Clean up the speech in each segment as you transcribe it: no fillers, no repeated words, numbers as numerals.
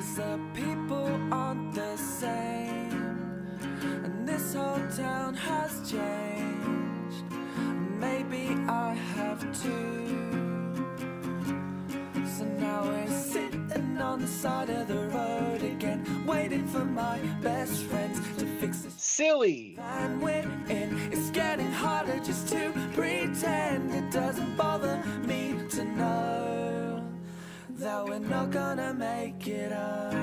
'cause the people aren't the same, and this whole town has changed. Maybe I have too. So now we're sitting on the side of the road again, waiting for my best friends to fix this silly. And we're in. It's getting harder just to pretend. It doesn't bother me to know that we're not gonna make it up.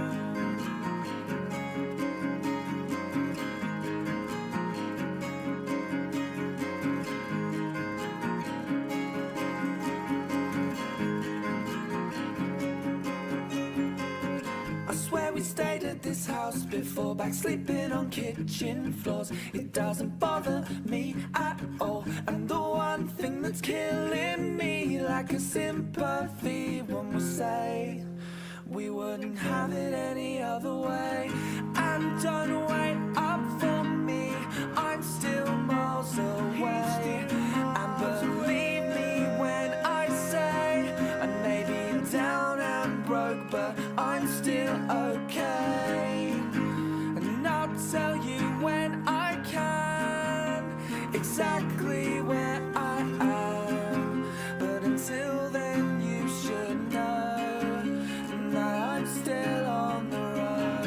I swear we stayed at this house before, back sleeping on kitchen floors. It doesn't bother me at all. And the one thing that's killing me, like a sympathy, when we say we wouldn't have it any other way. And don't wait up for me, I'm still miles away. And believe me when I say I may be down and broke, but I'm still okay. And I'll tell you when I can exactly where I am. But until then you should know that I'm still on the road.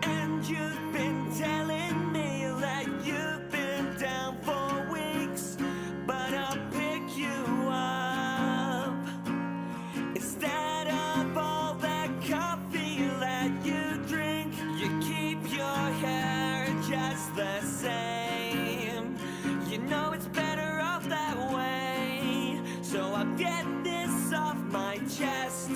And you've been telling me that you've been down for weeks, but I'll pick you up. Instead of all that coffee that you drink, you keep your hair just the same. You know it's better off that way, so I'll get this off my chest.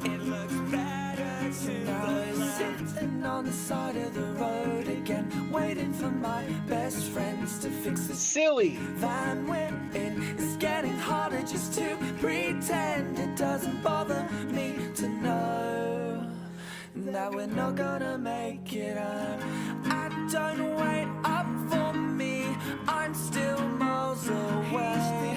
It looks better to the left. Sitting on the side of the road again, waiting for my best friends to fix this Silly. van we're in. It's getting harder just to pretend. It doesn't bother me to know that we're not gonna make it up. And don't wait up for me, I'm still miles away.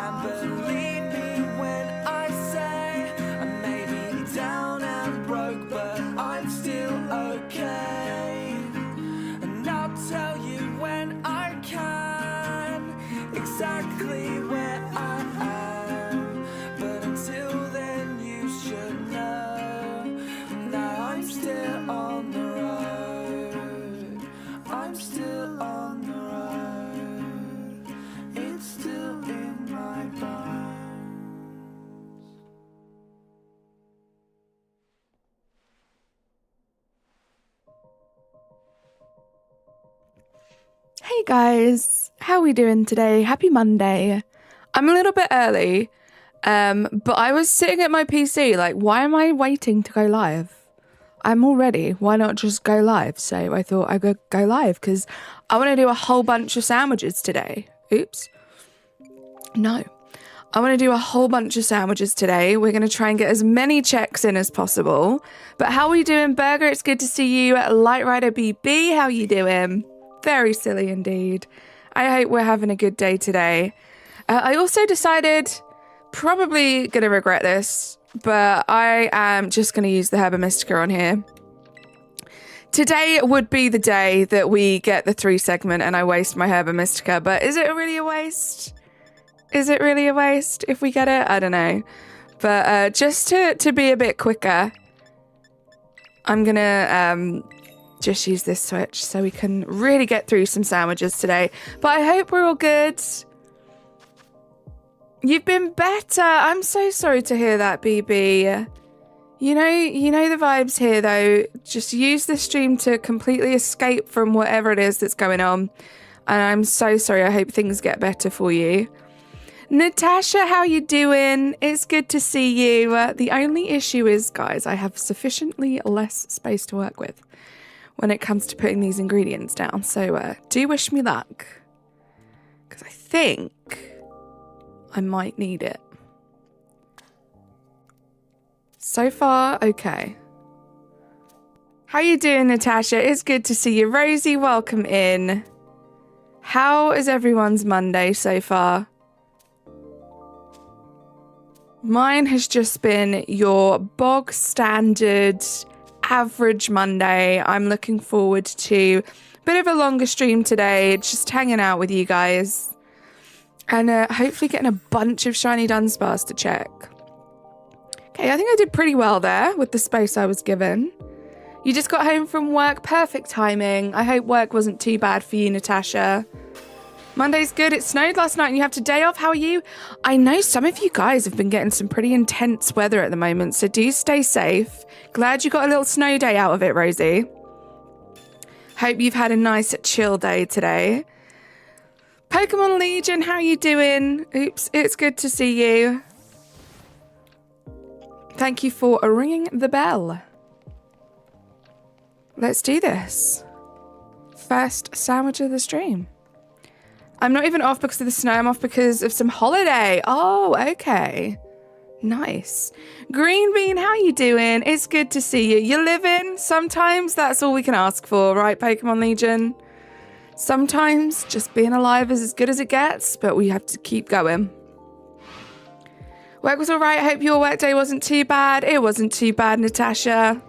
And believe me when I say I may be down and broke, but I'm still okay. And I'll tell you when I can exactly where I am. But until then you should know that I'm still on the road. I'm still on the road. It's still in my bones. Hey guys, how are we doing today? Happy Monday. I'm a little bit early, but I was sitting at my PC like, why am I waiting to go live? I'm all ready. Why not just go live? So I thought I'd go live because I want to do a whole bunch of sandwiches today. Oops. No. I want to do a whole bunch of sandwiches today. We're going to try and get as many checks in as possible. But how are we doing, Burger? It's good to see you. Light Rider BB, how you doing? Very silly indeed. I hope we're having a good day today. I also decided, probably going to regret this, but I am just going to use the Herba Mystica on here. Today would be the day that we get the 3 segment and I waste my Herba Mystica, but is it really a waste? Is it really a waste if we get it? I don't know. But just to be a bit quicker, I'm going to just use this switch so we can really get through some sandwiches today. But I hope we're all good. You've been better. I'm so sorry to hear that, BB. You know the vibes here, though. Just use this stream to completely escape from whatever it is that's going on. And I'm so sorry. I hope things get better for you. Natasha, how you doing? It's good to see you. The only issue is, guys, I have sufficiently less space to work with when it comes to putting these ingredients down. So do wish me luck. Because I think I might need it. So far, okay. How you doing, Natasha? It's good to see you. Rosie, welcome in. How is everyone's Monday so far? Mine has just been your bog standard average Monday. I'm looking forward to a bit of a longer stream today, just hanging out with you guys. And hopefully getting a bunch of shiny Dunsparce to check. Okay, I think I did pretty well there with the space I was given. You just got home from work. Perfect timing. I hope work wasn't too bad for you, Natasha. Monday's good. It snowed last night and you have a day off. How are you? I know some of you guys have been getting some pretty intense weather at the moment, so do stay safe. Glad you got a little snow day out of it, Rosie. Hope you've had a nice chill day today. Pokemon Legion, how you doing? Oops, it's good to see you. Thank you for ringing the bell. Let's do this. First sandwich of the stream. I'm not even off because of the snow. I'm off because of some holiday. Oh, okay. Nice. Green Bean, how you doing? It's good to see you. You're living. Sometimes that's all we can ask for, right, Pokemon Legion? Sometimes just being alive is as good as it gets, but we have to keep going. Work was all right. I hope your work day wasn't too bad. It wasn't too bad, Natasha.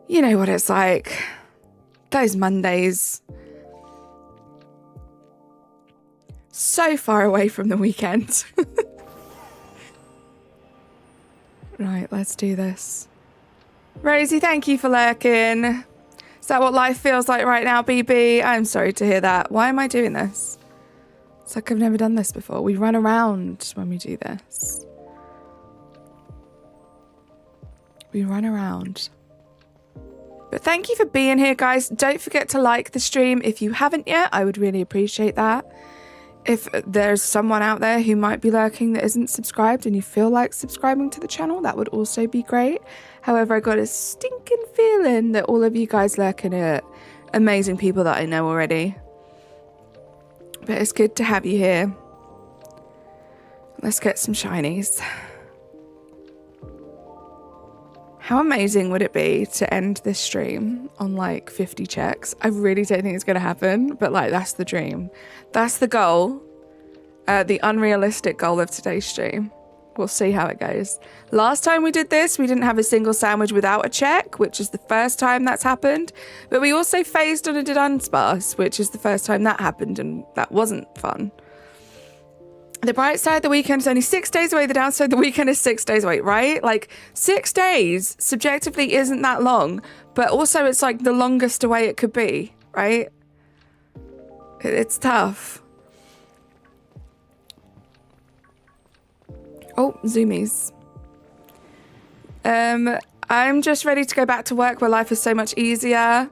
You know what it's like. Those Mondays. So far away from the weekend. Right, let's do this. Rosie, thank you for lurking. Is that what life feels like right now, BB? I'm sorry to hear that. Why am I doing this? It's like I've never done this before. We run around when we do this. We run around. But thank you for being here, guys. Don't forget to like the stream if you haven't yet. I would really appreciate that. If there's someone out there who might be lurking that isn't subscribed and you feel like subscribing to the channel, that would also be great. However, I got a stinking feeling that all of you guys lurking are amazing people that I know already. But it's good to have you here. Let's get some shinies. How amazing would it be to end this stream on like 50 checks? I really don't think it's going to happen, but like that's the dream. That's the goal. The unrealistic goal of today's stream. We'll see how it goes. Last time we did this, we didn't have a single sandwich without a check, which is the first time that's happened. But we also phased on a DUDUNSPARCE, which is the first time that happened, and that wasn't fun. The bright side, the weekend is only 6 days away. The downside, the weekend is 6 days away, right? Like 6 days subjectively isn't that long, but also it's like the longest away it could be, right? It's tough. Oh, zoomies. I'm just ready to go back to work where life is so much easier.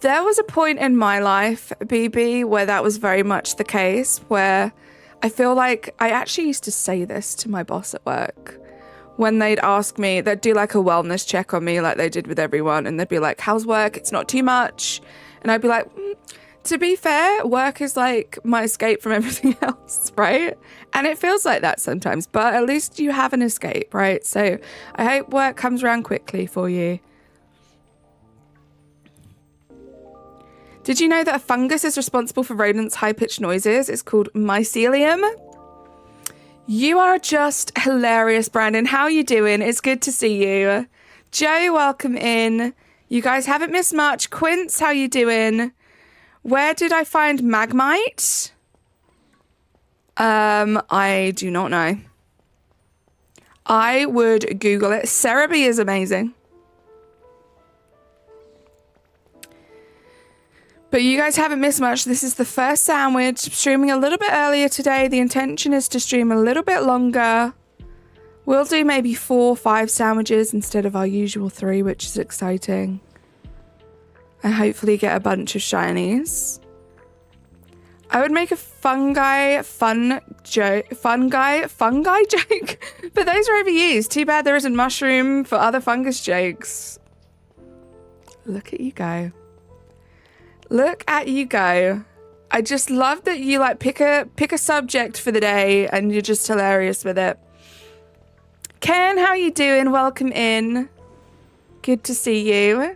There was a point in my life, BB, where that was very much the case, where I feel like I actually used to say this to my boss at work when they'd ask me, they'd do like a wellness check on me like they did with everyone. And they'd be like, how's work? It's not too much. And I'd be like, to be fair, work is like my escape from everything else, right? And it feels like that sometimes, but at least you have an escape, right? So I hope work comes around quickly for you. Did you know that a fungus is responsible for rodents' high-pitched noises? It's called mycelium. You are just hilarious, Brandon. How are you doing? It's good to see you. Joe, welcome in. You guys haven't missed much. Quince, how you doing? Where did I find Magmite? I do not know. I would Google it. Cerebi is amazing. But you guys haven't missed much. This is the first sandwich. Streaming a little bit earlier today. The intention is to stream a little bit longer. We'll do maybe 4 or 5 sandwiches instead of our usual 3, which is exciting. And hopefully get a bunch of shinies. I would make a fungi joke. But those are overused. Too bad there isn't mushroom for other fungus jokes. Look at you go. Look at you go. I just love that you like pick a subject for the day and you're just hilarious with it. Ken, how you doing? Welcome in. Good to see you.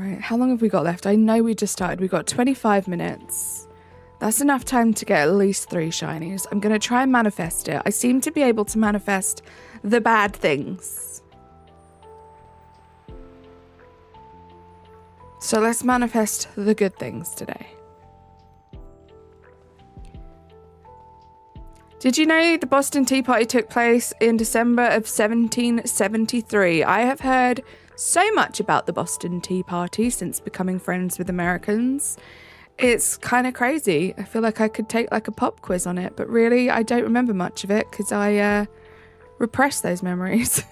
Right, how long have we got left? I know we just started. We've got 25 minutes. That's enough time to get at least 3 shinies. I'm going to try and manifest it. I seem to be able to manifest the bad things. So let's manifest the good things today. Did you know the Boston Tea Party took place in December of 1773? I have heard so much about the Boston Tea Party since becoming friends with Americans. It's kind of crazy. I feel like I could take like a pop quiz on it, but really I don't remember much of it because I repressed those memories.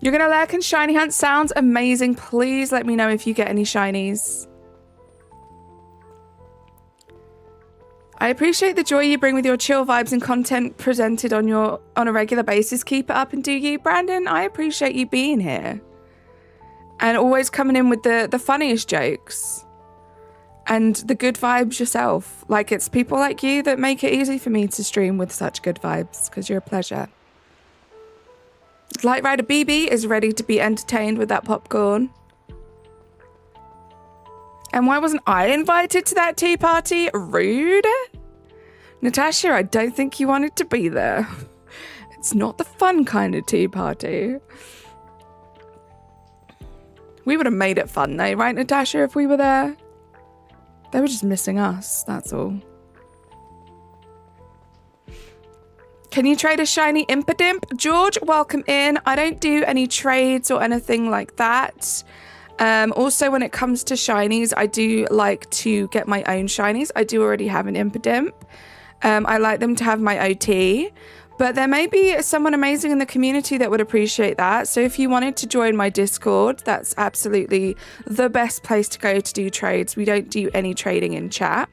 You're going to lurk and shiny hunt. Sounds amazing. Please let me know if you get any shinies. I appreciate the joy you bring with your chill vibes and content presented on a regular basis. Keep it up and do you. Brandon, I appreciate you being here. And always coming in with the funniest jokes. And the good vibes yourself. Like, it's people like you that make it easy for me to stream with such good vibes, because you're a pleasure. Light Rider BB is ready to be entertained with that popcorn. And why wasn't I invited to that tea party? Rude. Natasha, I don't think you wanted to be there. It's not the fun kind of tea party. We would have made it fun though, right, Natasha, if we were there? They were just missing us, that's all. Can you trade a shiny Impidimp? George, welcome in. I don't do any trades or anything like that. Also, when it comes to shinies, I do like to get my own shinies. I do already have an Impidimp. I like them to have my OT. But there may be someone amazing in the community that would appreciate that. So if you wanted to join my Discord, that's absolutely the best place to go to do trades. We don't do any trading in chat.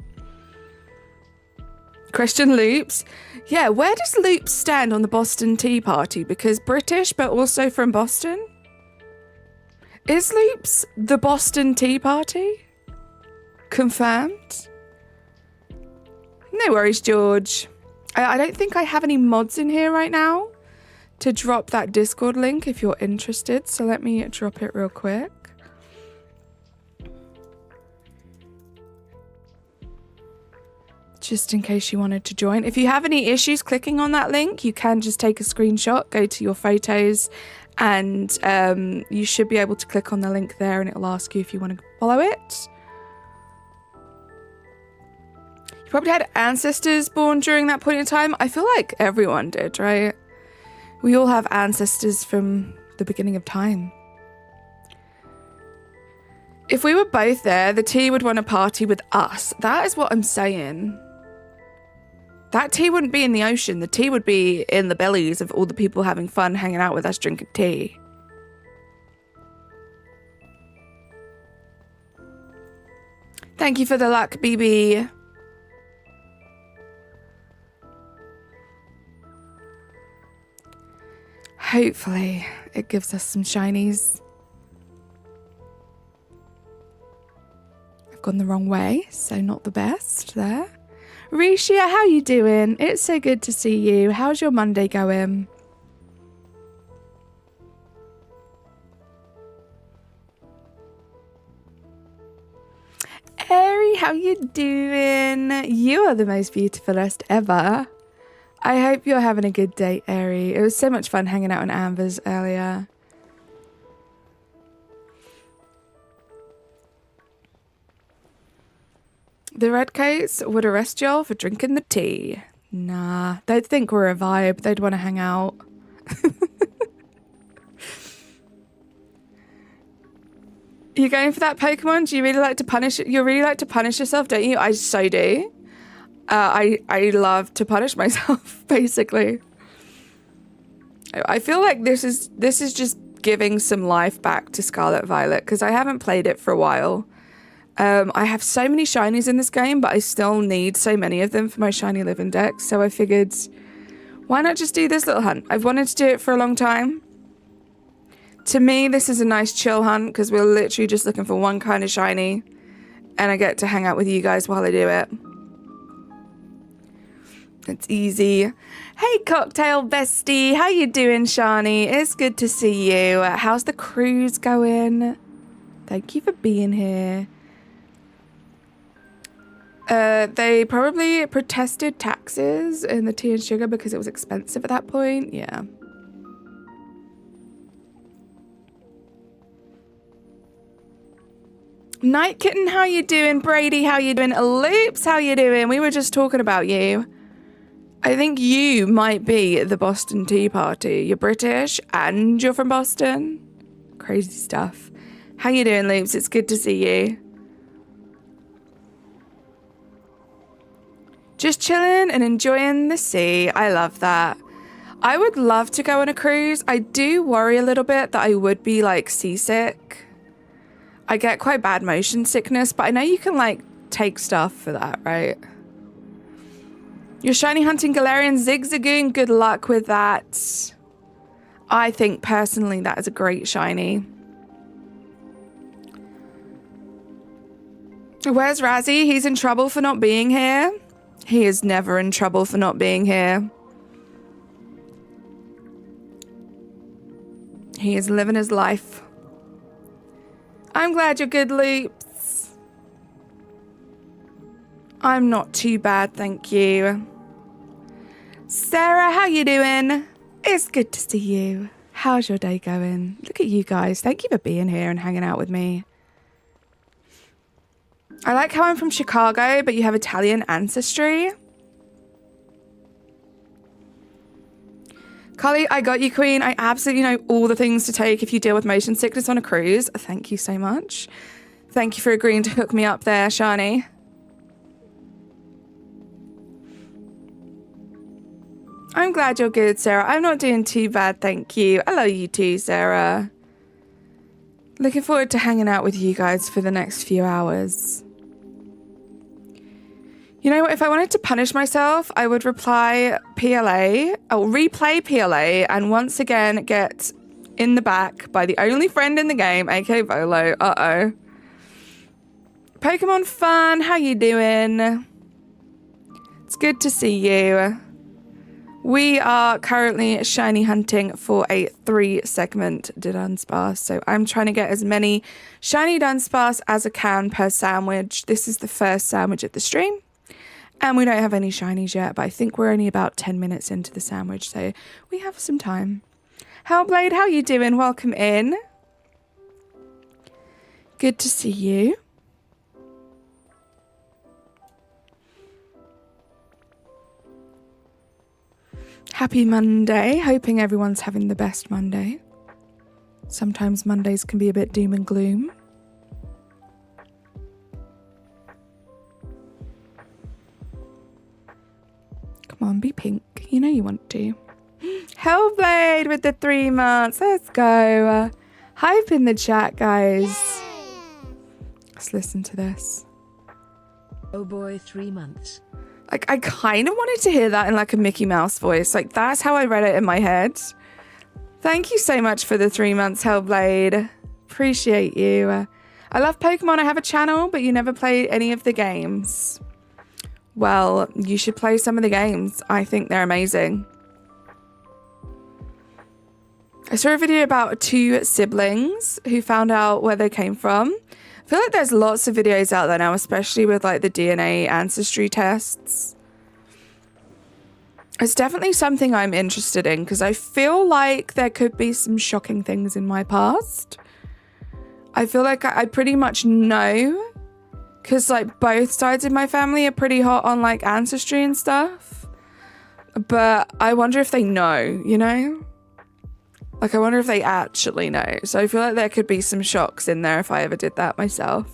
Christian Loops. Yeah, where does Loops stand on the Boston Tea Party? Because British, but also from Boston? Is Loops the Boston Tea Party? Confirmed? No worries, George. I don't think I have any mods in here right now to drop that Discord link if you're interested. So let me drop it real quick. Just in case you wanted to join. If you have any issues clicking on that link, you can just take a screenshot, go to your photos, and you should be able to click on the link there and it'll ask you if you want to follow it. You probably had ancestors born during that point in time. I feel like everyone did, right? We all have ancestors from the beginning of time. If we were both there, the tea would want to party with us. That is what I'm saying. That tea wouldn't be in the ocean. The tea would be in the bellies of all the people having fun, hanging out with us, drinking tea. Thank you for the luck, BB. Hopefully, it gives us some shinies. I've gone the wrong way, so not the best there. Rishia, how you doing? It's so good to see you. How's your Monday going? Eri, how you doing? You are the most beautifulest ever. I hope you're having a good day, Eri. It was so much fun hanging out on Amber's earlier. The Redcoats would arrest y'all for drinking the tea. Nah, they'd think we're a vibe. They'd want to hang out. You going for that Pokemon? Do you really like to punish? You really like to punish yourself, don't you? I so do. I love to punish myself, basically. I feel like this is just giving some life back to Scarlet Violet because I haven't played it for a while. I have so many shinies in this game, but I still need so many of them for my shiny living deck. So I figured, why not just do this little hunt? I've wanted to do it for a long time. To me, this is a nice chill hunt because we're literally just looking for one kind of shiny. And I get to hang out with you guys while I do it. It's easy. Hey, Cocktail Bestie. How you doing, Shani? It's good to see you. How's the cruise going? Thank you for being here. They probably protested taxes in the tea and sugar because it was expensive at that point. Yeah. Night Kitten, how you doing? Brady, how you doing? Loops, how you doing? We were just talking about you. I think you might be the Boston Tea Party. You're British and you're from Boston. Crazy stuff. How you doing, Loops? It's good to see you. Just chilling and enjoying the sea. I love that. I would love to go on a cruise. I do worry a little bit that I would be like seasick. I get quite bad motion sickness, but I know you can like take stuff for that, right? You're shiny hunting Galarian Zigzagoon. Good luck with that. I think personally that is a great shiny. Where's Razzie? He's in trouble for not being here. He is never in trouble for not being here. He is living his life. I'm glad you're good, Loops. I'm not too bad, thank you. Sarah, how you doing? It's good to see you. How's your day going? Look at you guys. Thank you for being here and hanging out with me. I like how I'm from Chicago, but you have Italian ancestry. Carly, I got you, Queen. I absolutely know all the things to take if you deal with motion sickness on a cruise. Thank you so much. Thank you for agreeing to hook me up there, Shani. I'm glad you're good, Sarah. I'm not doing too bad, thank you. I love you too, Sarah. Looking forward to hanging out with you guys for the next few hours. You know what? If I wanted to punish myself, I would replay PLA, and once again get in the back by the only friend in the game, aka Volo. Uh-oh. Pokemon Fun, how you doing? It's good to see you. We are currently shiny hunting for a 3-segment DUDUNSPARCE, so I'm trying to get as many shiny Dunsparce as I can per sandwich. This is the first sandwich of the stream. And we don't have any shinies yet, but I think we're only about 10 minutes into the sandwich, so we have some time. Hellblade, how you doing? Welcome in. Good to see you. Happy Monday. Hoping everyone's having the best Monday. Sometimes Mondays can be a bit doom and gloom. Come on, be pink. You know you want to. Hellblade with the 3 months. Let's go. Hype in the chat, guys. Let's listen to this. Oh boy, 3 months. Like, I kind of wanted to hear that in like a Mickey Mouse voice. Like, that's how I read it in my head. Thank you so much for the 3 months, Hellblade. Appreciate you. I love Pokemon. I have a channel, but you never play any of the games. Well, you should play some of the games. I think they're amazing. I saw a video about 2 siblings who found out where they came from. I feel like there's lots of videos out there now, especially with like the DNA ancestry tests. It's definitely something I'm interested in because I feel like there could be some shocking things in my past. I feel like I pretty much know. Because, like, both sides of my family are pretty hot on, like, ancestry and stuff. But I wonder if they know, you know? Like, I wonder if they actually know. So I feel like there could be some shocks in there if I ever did that myself.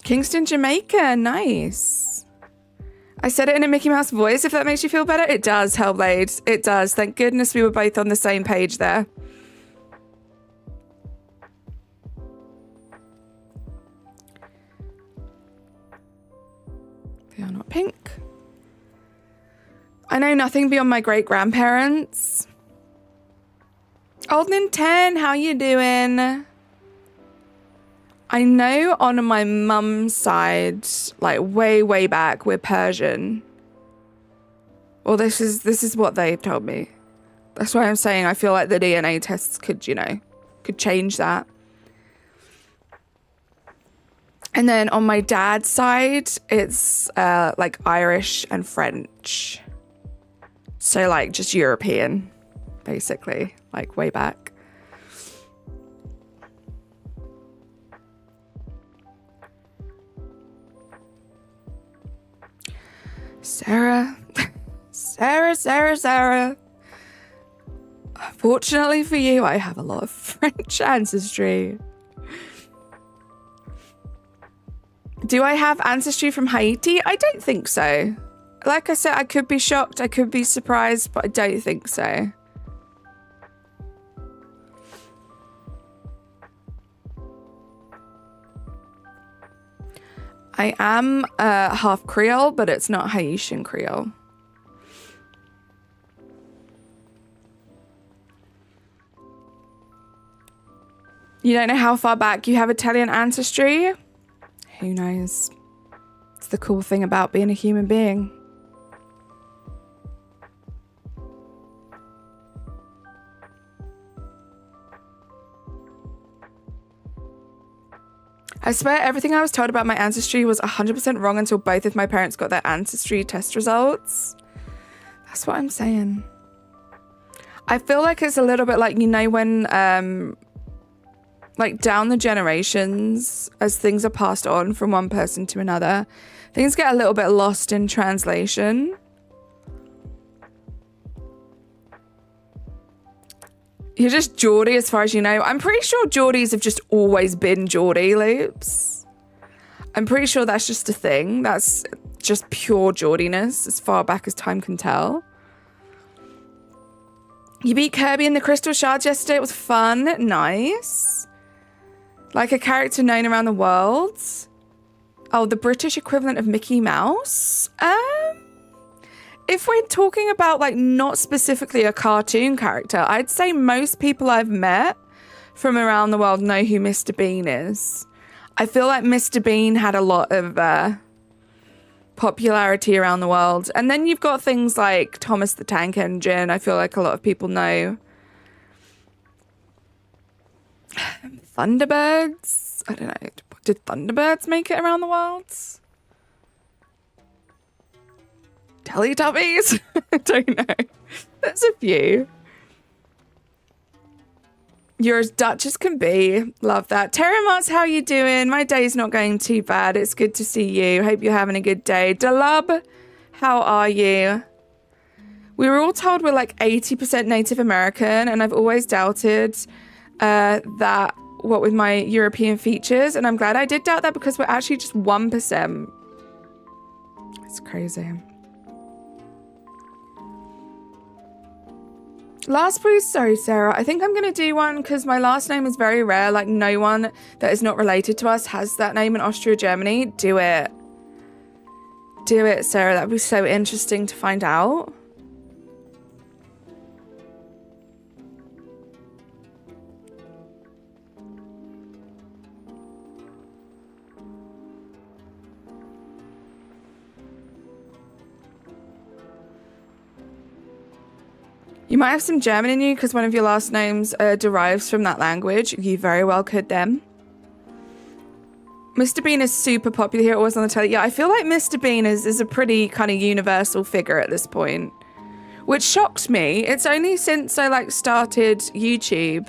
Kingston, Jamaica. Nice. I said it in a Mickey Mouse voice, if that makes you feel better. It does, Hellblade. It does. Thank goodness we were both on the same page there. They are not pink. I know nothing beyond my great-grandparents. Old Nin10, how you doing? I know on my mum's side, like way back, we're Persian. Well, this is what they've told me. That's why I'm saying I feel like the DNA tests could, you know, could change that. And then on my dad's side, it's like Irish and French. So like just European, basically, like way back. Sarah. Sarah. Fortunately for you, I have a lot of French ancestry. Do I have ancestry from Haiti? I don't think so. Like I said, I could be shocked, I could be surprised, but I don't think so. I am half Creole, but it's not Haitian Creole. You don't know how far back you have Italian ancestry? Who knows? It's the cool thing about being a human being. I swear everything I was told about my ancestry was 100% wrong until both of my parents got their ancestry test results. That's what I'm saying. I feel like it's a little bit like, you know, when like down the generations, as things are passed on from one person to another, things get a little bit lost in translation. You're just Geordie as far as you know. I'm pretty sure Geordies have just always been Geordie loops. I'm pretty sure that's just a thing. That's just pure Geordiness as far back as time can tell. You beat Kirby in the Crystal Shards yesterday. It was fun. Nice. Like a character known around the world. Oh, the British equivalent of Mickey Mouse? If we're talking about like not specifically a cartoon character, I'd say most people I've met from around the world know who Mr. Bean is. I feel like Mr. Bean had a lot of popularity around the world. And then you've got things like Thomas the Tank Engine. I feel like a lot of people know. Thunderbirds? I don't know. Did Thunderbirds make it around the world? Teletubbies? I don't know. There's a few. You're as Dutch as can be. Love that. Terramats, how you doing? My day's not going too bad. It's good to see you. Hope you're having a good day. Dalub, how are you? We were all told we're like 80% Native American, and I've always doubted that, what with my European features, and I'm glad I did doubt that because we're actually just 1%. It's crazy. Last please, sorry Sarah, I think I'm gonna do one because my last name is very rare. Like no one that is not related to us has that name in Austria, Germany. Do it Sarah, that would be so interesting to find out. You might have some German in you because one of your last names derives from that language. You very well could then. Mr. Bean is super popular here, always on the telly. Yeah, I feel like Mr. Bean is a pretty kind of universal figure at this point, which shocked me. It's only since I like started YouTube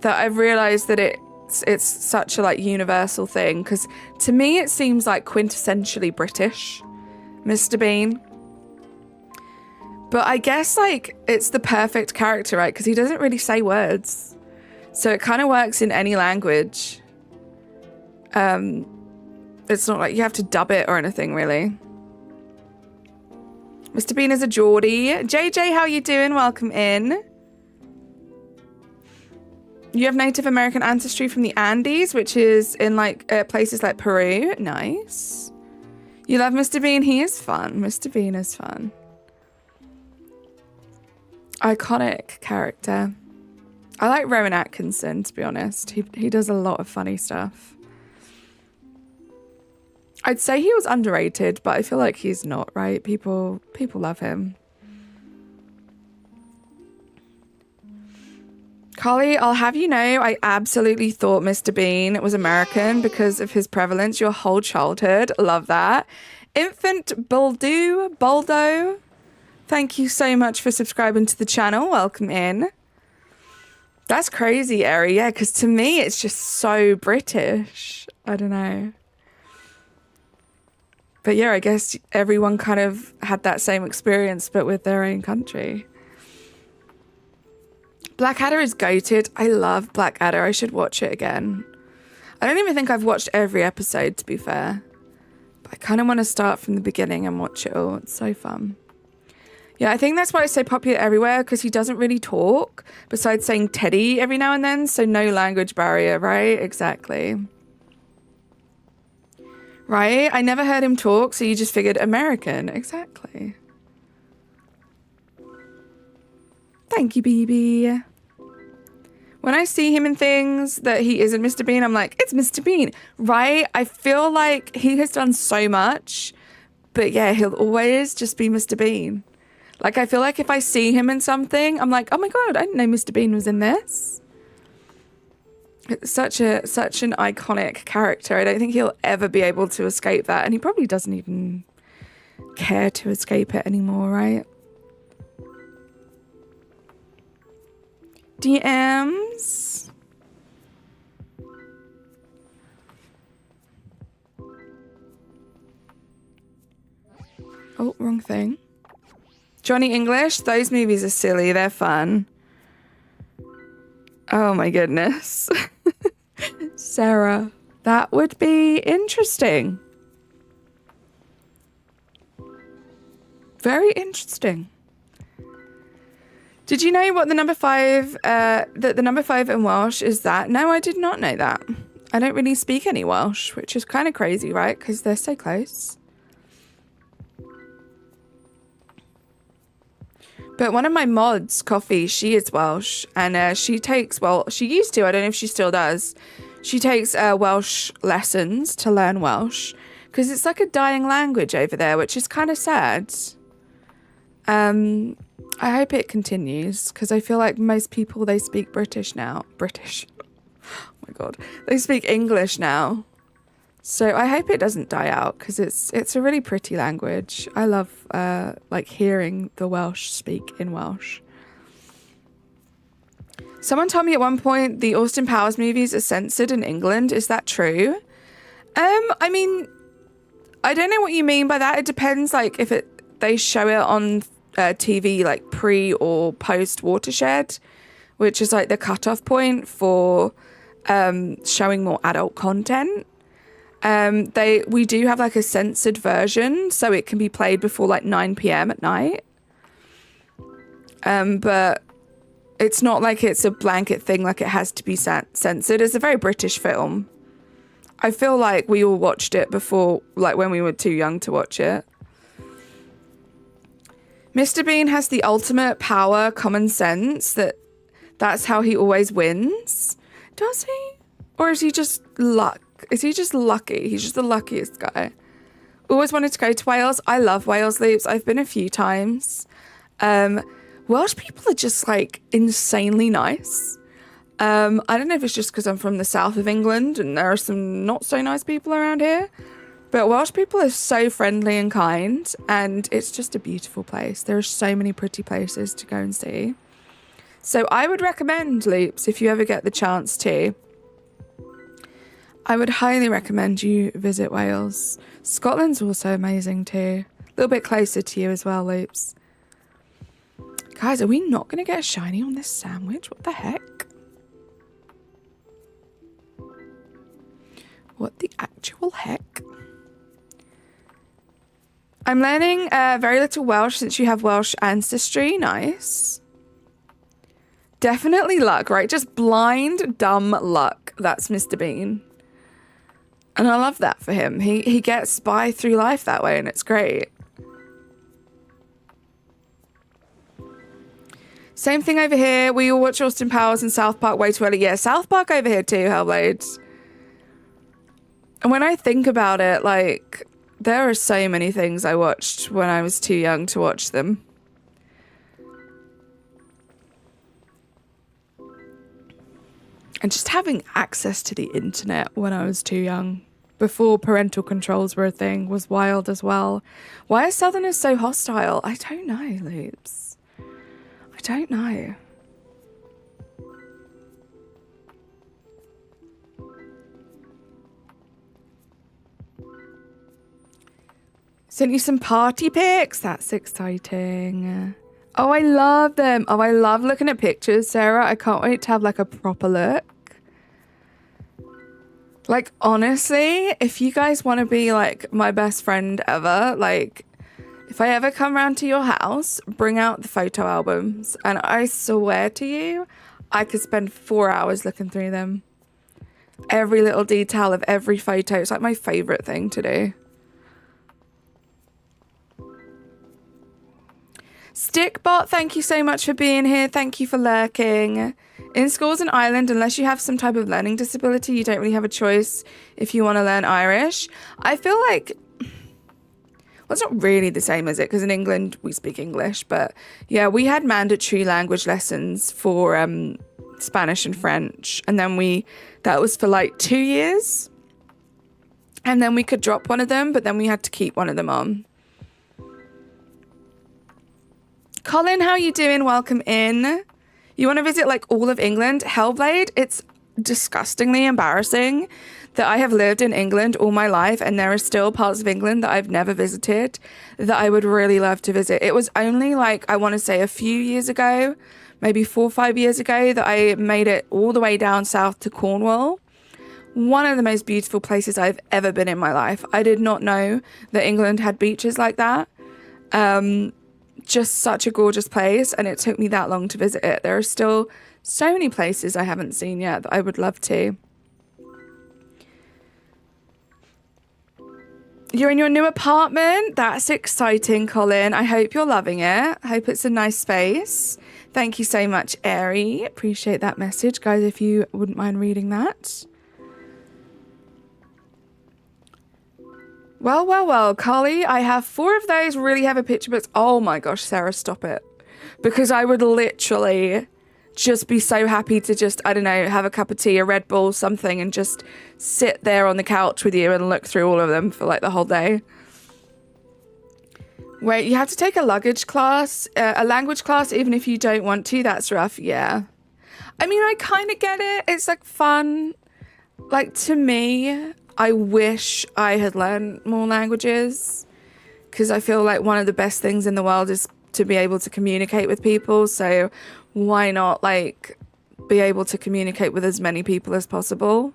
that I've realized that it's such a like universal thing, because to me it seems like quintessentially British, Mr. Bean. But I guess, like, it's the perfect character, right? Because he doesn't really say words. So it kind of works in any language. It's not like you have to dub it or anything, really. Mr. Bean is a Geordie. JJ, how you doing? Welcome in. You have Native American ancestry from the Andes, which is in, like, places like Peru. Nice. You love Mr. Bean? He is fun. Mr. Bean is fun. Iconic character. I like Rowan Atkinson, to be honest. He does a lot of funny stuff. I'd say he was underrated, but I feel like he's not, right? People love him. Carly, I'll have you know, I absolutely thought Mr. Bean was American because of his prevalence your whole childhood. Love that. Infant Boldo, thank you so much for subscribing to the channel. Welcome in. That's crazy, Ari. Yeah, because to me, it's just so British. I don't know. But yeah, I guess everyone kind of had that same experience, but with their own country. Blackadder is goated. I love Blackadder. I should watch it again. I don't even think I've watched every episode, to be fair. But I kind of want to start from the beginning and watch it all. It's so fun. Yeah, I think that's why it's so popular everywhere, because he doesn't really talk, besides saying Teddy every now and then, so no language barrier, right? Exactly. Right? I never heard him talk, so you just figured American. Exactly. Thank you, BB. When I see him in things that he isn't Mr. Bean, I'm like, it's Mr. Bean, right? I feel like he has done so much, but yeah, he'll always just be Mr. Bean. Like, I feel like if I see him in something, I'm like, oh my God, I didn't know Mr. Bean was in this. It's such an iconic character. I don't think he'll ever be able to escape that. And he probably doesn't even care to escape it anymore, right? DMs. Oh, wrong thing. Johnny English, those movies are silly. They're fun. Oh my goodness. Sarah, that would be interesting. Very interesting. Did you know what the number 5, that the number 5 in Welsh is that? No, I did not know that. I don't really speak any Welsh, which is kind of crazy, right? Because they're so close. But one of my mods, Coffee, she is Welsh, and she takes, well, she used to, I don't know if she still does. She takes Welsh lessons to learn Welsh, because it's like a dying language over there, which is kind of sad. I hope it continues, because I feel like most people, they speak British now. British. Oh my God. They speak English now. So I hope it doesn't die out, because it's a really pretty language. I love like hearing the Welsh speak in Welsh. Someone told me at one point the Austin Powers movies are censored in England. Is that true? I mean, I don't know what you mean by that. It depends, like, if they show it on TV, like pre or post Watershed, which is like the cutoff point for showing more adult content. We do have like a censored version, so it can be played before like 9 p.m. at night. But it's not like it's a blanket thing, like it has to be censored. It's a very British film. I feel like we all watched it before, like when we were too young to watch it. Mr. Bean has the ultimate power, common sense, that's how he always wins. Does he? Or is he just luck? Is he just lucky? He's just the luckiest guy. Always wanted to go to Wales. I love Wales, Loops. I've been a few times. Welsh people are just like insanely nice. I don't know if it's just because I'm from the south of England and there are some not so nice people around here. But Welsh people are so friendly and kind, and it's just a beautiful place. There are so many pretty places to go and see. So I would recommend, Loops, if you ever get the chance to, I would highly recommend you visit Wales. Scotland's also amazing too. A little bit closer to you as well, Loops. Guys, are we not going to get a shiny on this sandwich? What the heck? What the actual heck? I'm learning very little Welsh since you have Welsh ancestry. Nice. Definitely luck, right? Just blind, dumb luck. That's Mr. Bean. And I love that for him. He gets by through life that way, and it's great. Same thing over here. We all watch Austin Powers and South Park way too early. Yeah, South Park over here too, Hellblade. And when I think about it, like, there are so many things I watched when I was too young to watch them. And just having access to the internet when I was too young, before parental controls were a thing, was wild as well. Why are Southerners so hostile? I don't know, Loops. I don't know. Sent you some party pics. That's exciting. Oh, I love them. Oh, I love looking at pictures, Sarah. I can't wait to have like a proper look. Like, honestly, if you guys want to be like my best friend ever, like if I ever come round to your house, bring out the photo albums. And I swear to you, I could spend 4 hours looking through them. Every little detail of every photo. It's like my favorite thing to do. Stickbot, thank you so much for being here. Thank you for lurking. In schools in Ireland, unless you have some type of learning disability, you don't really have a choice if you want to learn Irish. I feel like, well, it's not really the same, is it? Because in England, we speak English. But yeah, we had mandatory language lessons for Spanish and French. And then that was for like 2 years. And then we could drop one of them, but then we had to keep one of them on. Colin, how you doing? Welcome in. You want to visit like all of England? Hellblade, it's disgustingly embarrassing that I have lived in England all my life and there are still parts of England that I've never visited that I would really love to visit. It was only like, I want to say a few years ago, maybe 4 or 5 years ago, that I made it all the way down south to Cornwall. One of the most beautiful places I've ever been in my life. I did not know that England had beaches like that. Just such a gorgeous place, and it took me that long to visit it. There are still so many places I haven't seen yet that I would love to. You're in your new apartment? That's exciting, Colin. I hope you're loving it. I hope it's a nice space. Thank you so much, Airy. Appreciate that message, guys, if you wouldn't mind reading that. Well, Carly, I have 4 of those really heavy picture books. Oh my gosh, Sarah, stop it. Because I would literally just be so happy to just, I don't know, have a cup of tea, a Red Bull, something, and just sit there on the couch with you and look through all of them for like the whole day. Wait, you have to take a language class, even if you don't want to. That's rough, yeah. I mean, I kind of get it. It's like fun. Like, to me, I wish I had learned more languages because I feel like one of the best things in the world is to be able to communicate with people. So why not like be able to communicate with as many people as possible?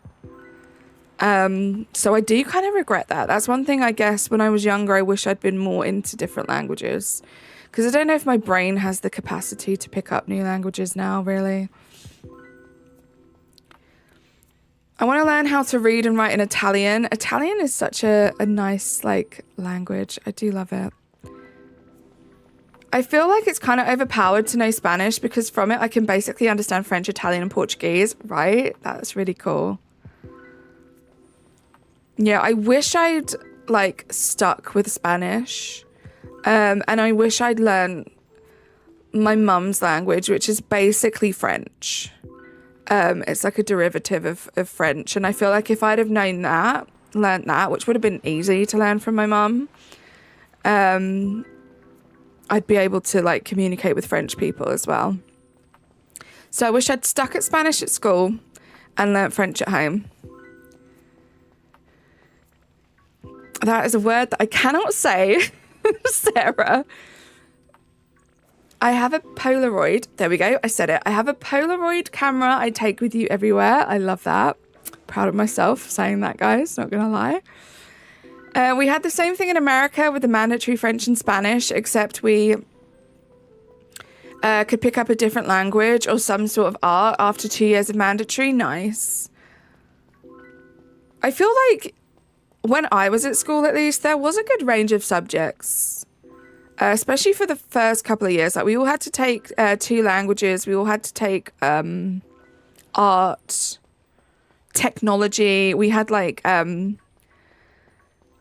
So I do kind of regret that. That's one thing, I guess, when I was younger, I wish I'd been more into different languages because I don't know if my brain has the capacity to pick up new languages now, really. I want to learn how to read and write in Italian. Italian is such a nice, like, language. I do love it. I feel like it's kind of overpowered to know Spanish because from it I can basically understand French, Italian, and Portuguese, right? That's really cool. Yeah, I wish I'd, like, stuck with Spanish. And I wish I'd learned my mum's language, which is basically French. It's like a derivative of French. And I feel like if I'd have known that, learnt that, which would have been easy to learn from my mum, I'd be able to like communicate with French people as well. So I wish I'd stuck at Spanish at school and learnt French at home. That is a word that I cannot say, Sarah. I have a Polaroid. There we go. I said it. I have a Polaroid camera I take with you everywhere. I love that. Proud of myself for saying that, guys. Not going to lie. We had the same thing in America with the mandatory French and Spanish, except we could pick up a different language or some sort of art after 2 years of mandatory. Nice. I feel like when I was at school, at least, there was a good range of subjects. Especially for the first couple of years. Like, we all had to take 2 languages. We all had to take art, technology. We had, like,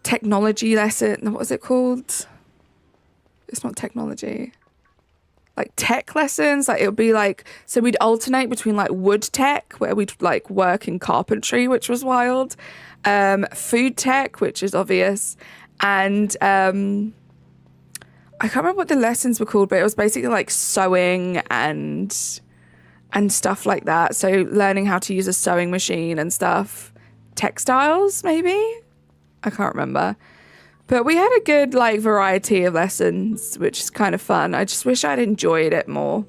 technology lesson. What was it called? It's not technology. like tech lessons. Like it would be like, so we'd alternate between like wood tech, where we'd like work in carpentry, which was wild, food tech, which is obvious, and I can't remember what the lessons were called, but it was basically like sewing and stuff like that. So learning how to use a sewing machine and stuff. Textiles, maybe? I can't remember. But we had a good like variety of lessons, which is kind of fun. I just wish I'd enjoyed it more.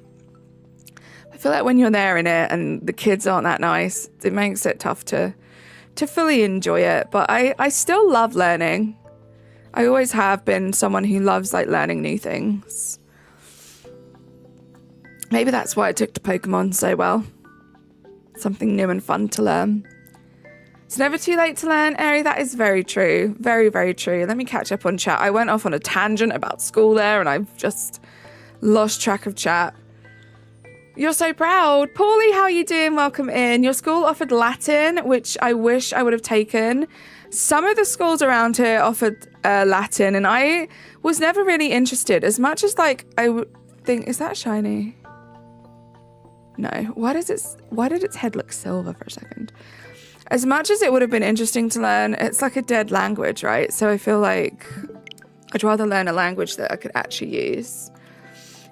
I feel like when you're there in it and the kids aren't that nice, it makes it tough to fully enjoy it. But I still love learning. I always have been someone who loves like learning new things. Maybe that's why I took to Pokemon so well. Something new and fun to learn. It's never too late to learn, Eri. That is very true. Very, very true. Let me catch up on chat. I went off on a tangent about school there and I've just lost track of chat. You're so proud. Paulie, how are you doing? Welcome in. Your school offered Latin, which I wish I would have taken. Some of the schools around here offered Latin and I was never really interested. As much as like, I would think, is that shiny? No. Why did its head look silver for a second? As much as it would have been interesting to learn, it's like a dead language, right? So I feel like I'd rather learn a language that I could actually use.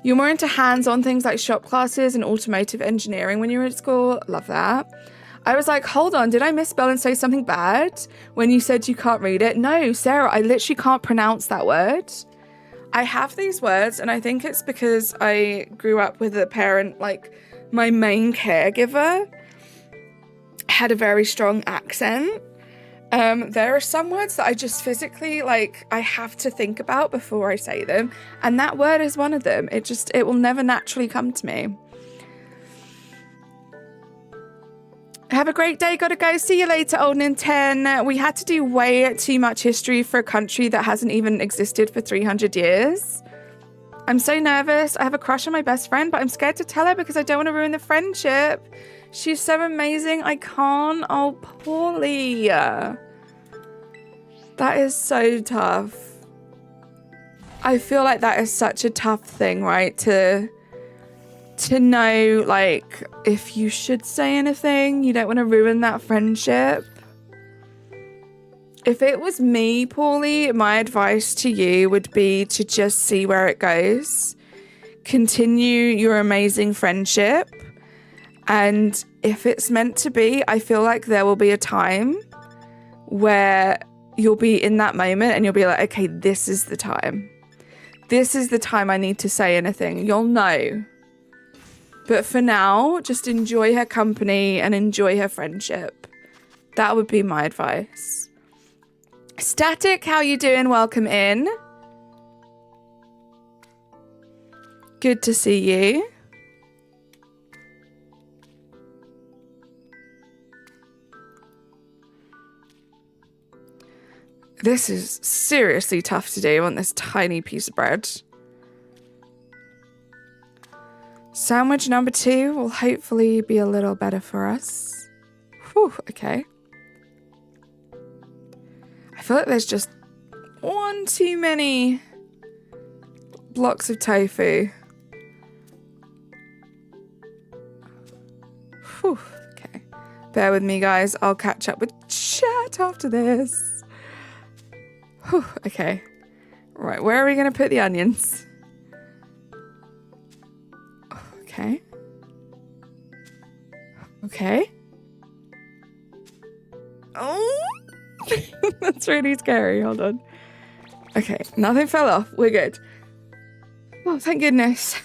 You're more into hands-on things like shop classes and automotive engineering when you were at school. Love that. I was like, hold on, did I misspell and say something bad when you said you can't read it? No, Sarah, I literally can't pronounce that word. I have these words, and I think it's because I grew up with a parent, like my main caregiver had a very strong accent. There are some words that I just physically, like, I have to think about before I say them. And that word is one of them. It will never naturally come to me. Have a great day. Gotta go. See you later, Olden in 10. We had to do way too much history for a country that hasn't even existed for 300 years. I'm so nervous. I have a crush on my best friend, but I'm scared to tell her because I don't want to ruin the friendship. She's so amazing. I can't. Oh, Paulie. That is so tough. I feel like that is such a tough thing, right? To know, like, if you should say anything, you don't want to ruin that friendship. If it was me, Paulie, my advice to you would be to just see where it goes. Continue your amazing friendship. And if it's meant to be, I feel like there will be a time where you'll be in that moment and you'll be like, okay, this is the time. This is the time I need to say anything. You'll know. But for now, just enjoy her company and enjoy her friendship. That would be my advice. Static, how you doing? Welcome in. Good to see you. This is seriously tough to do on this tiny piece of bread. Sandwich number 2 will hopefully be a little better for us. Whew, okay. I feel like there's just one too many blocks of tofu. Whew, okay. Bear with me, guys. I'll catch up with chat after this. Whew, okay. Right, where are we going to put the onions? Okay. Okay. Oh! That's really scary. Hold on. Okay, nothing fell off. We're good. Oh, thank goodness.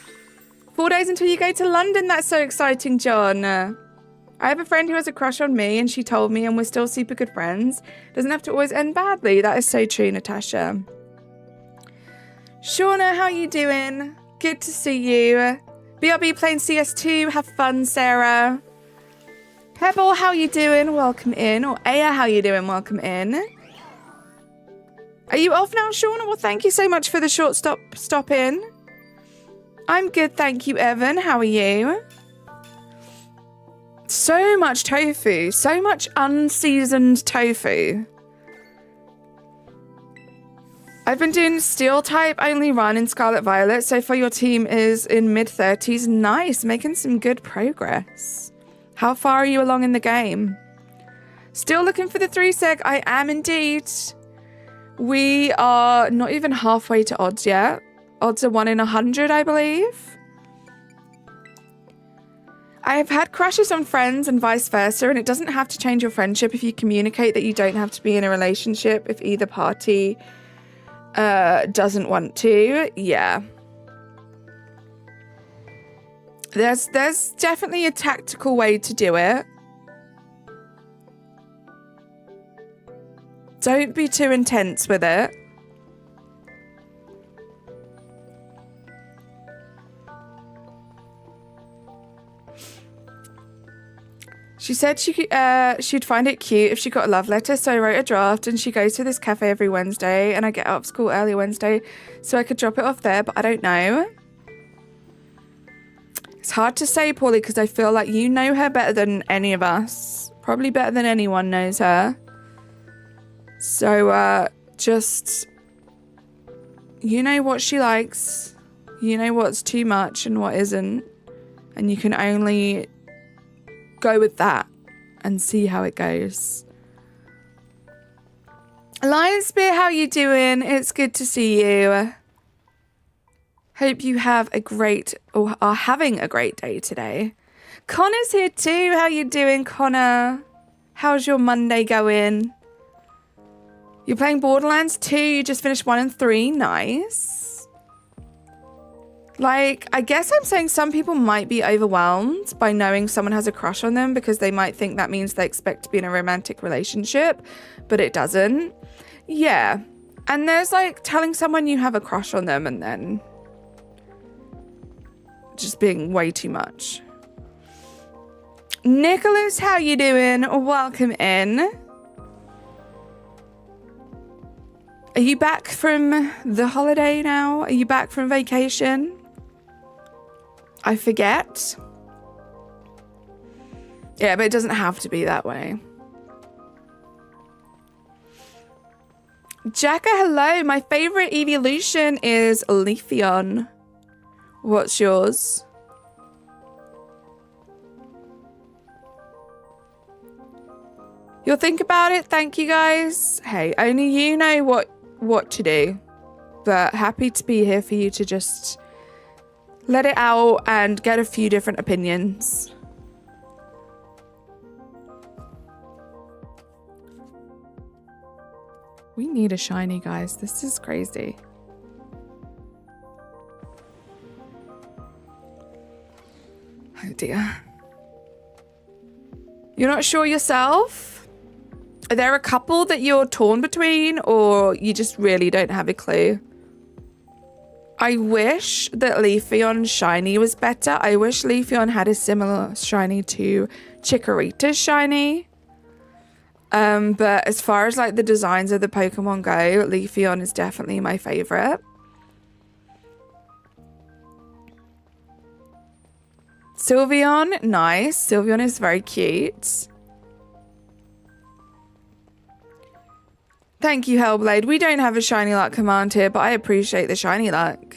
4 days until you go to London. That's so exciting, John. I have a friend who has a crush on me and she told me and we're still super good friends. Doesn't have to always end badly. That is so true, Natasha. Shauna, how you doing? Good to see you. BRB playing CS2. Have fun, Sarah. Pebble, how you doing? Welcome in. Or Aya, how you doing? Welcome in. Are you off now, Shauna? Well, thank you so much for the short stop in. I'm good, thank you, Evan. How are you? So much tofu. So much unseasoned tofu. I've been doing steel type only run in Scarlet Violet. So far your team is in mid-30s. Nice, making some good progress. How far are you along in the game? Still looking for the 3-sec. I am indeed. We are not even halfway to odds yet. Odds are 1 in 100, I believe. I have had crushes on friends and vice versa, and it doesn't have to change your friendship if you communicate that you don't have to be in a relationship if either party doesn't want to. Yeah. There's definitely a tactical way to do it. Don't be too intense with it. She said she'd find it cute if she got a love letter, so I wrote a draft, and she goes to this cafe every Wednesday, and I get out of school early Wednesday, so I could drop it off there, but I don't know. It's hard to say, Paulie, because I feel like you know her better than any of us. Probably better than anyone knows her. So, just, you know what she likes, you know what's too much and what isn't, and you can only go with that and see how it goes. Lion Spear, how you doing? It's good to see you. Hope you have a great, or are having a great day today. Connor's here too. How you doing, Connor? How's your Monday going? You're playing Borderlands 2. You just finished 1 and 3. Nice. Like, I guess I'm saying some people might be overwhelmed by knowing someone has a crush on them because they might think that means they expect to be in a romantic relationship, but it doesn't. Yeah. And there's like telling someone you have a crush on them and then just being way too much. Nicholas, how you doing? Welcome in. Are you back from the holiday now? Are you back from vacation? I forget. Yeah, but it doesn't have to be that way. Jacka, hello. My favorite evolution is Leafeon. What's yours? You'll think about it. Thank you, guys. Hey, only you know what to do. But happy to be here for you to just let it out and get a few different opinions. We need a shiny, guys. This is crazy. Oh dear. You're not sure yourself? Are there a couple that you're torn between, or you just really don't have a clue? I wish that Leafeon shiny was better. I wish Leafeon had a similar shiny to Chikorita's shiny. But as far as like the designs of the Pokemon go, Leafeon is definitely my favorite. Sylveon, nice. Sylveon is very cute. Thank you, Hellblade. We don't have a shiny luck command here, but I appreciate the shiny luck.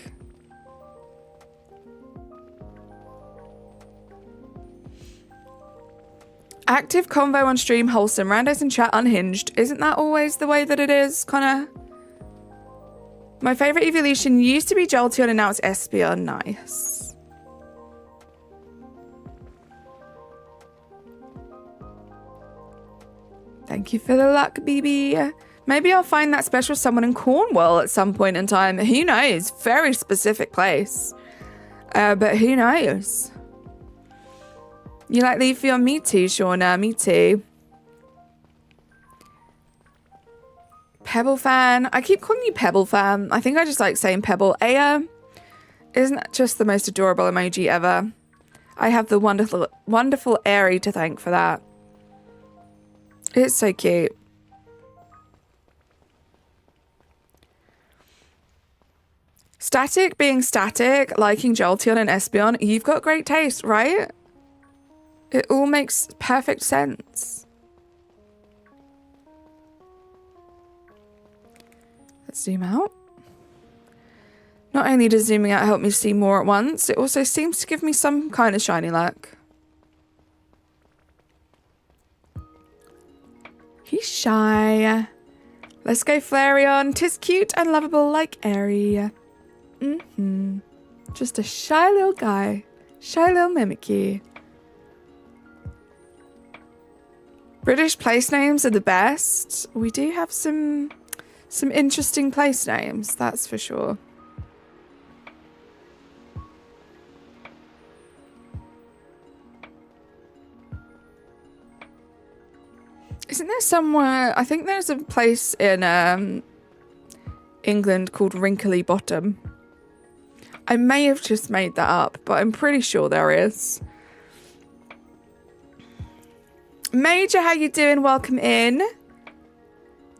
Active convo on stream, wholesome. Randos in chat, unhinged. Isn't that always the way that it is, Connor? My favorite evolution used to be Jolteon and now it's Espeon. Nice. Thank you for the luck, BB. Maybe I'll find that special someone in Cornwall at some point in time. Who knows? Very specific place. But who knows? You like Leafeon? Me too, Shauna. Me too. Pebble fan. I keep calling you Pebble fan. I think I just like saying Pebble. Aya, isn't that just the most adorable emoji ever? I have the wonderful Airy to thank for that. It's so cute. Static being static, liking Jolteon and Espeon, you've got great taste, right? It all makes perfect sense. Let's zoom out. Not only does zooming out help me see more at once, it also seems to give me some kind of shiny luck. He's shy. Let's go Flareon. 'Tis cute and lovable like Airy. Just a shy little guy. Shy little Mimikyu. British place names are the best. We do have some interesting place names, that's for sure. Isn't there somewhere, I think there's a place in England called Wrinkly Bottom. I may have just made that up, but I'm pretty sure there is. Major, how you doing? Welcome in.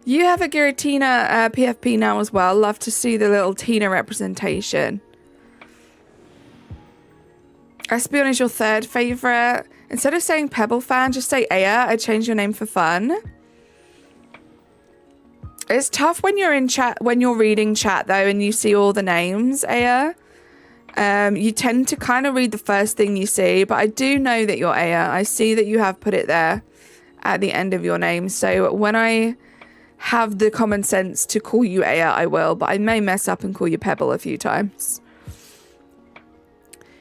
You have a Giratina PFP now as well. Love to see the little Tina representation. Espeon is your third favourite. Instead of saying Pebble fan, just say Aya. I changed your name for fun. It's tough when you're in chat, when you're reading chat though, and you see all the names, Aya. You tend to kind of read the first thing you see, but I do know that you're Aya. I see that you have put it there at the end of your name. So when I have the common sense to call you Aya, I will, but I may mess up and call you Pebble a few times.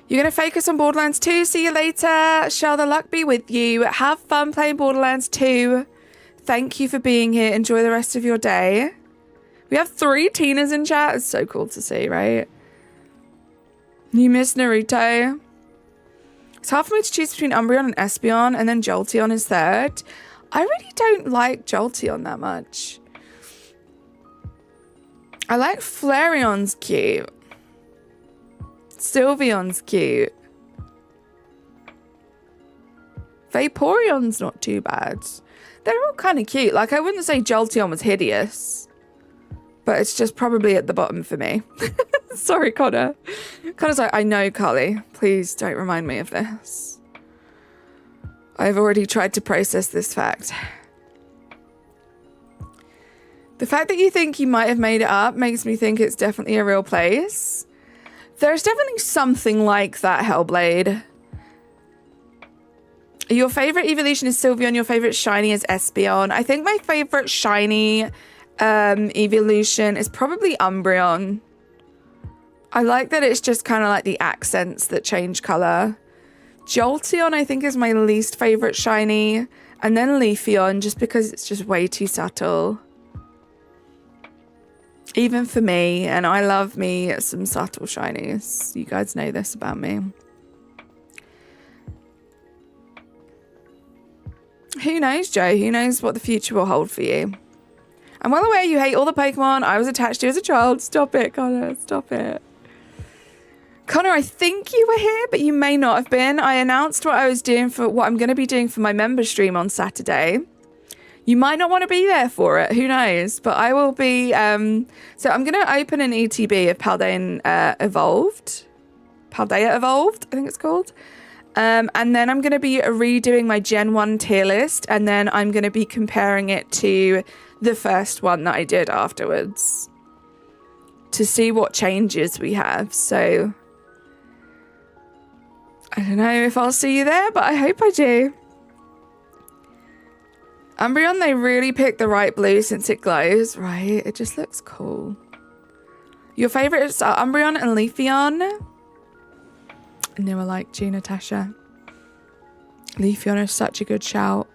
You're going to focus on Borderlands 2. See you later. Shall the luck be with you. Have fun playing Borderlands 2. Thank you for being here. Enjoy the rest of your day. We have 3 Tinas in chat. It's so cool to see, right? You miss Naruto. It's hard for me to choose between Umbreon and Espeon, and then Jolteon is third. I really don't like Jolteon that much. I like Flareon's cute. Sylveon's cute. Vaporeon's not too bad. They're all kind of cute. Like, I wouldn't say Jolteon was hideous, but it's just probably at the bottom for me. Sorry, Connor. Connor's like, I know, Carly. Please don't remind me of this. I've already tried to process this fact. The fact that you think you might have made it up makes me think it's definitely a real place. There's definitely something like that, Hellblade. Your favorite evolution is Sylveon. Your favorite shiny is Espeon. I think my favorite shiny evolution is probably Umbreon. I like that it's just kind of like the accents that change color. Jolteon, I think, is my least favorite shiny. And then Leafeon, just because it's just way too subtle. Even for me, and I love me some subtle shinies. You guys know this about me. Who knows, Joe? Who knows what the future will hold for you? I'm well aware you hate all the Pokemon I was attached to as a child. Stop it, Connor. Stop it. Connor, I think you were here, but you may not have been. I announced what I'm going to be doing for my member stream on Saturday. You might not want to be there for it. Who knows? But I will be... so I'm going to open an ETB of Paldea Evolved. Paldea Evolved, I think it's called. And then I'm going to be redoing my Gen 1 tier list. And then I'm going to be comparing it to the first one that I did afterwards. To see what changes we have. So... I don't know if I'll see you there, but I hope I do. Umbreon, they really picked the right blue since it glows, right? It just looks cool. Your favourites are Umbreon and Leafeon. And they were like, Gee, Natasha. Leafeon is such a good shout.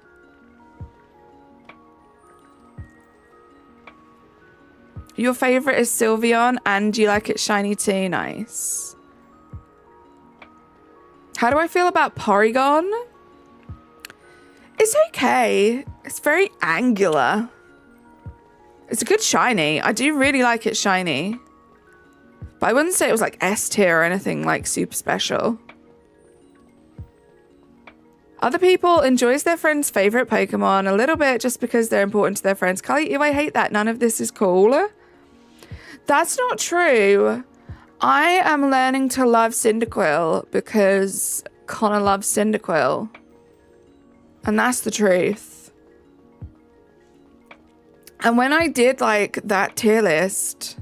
Your favourite is Sylveon, and you like it shiny too? Nice. How do I feel about Porygon? It's okay. It's very angular. It's a good shiny. I do really like it shiny. But I wouldn't say it was like S tier or anything like super special. Other people enjoys their friend's favorite Pokemon a little bit just because they're important to their friends. Carly, ew, I hate that. None of this is cool. That's not true. I am learning to love Cyndaquil because Connor loves Cyndaquil. And that's the truth. And when I did like that tier list,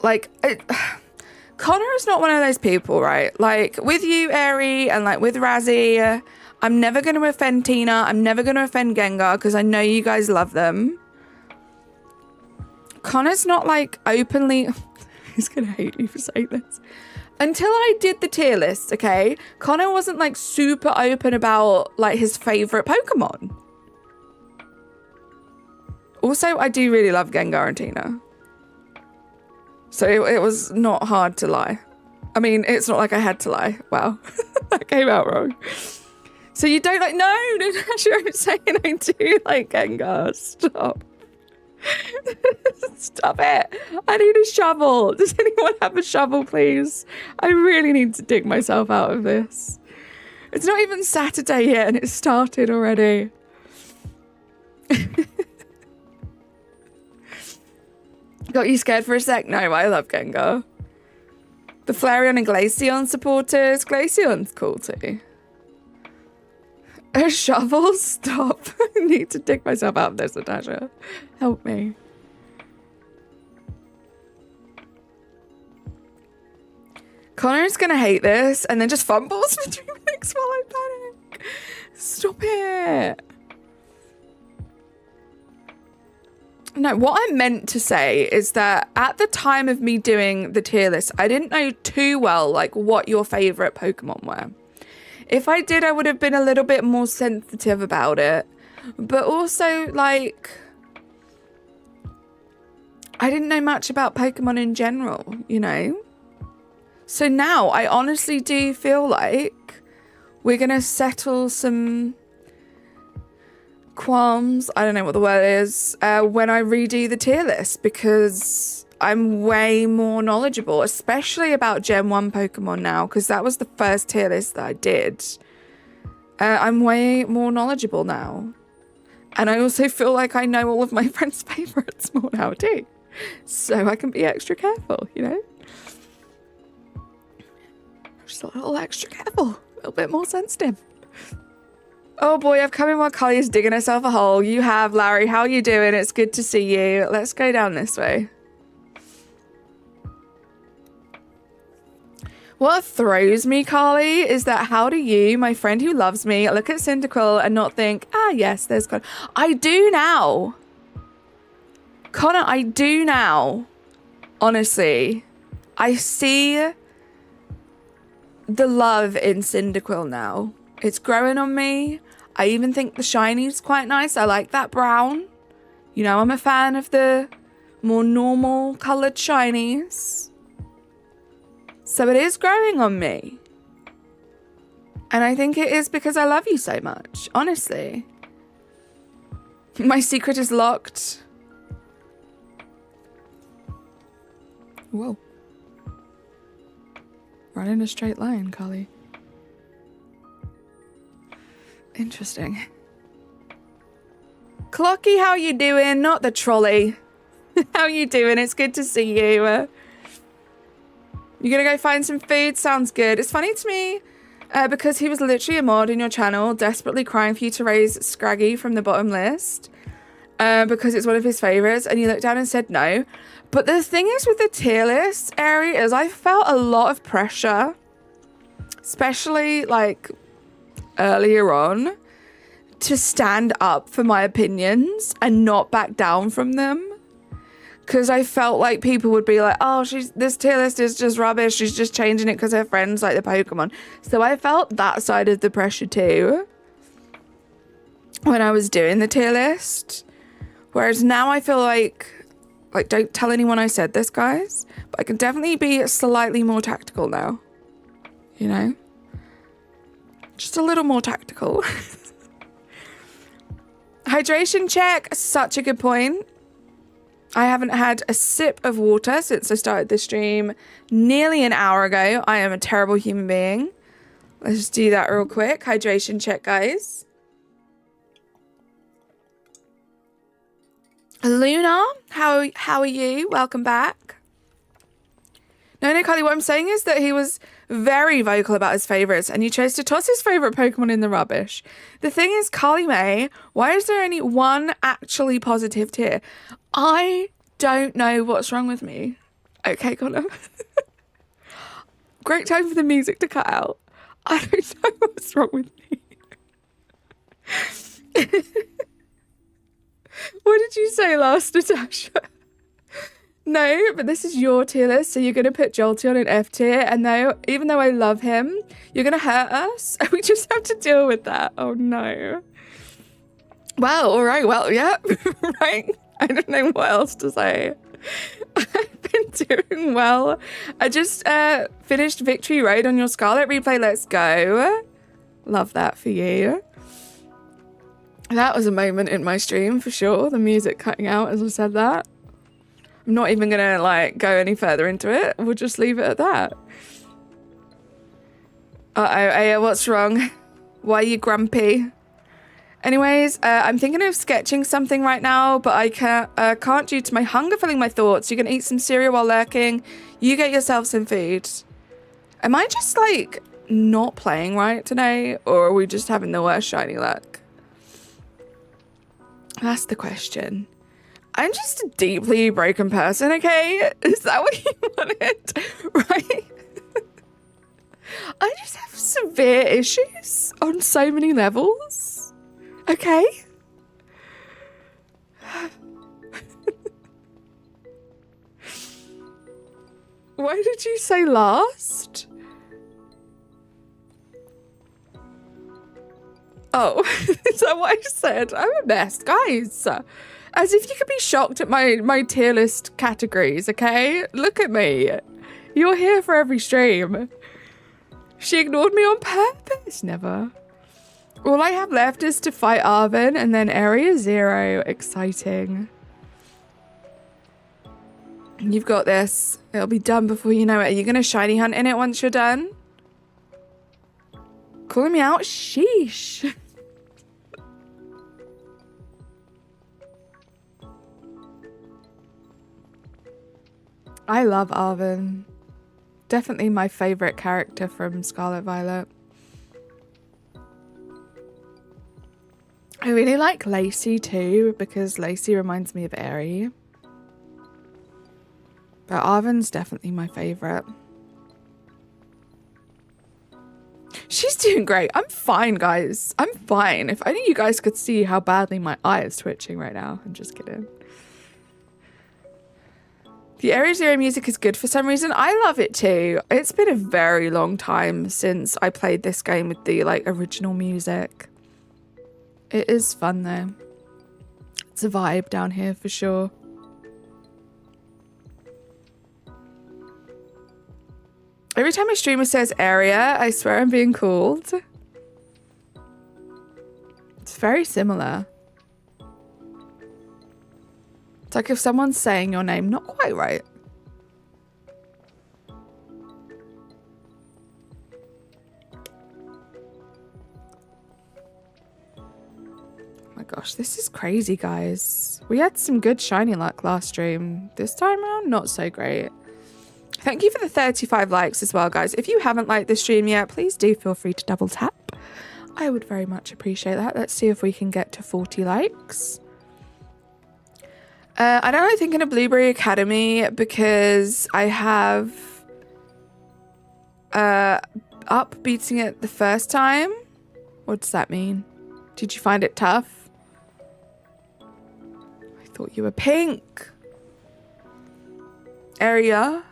like, Connor is not one of those people, right? Like, with you, Aerie, and like with Razzie, I'm never going to offend Tina. I'm never going to offend Gengar because I know you guys love them. Connor's not like openly... He's going to hate me for saying this. Until I did the tier list, okay, Connor wasn't like super open about like his favorite Pokemon. Also, I do really love Gengar and Tina. So it was not hard to lie. I mean, it's not like I had to lie. Wow, that came out wrong. So you don't like, no, I'm saying I do like Gengar. Stop. Stop it. I need a shovel. Does anyone have a shovel, please? I really need to dig myself out of this. It's not even Saturday yet and it started already. Got you scared for a sec? No, I love Gengar. The Flareon and Glaceon supporters. Glaceon's cool too. A shovel? Stop. I need to dig myself out of this, Natasha. Help me. Connor's gonna hate this and then just fumbles for 3 minutes while I panic. Stop it. No, what I meant to say is that at the time of me doing the tier list, I didn't know too well like what your favorite Pokemon were. If I did, I would have been a little bit more sensitive about it. But also, like, I didn't know much about Pokemon in general, you know? So now I honestly do feel like we're going to settle some qualms, I don't know what the word is, when I redo the tier list, because I'm way more knowledgeable, especially about Gen 1 Pokemon now, because that was the first tier list that I did. I'm way more knowledgeable now. And I also feel like I know all of my friends' favourites more now too. So I can be extra careful, you know? Just a little extra careful, a little bit more sensitive. Oh boy, I've come in while Cully's digging herself a hole. You have, Larry. How are you doing? It's good to see you. Let's go down this way. What throws me, Carly, is that how do you, my friend who loves me, look at Cyndaquil and not think, ah, yes, there's Connor. I do now. Connor, I do now. Honestly. I see the love in Cyndaquil now. It's growing on me. I even think the shiny's quite nice. I like that brown. You know, I'm a fan of the more normal coloured shinies. So it is growing on me. And I think it is because I love you so much, honestly. My secret is locked. Whoa. Run in a straight line, Carly. Interesting. Clocky, how you doing? Not the trolley. How you doing? It's good to see you. You gonna go find some food? Sounds good. It's funny to me because he was literally a mod in your channel, desperately crying for you to raise Scraggy from the bottom list because it's one of his favorites, and you looked down and said no. But the thing is with the tier list area is I felt a lot of pressure, especially like earlier on, to stand up for my opinions and not back down from them. Because I felt like people would be like, oh, this tier list is just rubbish. She's just changing it because her friends like the Pokemon. So I felt that side of the pressure too when I was doing the tier list. Whereas now I feel like don't tell anyone I said this, guys. But I can definitely be slightly more tactical now. You know? Just a little more tactical. Hydration check. Such a good point. I haven't had a sip of water since I started the stream nearly an hour ago. I am a terrible human being. Let's just do that real quick. Hydration check, guys. Luna, how are you? Welcome back. No, Carly, what I'm saying is that he was very vocal about his favourites and you chose to toss his favourite Pokemon in the rubbish. The thing is, Carly May, why is there only one actually positive tier? I don't know what's wrong with me. Okay, Connor. Great time for the music to cut out. I don't know what's wrong with me. What did you say last, Natasha? No, but this is your tier list, so you're going to put Jolteon in F tier, and even though I love him, you're going to hurt us, and we just have to deal with that. Oh, no. Well, all right, well, yeah, right? I don't know what else to say. I've been doing well. I just finished Victory Road on your Scarlet replay. Let's go. Love that for you. That was a moment in my stream, for sure. The music cutting out as I said that. I'm not even gonna like go any further into it. We'll just leave it at that. Aya, what's wrong? Why are you grumpy? Anyways, I'm thinking of sketching something right now, but I can't due to my hunger filling my thoughts. You're gonna eat some cereal while lurking. You get yourself some food. Am I just like not playing right today, or are we just having the worst shiny luck? That's the question. I'm just a deeply broken person, okay? Is that what you wanted? Right? I just have severe issues on so many levels. Okay? Why did you say last? Oh, is that what I said? I'm a mess, guys. As if you could be shocked at my tier list categories, okay? Look at me. You're here for every stream. She ignored me on purpose. Never. All I have left is to fight Arvin and then Area 0. Exciting. You've got this. It'll be done before you know it. Are you going to shiny hunt in it once you're done? Calling me out? Sheesh. I love Arvin. Definitely my favorite character from Scarlet Violet. I really like Lacey too, because Lacey reminds me of Aerie. But Arvin's definitely my favorite. She's doing great. I'm fine, guys. I'm fine. If only you guys could see how badly my eye is twitching right now. I'm just kidding. The Area 0 music is good for some reason. I love it too. It's been a very long time since I played this game with the like original music. It is fun though. It's a vibe down here for sure. Every time a streamer says area, I swear I'm being called. It's very similar. It's like if someone's saying your name not quite right. Oh my gosh, this is crazy, guys. We had some good shiny luck last stream. This time around, not so great. Thank you for the 35 likes as well, guys. If you haven't liked this stream yet, please do feel free to double tap. I would very much appreciate that. Let's see if we can get to 40 likes. I don't really think in a Blueberry Academy because I have up beating it the first time. What does that mean? Did you find it tough? I thought you were pink. Area.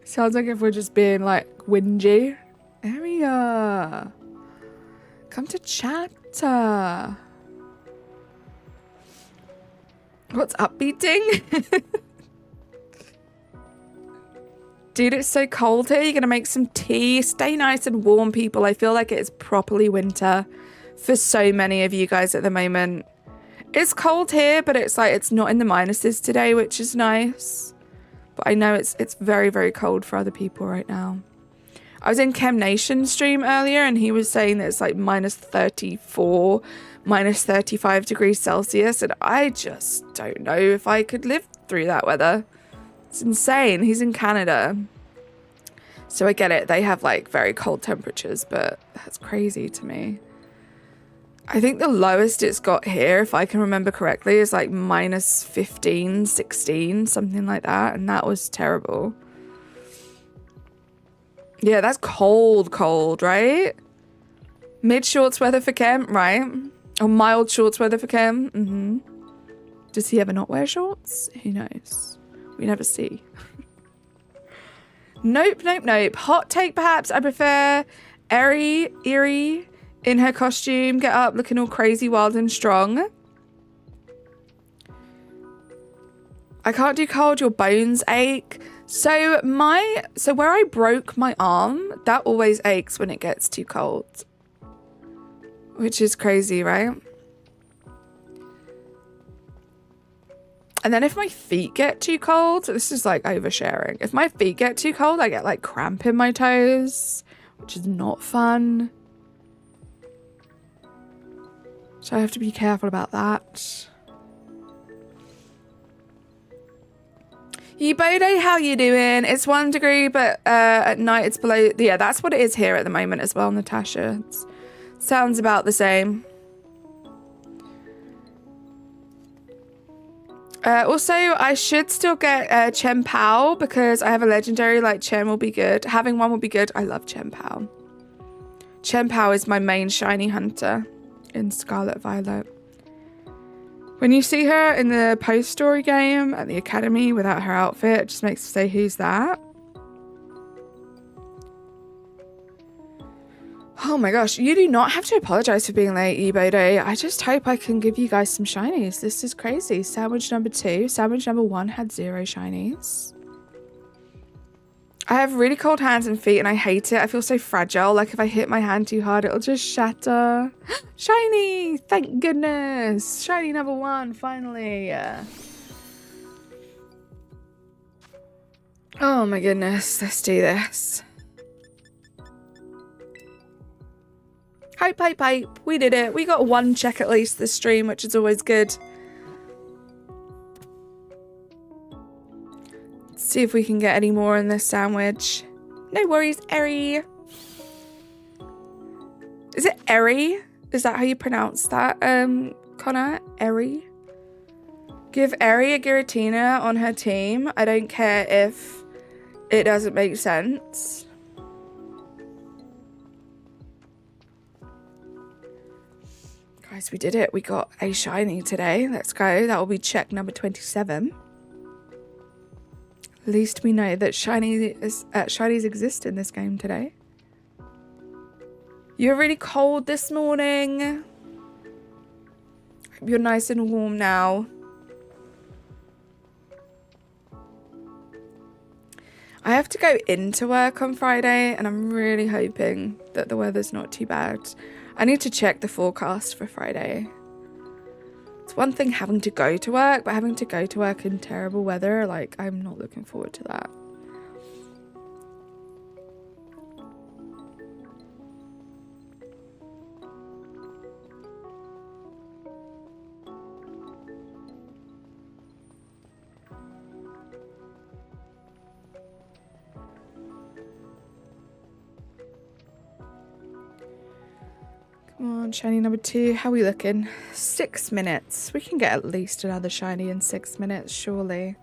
Sounds like if we're just being like whingy. Area. Come to chat. What's upbeating? Dude, it's so cold here. You're gonna make some tea. Stay nice and warm, people. I feel like it's properly winter for so many of you guys at the moment. It's cold here, but it's like it's not in the minuses today, which is nice. But I know it's very, very cold for other people right now. I was in Chem Nation's stream earlier and he was saying that it's like minus 34, minus 35 degrees Celsius. And I just don't know if I could live through that weather. It's insane. He's in Canada. So I get it. They have like very cold temperatures, but that's crazy to me. I think the lowest it's got here, if I can remember correctly, is like minus 15, 16, something like that. And that was terrible. Yeah, that's cold, cold, right? Mid-shorts weather for Kem, right? Or mild shorts weather for Kem. Does he ever not wear shorts? Who knows? We never see. Nope, nope, nope. Hot take, perhaps. I prefer Eerie in her costume. Get up, looking all crazy, wild and strong. I can't do cold, your bones ache. So where I broke my arm, that always aches when it gets too cold. Which is crazy, right? And then if my feet get too cold, this is like oversharing. If my feet get too cold, I get like cramp in my toes, which is not fun. So I have to be careful about that. Yibode, how you doing? It's 1 degree, but at night it's below. Yeah, that's what it is here at the moment as well, Natasha. Sounds about the same. Also, I should still get Chen Pao because I have a legendary, like Chen will be good. Having one will be good. I love Chen Pao. Chen Pao is my main shiny hunter in Scarlet Violet. When you see her in the post-story game at the academy without her outfit, it just makes me say, who's that? Oh my gosh, you do not have to apologize for being late, Ebode. I just hope I can give you guys some shinies. This is crazy. Sandwich number 2. Sandwich number 1 had 0 shinies. I have really cold hands and feet and I hate it. I feel so fragile. Like if I hit my hand too hard, it'll just shatter. Shiny! Thank goodness. Shiny number 1, finally. Oh my goodness. Let's do this. Hype, hype, hype. We did it. We got 1 check at least this stream, which is always good. Let's see if we can get any more in this sandwich. No worries, Eri. Is it Eri? Is that how you pronounce that, Connor? Eri? Give Eri a Giratina on her team. I don't care if it doesn't make sense. Guys, we did it. We got a shiny today. Let's go. That will be check number 27. At least we know that shinies exist in this game today. You're really cold this morning. Hope you're nice and warm now. I have to go into work on Friday and I'm really hoping that the weather's not too bad. I need to check the forecast for Friday. It's one thing having to go to work, but having to go to work in terrible weather, like, I'm not looking forward to that. Come on, shiny number 2. How are we looking? 6 minutes. We can get at least another shiny in 6 minutes, surely.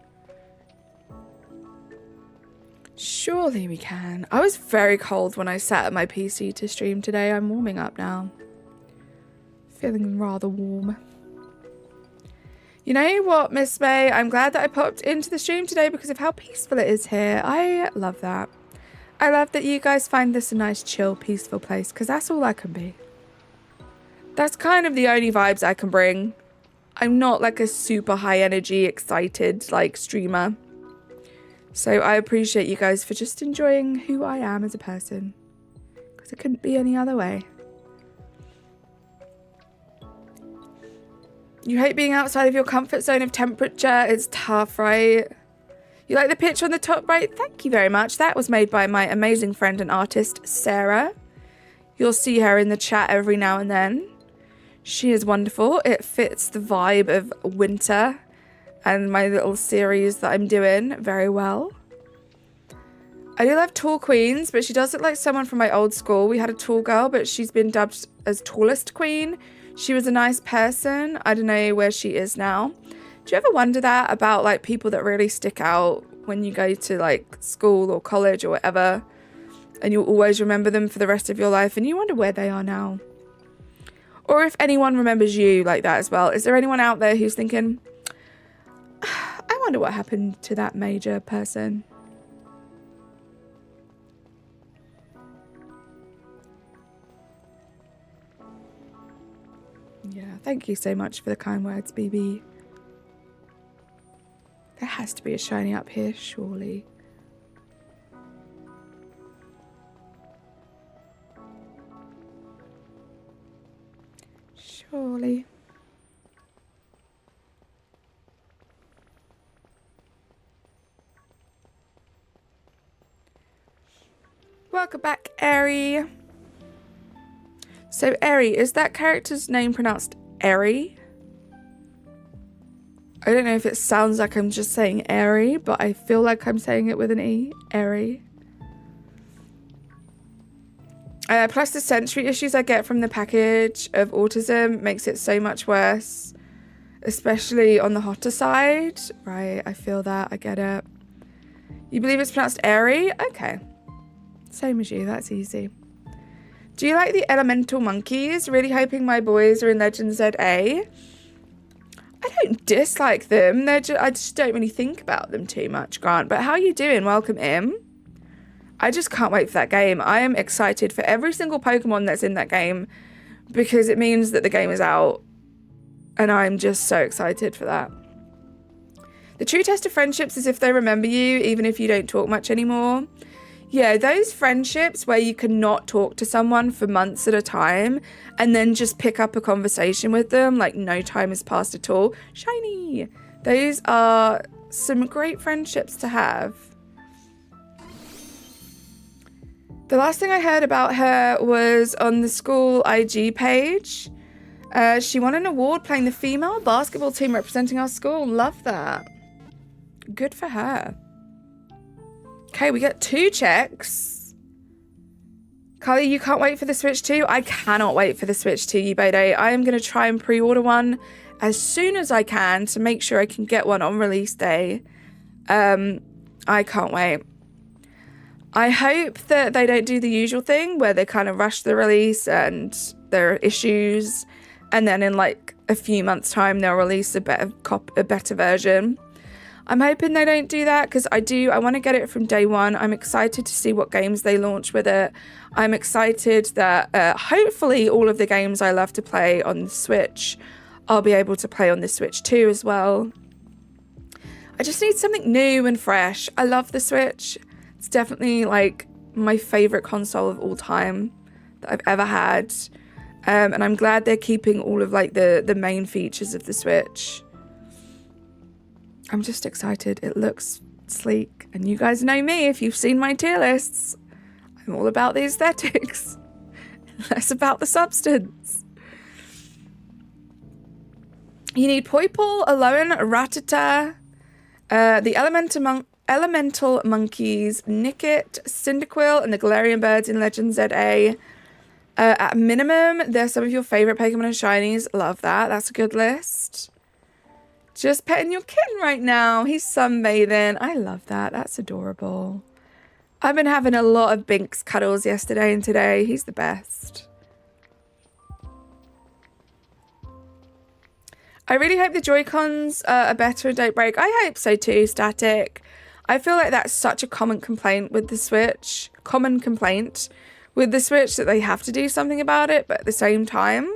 Surely we can. I was very cold when I sat at my PC to stream today. I'm warming up now. Feeling rather warm. You know what, Miss May? I'm glad that I popped into the stream today because of how peaceful it is here. I love that. I love that you guys find this a nice, chill, peaceful place because that's all I can be. That's kind of the only vibes I can bring. I'm not like a super high energy, excited like streamer. So I appreciate you guys for just enjoying who I am as a person. Because it couldn't be any other way. You hate being outside of your comfort zone of temperature. It's tough, right? You like the picture on the top right? Thank you very much. That was made by my amazing friend and artist, Sarah. You'll see her in the chat every now and then. She is wonderful. It fits the vibe of winter and my little series that I'm doing very well. I do love tall queens, but she does look like someone from my old school. We had a tall girl, but she's been dubbed as tallest queen. She was a nice person. I don't know where she is now. Do you ever wonder that about like people that really stick out when you go to like school or college or whatever, and you'll always remember them for the rest of your life, and you wonder where they are now? Or if anyone remembers you like that as well. Is there anyone out there who's thinking, I wonder what happened to that major person? Yeah, thank you so much for the kind words, BB. There has to be a shiny up here, surely. Surely. Welcome back, Eri. So, Eri, is that character's name pronounced Eri? I don't know if it sounds like I'm just saying Eri, but I feel like I'm saying it with an E. Eri. Plus the sensory issues I get from the package of autism makes it so much worse. Especially on the hotter side. Right, I feel that. I get it. You believe it's pronounced Eri? Okay. Same as you, that's easy. Do you like the elemental monkeys? Really hoping my boys are in Legend ZA. I don't dislike them. I just don't really think about them too much, Grant. But how are you doing? Welcome in. I just can't wait for that game. I am excited for every single Pokemon that's in that game because it means that the game is out. And I'm just so excited for that. The true test of friendships is if they remember you, even if you don't talk much anymore. Yeah, those friendships where you cannot talk to someone for months at a time and then just pick up a conversation with them like no time has passed at all. Shiny! Those are some great friendships to have. The last thing I heard about her was on the school IG page. She won an award playing the female basketball team representing our school. Love that. Good for her. Okay, we got 2 checks. Carly, you can't wait for the Switch 2? I cannot wait for the Switch 2, Yubede. I am going to try and pre-order one as soon as I can to make sure I can get one on release day. I can't wait. I hope that they don't do the usual thing where they kind of rush the release and there are issues, and then in like a few months' time they'll release a better version. I'm hoping they don't do that because I want to get it from day one. I'm excited to see what games they launch with it. I'm excited that hopefully all of the games I love to play on the Switch, I'll be able to play on the Switch too as well. I just need something new and fresh. I love the Switch. It's definitely like my favorite console of all time that I've ever had. And I'm glad they're keeping all of like the main features of the Switch. I'm just excited. It looks sleek. And you guys know me if you've seen my tier lists. I'm all about the aesthetics. Less about the substance. You need Poipole, Alolan, Rattata, the Elemental Monkeys, Nickit, Cyndaquil, and the Galarian Birds in Legend ZA. At minimum, they're some of your favourite Pokemon and Shinies. Love that. That's a good list. Just petting your kitten right now. He's sunbathing. I love that. That's adorable. I've been having a lot of Binks cuddles yesterday and today. He's the best. I really hope the Joy-Cons are better and don't break. I hope so too, Static. I feel like that's such a common complaint with the Switch. Common complaint with the Switch that they have to do something about it. But at the same time,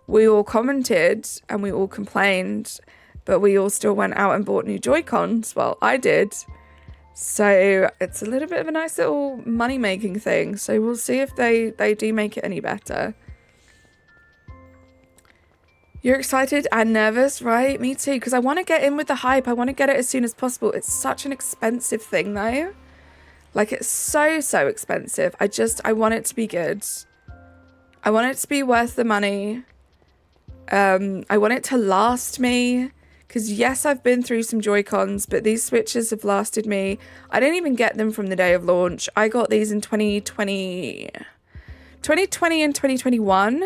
we all commented and we all complained. But we all still went out and bought new Joy-Cons. Well, I did. So it's a little bit of a nice little money-making thing. So we'll see if they do make it any better. You're excited and nervous, right? Me too, because I want to get in with the hype. I want to get it as soon as possible. It's such an expensive thing, though. Like, it's so expensive. I want it to be good. I want it to be worth the money. I want it to last me. Because yes, I've been through some Joy-Cons, but these Switches have lasted me. I didn't even get them from the day of launch. I got these in 2020 and 2021.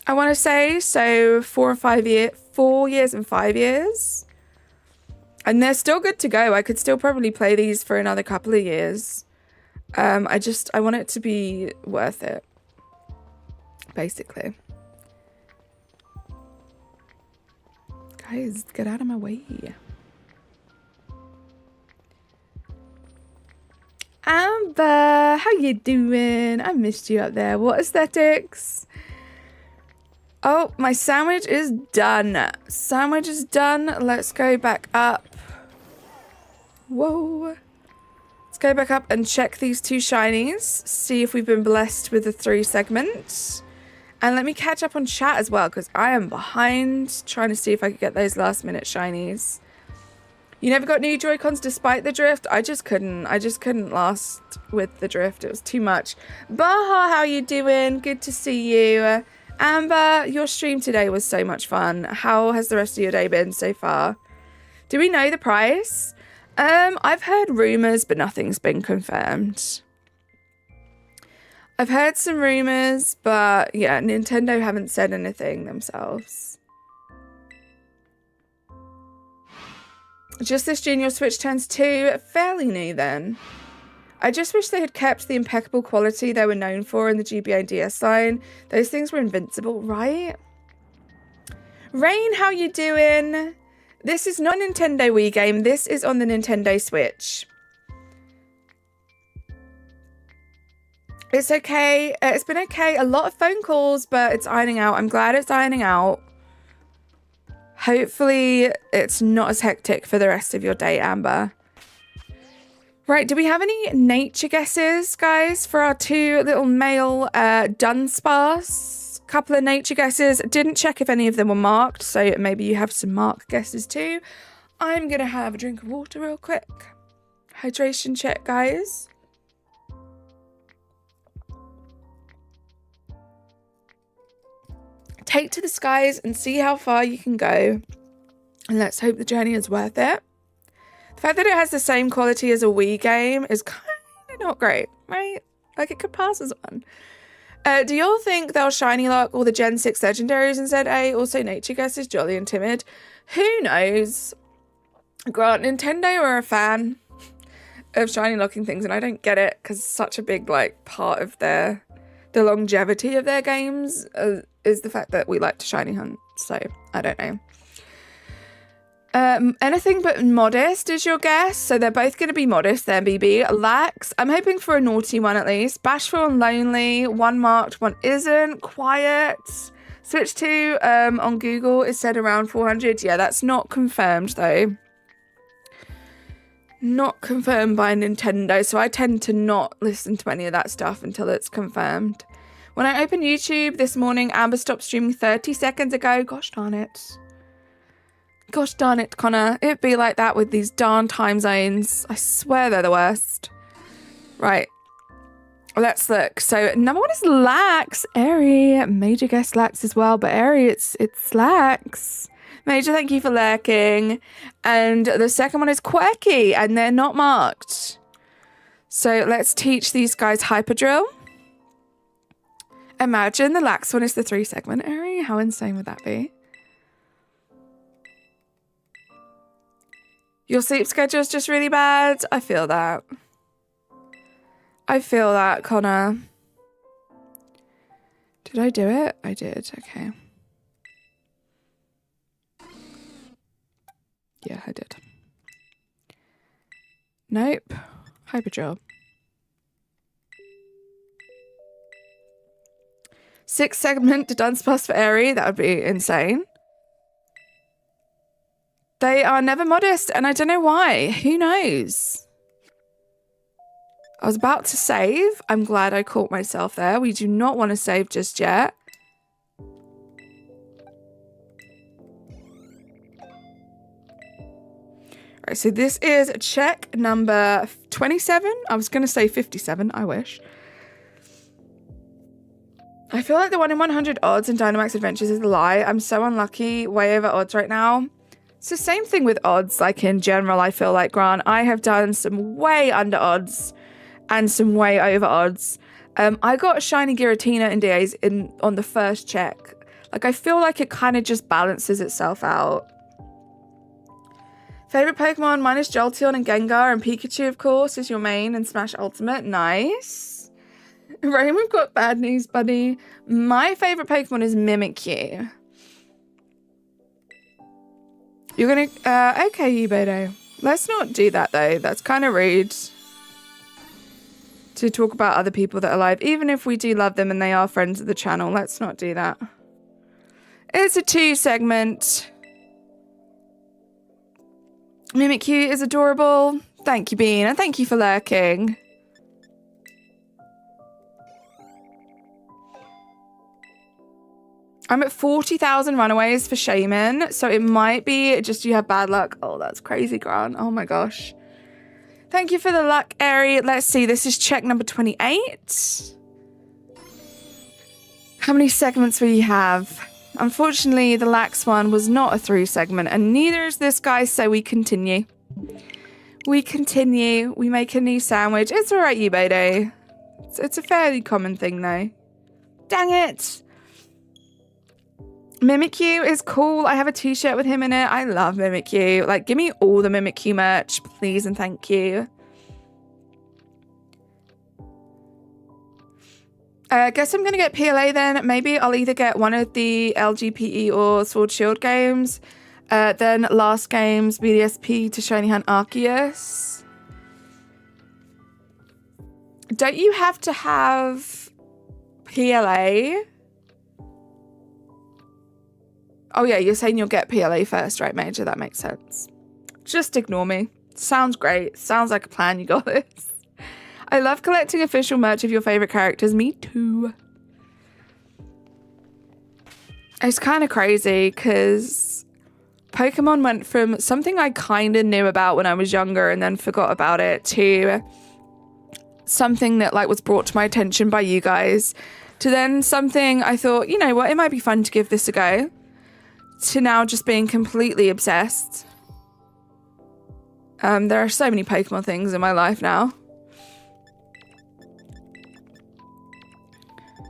I want to say. So 4 years and 5 years. And they're still good to go. I could still probably play these for another couple of years. I want it to be worth it, basically. Guys, get out of my way. Amber, how you doing? I missed you up there. What aesthetics? Oh, my sandwich is done. Sandwich is done. Let's go back up. Whoa. Let's go back up and check these 2 shinies. See if we've been blessed with the 3 segments. And let me catch up on chat as well, because I am behind trying to see if I could get those last minute shinies. You never got new Joy-Cons despite the drift? I just couldn't last with the drift. It was too much. Baha, how you doing? Good to see you. Amber, your stream today was so much fun. How has the rest of your day been so far? Do we know the price? I've heard rumors, but nothing's been confirmed. I've heard some rumors, but yeah, Nintendo haven't said anything themselves. Just this June, your Switch turns 2. Fairly new then. I just wish they had kept the impeccable quality they were known for in the GBA DS line. Those things were invincible, right? Rain, how you doing? This is not a Nintendo Wii game. This is on the Nintendo Switch. It's okay. It's been okay. A lot of phone calls, but it's ironing out. I'm glad it's ironing out. Hopefully it's not as hectic for the rest of your day, Amber. Right, do we have any nature guesses, guys, for our 2 little male DUDUNSPARCE? Couple of nature guesses. Didn't check if any of them were marked, so maybe you have some marked guesses too. I'm gonna have a drink of water real quick. Hydration check, guys. Take to the skies and see how far you can go. And let's hope the journey is worth it. The fact that it has the same quality as a Wii game is kind of not great, right? Like, it could pass as one. Do y'all think they'll shiny lock all the Gen 6 legendaries in ZA? Also, nature guesses, jolly and timid. Who knows? Grant, Nintendo are a fan of shiny locking things, and I don't get it because it's such a big, like, part of the longevity of their games is the fact that we like to shiny hunt. So, I don't know. Anything but modest is your guess. So they're both going to be modest then, BB. Lax, I'm hoping for a naughty one at least. Bashful and lonely, one marked, one isn't. Quiet. Switch 2 on Google is said around 400. Yeah, that's not confirmed though. Not confirmed by Nintendo, so I tend to not listen to any of that stuff until it's confirmed. When I opened YouTube this morning, Amber stopped streaming 30 seconds ago. Gosh darn it. Gosh darn it, Connor. It'd be like that with these darn time zones. I swear they're the worst. Right. Let's look. So number 1 is Lax. Airy. Major guess Lax as well, but Airy, it's Lax. Major, thank you for lurking. And the second one is Quirky, and they're not marked. So let's teach these guys Hyper Drill. Imagine the Lax one is the 3 segment Airy. How insane would that be? Your sleep schedule is just really bad. I feel that. I feel that, Connor. Did I do it? I did. Okay. Yeah, I did. Nope. Hyperdrill. 6 segment DUDUNSPARCE for Airy. That would be insane. They are never modest, and I don't know why. Who knows? I was about to save. I'm glad I caught myself there. We do not want to save just yet. All right, so this is check number 27. I was going to say 57. I wish. I feel like the 1 in 100 odds in Dynamax Adventures is a lie. I'm so unlucky. Way over odds right now. It's the same thing with odds, like in general, I feel like, Grant. I have done some way under odds and some way over odds. I got a shiny Giratina in DAs on the first check. Like, I feel like it kind of just balances itself out. Favorite Pokemon? Mine is Jolteon and Gengar, and Pikachu, of course, is your main in Smash Ultimate. Nice. Rain, we've got bad news, buddy. My favorite Pokemon is Mimikyu. You're gonna... okay, Ubedo. Let's not do that, though. That's kind of rude. To talk about other people that are alive. Even if we do love them and they are friends of the channel, let's not do that. It's a 2 segment. Mimikyu is adorable. Thank you, Bean, and thank you for lurking. I'm at 40,000 runaways for Shaman, so it might be just you have bad luck. Oh, that's crazy, Grant. Oh my gosh. Thank you for the luck, Airy. Let's see. This is check number 28. How many segments will you have? Unfortunately, the lax one was not a 3 segment, and neither is this guy, so we continue. We continue. We make a new sandwich. It's all right, Ubedo. It's a fairly common thing, though. Dang it. Mimikyu is cool. I have a t-shirt with him in it. I love Mimikyu. Like, give me all the Mimikyu merch, please and thank you. I guess I'm going to get PLA then. Maybe I'll either get one of the LGPE or Sword Shield games. Then last game's BDSP to Shiny Hunt Arceus. Don't you have to have PLA? Oh yeah, you're saying you'll get PLA first, right, Major? That makes sense. Just ignore me. Sounds great. Sounds like a plan. You got this. I love collecting official merch of your favorite characters. Me too. It's kind of crazy because Pokemon went from something I kind of knew about when I was younger and then forgot about it to something that like was brought to my attention by you guys to then something I thought, you know what, it might be fun to give this a go, to now just being completely obsessed. There are so many Pokemon things in my life now.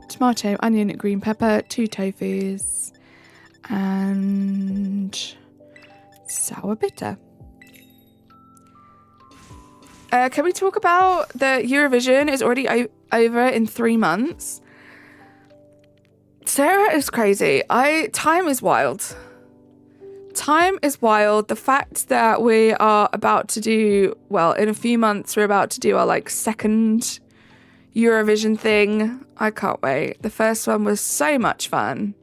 Tomato, onion, green pepper, 2 tofus, and sour bitter. Can we talk about the Eurovision is already over in 3 months? Sarah is crazy. Time is wild. Time is wild. The fact that we are about to do, well, in a few months, we're about to do our like second Eurovision thing. I can't wait. The first one was so much fun.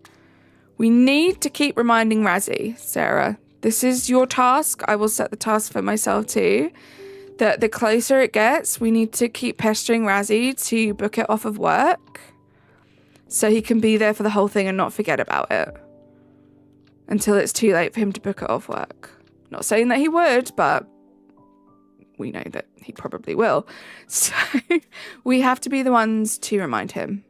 We need to keep reminding Razzie, Sarah. This is your task. I will set the task for myself too. That the closer it gets, we need to keep pestering Razzie to book it off of work so he can be there for the whole thing and not forget about it until it's too late for him to book it off work. Not saying that he would, but we know that he probably will. So we have to be the ones to remind him.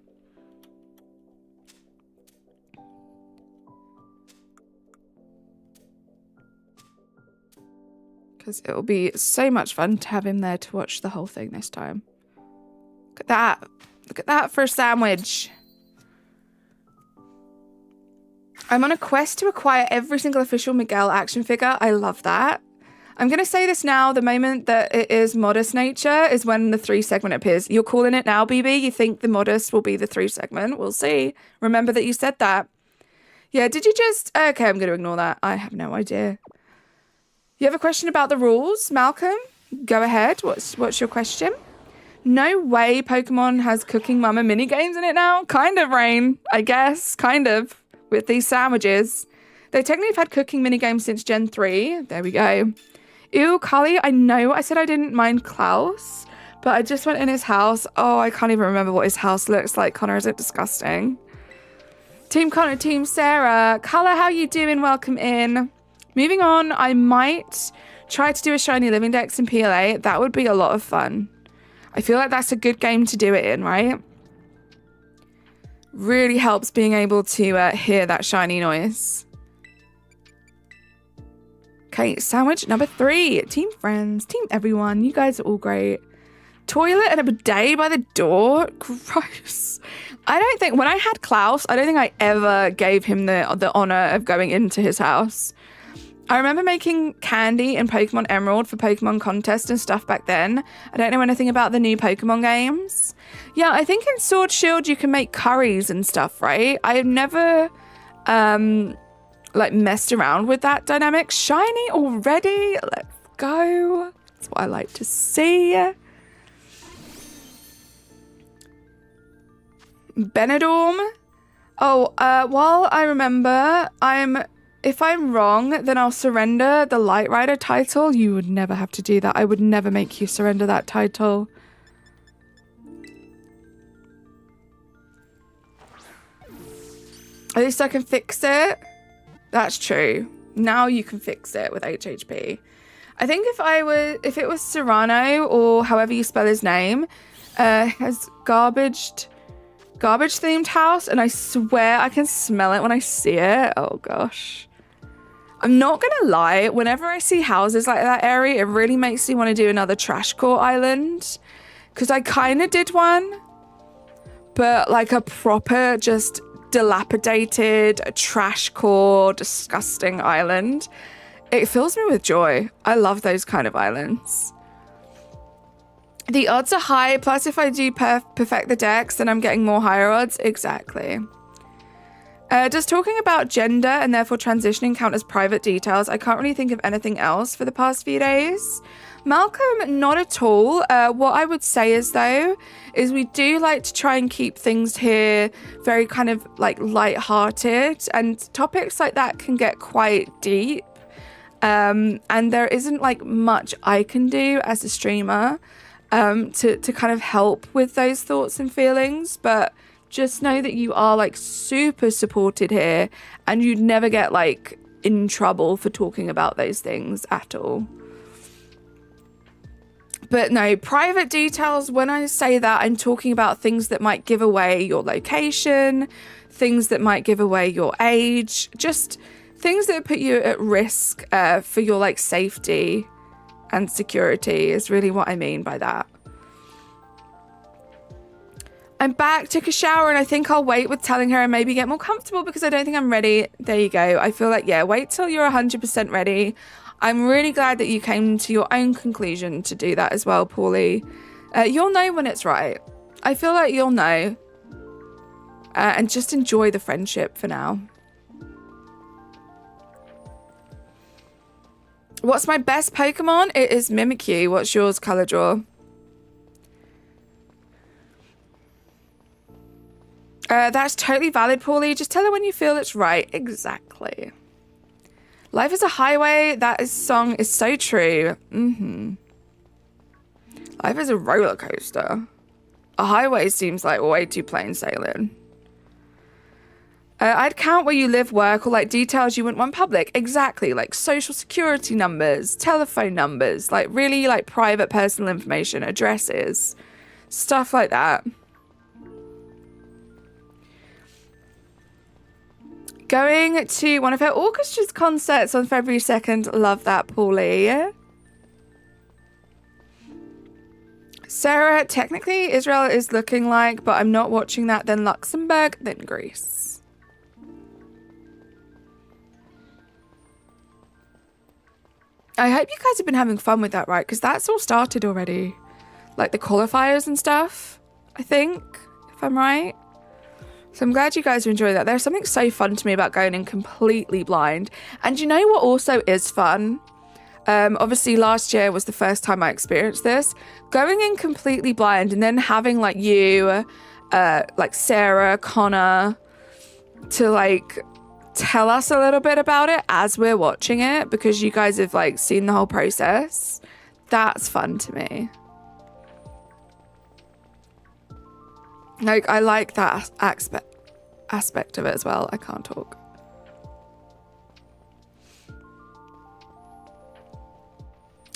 Because it will be so much fun to have him there to watch the whole thing this time. Look at that. Look at that for a sandwich. I'm on a quest to acquire every single official Miguel action figure. I love that. I'm going to say this now. The moment that it is modest nature is when the 3 segment appears. You're calling it now, BB? You think the modest will be the 3 segment? We'll see. Remember that you said that. Yeah, did you just... Okay, I'm going to ignore that. I have no idea. You have a question about the rules, Malcolm? Go ahead. What's your question? No way Pokemon has Cooking Mama minigames in it now. Kind of, Rain. I guess. Kind of. With these sandwiches. They technically have had cooking minigames since Gen 3. There we go. Ew, Carly, I know I said I didn't mind Klaus, but I just went in his house. Oh, I can't even remember what his house looks like. Connor, is it disgusting? Team Connor, Team Sarah. Carla, how you doing? Welcome in. Moving on, I might try to do a Shiny Living Dex in PLA. That would be a lot of fun. I feel like that's a good game to do it in, right? Really helps being able to hear that shiny noise. Okay, sandwich number 3. Team friends, team everyone. You guys are all great. toilet and a bidet by the door. Gross. I don't think, when I had Klaus, I don't think I ever gave him the honor of going into his house. I remember making candy in Pokemon Emerald for Pokemon contests and stuff back then. I don't know anything about the new Pokemon games. Yeah, I think in Sword Shield you can make curries and stuff, right? I have never like messed around with that dynamic. Shiny already? Let's go. That's what I like to see. Benidorm. Oh, while I remember, if I'm wrong, then I'll surrender the Light Rider title. You would never have to do that. I would never make you surrender that title. At least I can fix it. That's true. Now you can fix it with HHP. I think if it was Serrano, or however you spell his name, has garbage themed house, and I swear I can smell it when I see it. Oh gosh. I'm not gonna lie, whenever I see houses like that area, it really makes me want to do another trash core island. Because I kind of did one, but like a proper, just dilapidated, trash core, disgusting island. It fills me with joy. I love those kind of islands. The odds are high, plus if I do perfect the decks, then I'm getting more higher odds. Exactly. Does talking about gender and therefore transitioning count as private details? I can't really think of anything else for the past few days. Malcolm, not at all. What I would say is, though, is we do like to try and keep things here very kind of like light-hearted, and topics like that can get quite deep. And there isn't like much I can do as a streamer to kind of help with those thoughts and feelings, but just know that you are like super supported here, and you'd never get like in trouble for talking about those things at all. But no, private details, when I say that, I'm talking about things that might give away your location, things that might give away your age, just things that put you at risk for your like safety and security is really what I mean by that. I'm back, took a shower, and I think I'll wait with telling her and maybe get more comfortable because I don't think I'm ready. There you go. I feel like, yeah, wait till you're 100% ready. I'm really glad that you came to your own conclusion to do that as well, Paulie. You'll know when it's right. I feel like you'll know. And just enjoy the friendship for now. What's my best Pokemon? It is Mimikyu. What's yours, Color Draw? That's totally valid, Paulie. Just tell her when you feel it's right. Exactly. Life is a highway. Song is so true. Life is a roller coaster. A highway seems like way too plain sailing. I'd count where you live, work, or like details you wouldn't want public. Exactly, like social security numbers, telephone numbers, like really like private personal information, addresses, stuff like that. Going to one of her orchestra's concerts on February 2nd. Love that, Paulie. Sarah, technically Israel is looking like, but I'm not watching that. Then Luxembourg, then Greece. I hope you guys have been having fun with that, right? Because that's all started already. Like the qualifiers and stuff, I think, if I'm right. So I'm glad you guys are enjoying that. There's something so fun to me about going in completely blind. And you know what also is fun? Obviously last year was the first time I experienced this. Going in completely blind and then having like you, like Sarah, Connor, to like tell us a little bit about it as we're watching it, because you guys have like seen the whole process. That's fun to me. Like, I like that aspect of it as well. I can't talk.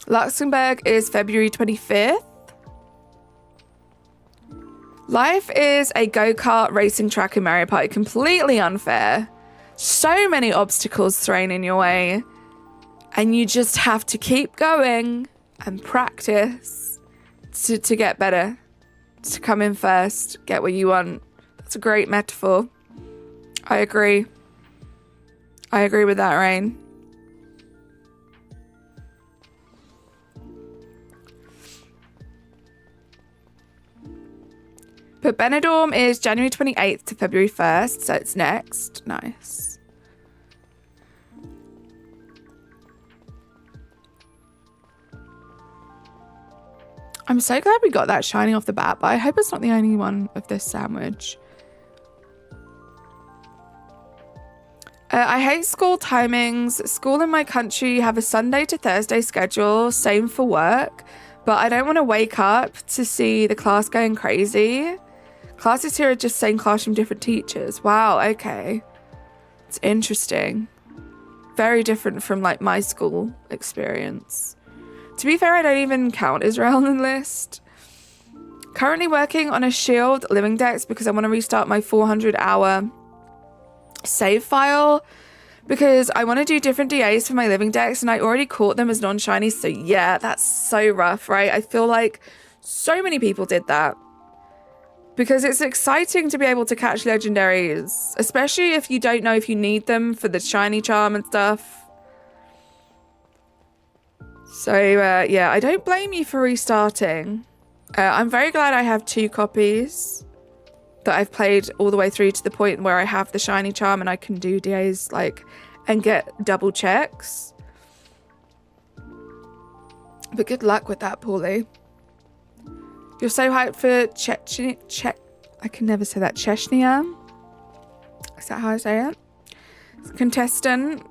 Luxembourg is February 25th. Life is a go-kart racing track in Mario Party. Completely unfair. So many obstacles thrown in your way. And you just have to keep going and practice to get better, to come in first, get what you want. That's a great metaphor. I agree. I agree with that, Rain. But Benidorm is January 28th to February 1st, so it's next. Nice. I'm so glad we got that shiny off the bat, but I hope it's not the only one of this sandwich. I hate school timings. School in my country have a Sunday to Thursday schedule, same for work, but I don't want to wake up to see the class going crazy. Classes here are just same class from different teachers. Wow, okay. It's interesting. Very different from like my school experience. To be fair, I don't even count Israel on the list. Currently working on a Shield Living Dex because I want to restart my 400-hour save file because I want to do different DAs for my Living Dex and I already caught them as non-shiny. So yeah, that's so rough, right? I feel like so many people did that because it's exciting to be able to catch legendaries, especially if you don't know if you need them for the shiny charm and stuff. So, yeah, I don't blame you for restarting. I'm very glad I have 2 copies that I've played all the way through to the point where I have the shiny charm and I can do DAs, like, and get double checks. But good luck with that, Paulie. You're so hyped for I can never say that. Chechnya? Is that how I say it? Contestant.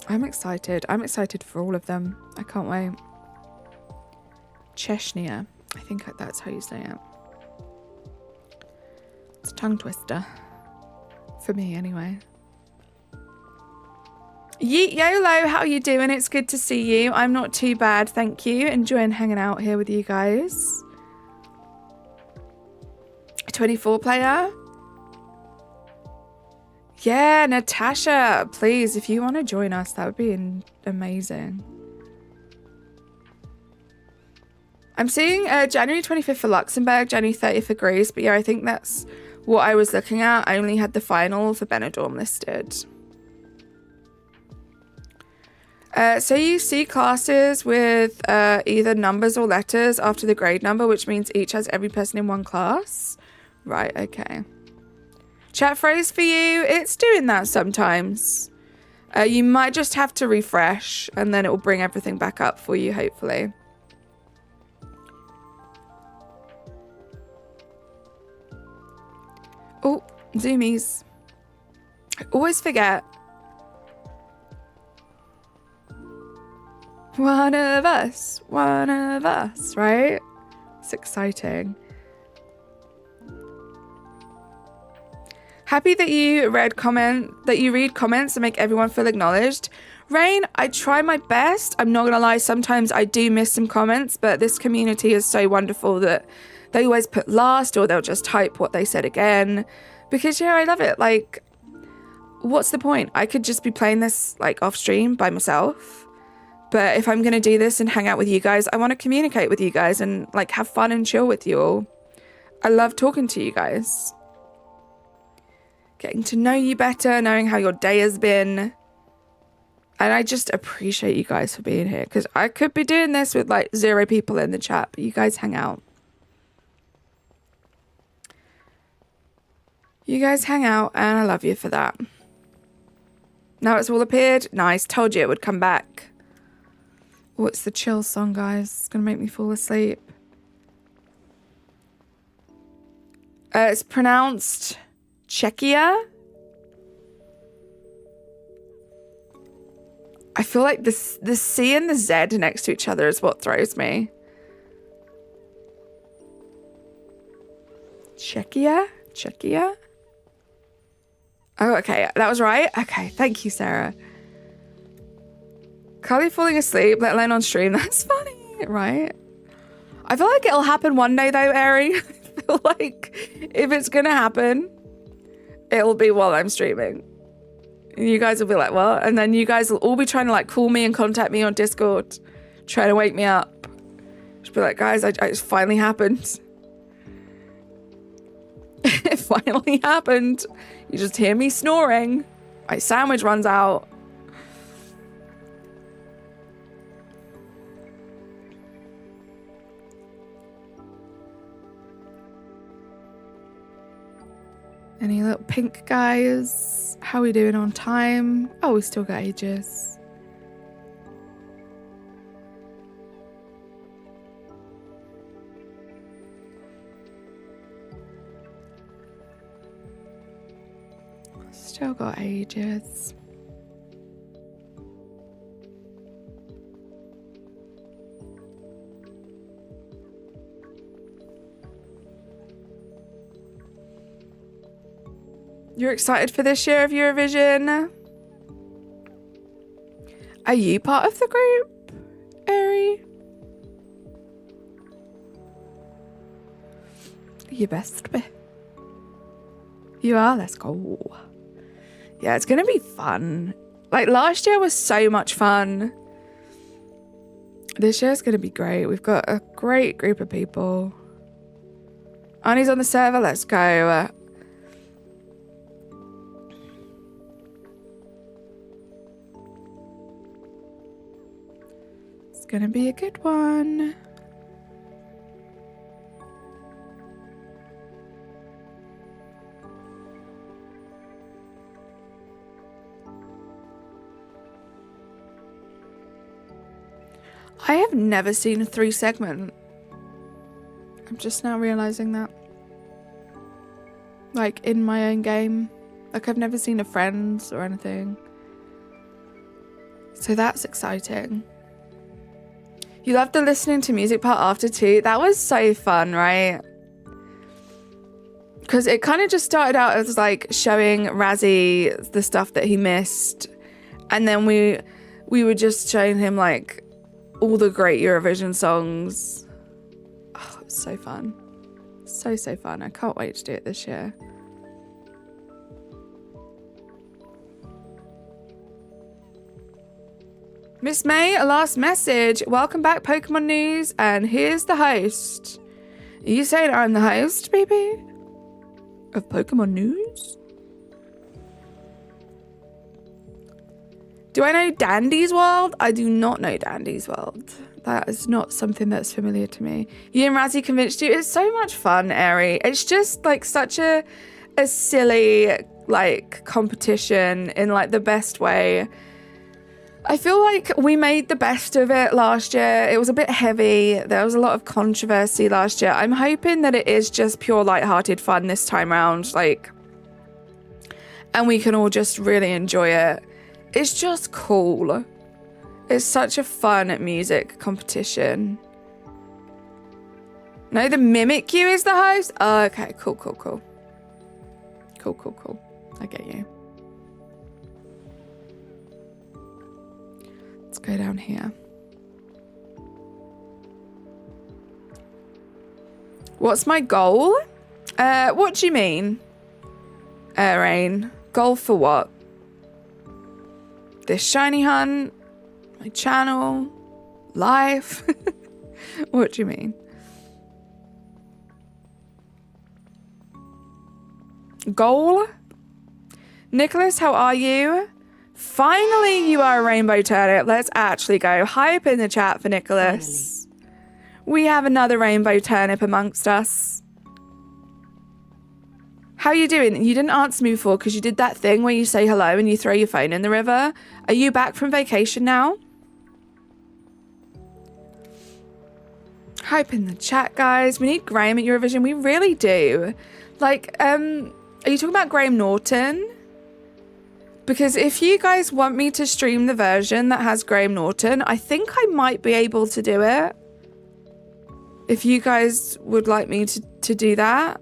I'm excited. I'm excited for all of them. I can't wait. Chechnya. I think that's how you say it. It's a tongue twister. For me, anyway. Yeet YOLO, how you doing? It's good to see you. I'm not too bad, thank you. Enjoying hanging out here with you guys. 24 player? Yeah, Natasha, please, if you want to join us, that would be amazing. I'm seeing January 25th for Luxembourg, January 30th for Greece, but yeah, I think that's what I was looking at. I only had the final for Benidorm listed. So you see classes with either numbers or letters after the grade number, which means each has every person in one class. Right, okay. Chat phrase for you, it's doing that sometimes. You might just have to refresh and then it will bring everything back up for you, hopefully. Oh, zoomies. I always forget. One of us, right? It's exciting. Happy that you read comments and make everyone feel acknowledged. Rain, I try my best. I'm not gonna lie, sometimes I do miss some comments, but this community is so wonderful that they always put last or they'll just type what they said again. Because yeah, I love it. Like, what's the point? I could just be playing this like off stream by myself. But if I'm gonna do this and hang out with you guys, I want to communicate with you guys and like have fun and chill with you all. I love talking to you guys. Getting to know you better, knowing how your day has been. And I just appreciate you guys for being here. Because I could be doing this with like 0 people in the chat, but you guys hang out. You guys hang out and I love you for that. Now it's all appeared. Nice. Told you it would come back. Oh, it's the chill song, guys. It's going to make me fall asleep. It's pronounced Czechia. I feel like the C and the Z next to each other is what throws me. Czechia? Czechia? Oh, okay. That was right? Okay. Thank you, Sarah. Carly falling asleep, let alone on stream. That's funny, right? I feel like it'll happen one day, though, Ari. I feel like if it's going to happen, it'll be while I'm streaming. And you guys will be like, what? And then you guys will all be trying to like call me and contact me on Discord, trying to wake me up, Just be like, guys, it finally happened. It finally happened. You just hear me snoring. My sandwich runs out. Any little pink guys? How are we doing on time? Oh, we still got ages. Still got ages. You're excited for this year of Eurovision? Are you part of the group, Ari? You best be. You are? Let's go. Yeah, it's gonna be fun. Like, last year was so much fun. This year's gonna be great. We've got a great group of people. Arnie's on the server. Let's go. It's gonna be a good one. I have never seen a 3 segment. I'm just now realizing that. Like, in my own game. Like, I've never seen a Friends or anything. So that's exciting. You loved the listening to music part after too. That was so fun, right? Because it kind of just started out as like showing Razzie the stuff that he missed. And then we were just showing him like all the great Eurovision songs. Oh, it's so fun. So fun. I can't wait to do it this year. Miss May, a last message. Welcome back, Pokemon News. And here's the host. Are you saying I'm the host, baby? Of Pokemon News? Do I know Dandy's World? I do not know Dandy's World. That is not something that's familiar to me. You and Razzie convinced you. It's so much fun, Ari. It's just like such a silly like competition in like the best way. I feel like we made the best of it last year. It was a bit heavy. There was a lot of controversy last year. I'm hoping that it is just pure lighthearted fun this time around, like, and we can all just really enjoy it. It's just cool. It's such a fun music competition. No, the Mimikyu is the host? Oh, okay, cool. Cool. I get you. Let's go down here. What's my goal? What do you mean? Rain. Goal for what? This shiny hunt? My channel? Life? What do you mean? Goal? Nicholas, how are you? Finally, you are a rainbow turnip. Let's actually go. Hype in the chat for Nicholas. Finally. We have another rainbow turnip amongst us. How are you doing? You didn't answer me before because you did that thing where you say hello and you throw your phone in the river. Are you back from vacation now? Hype in the chat, guys. We need Graham at Eurovision. We really do. Like, are you talking about Graham Norton? Because if you guys want me to stream the version that has Graham Norton, I think I might be able to do it. If you guys would like me to do that,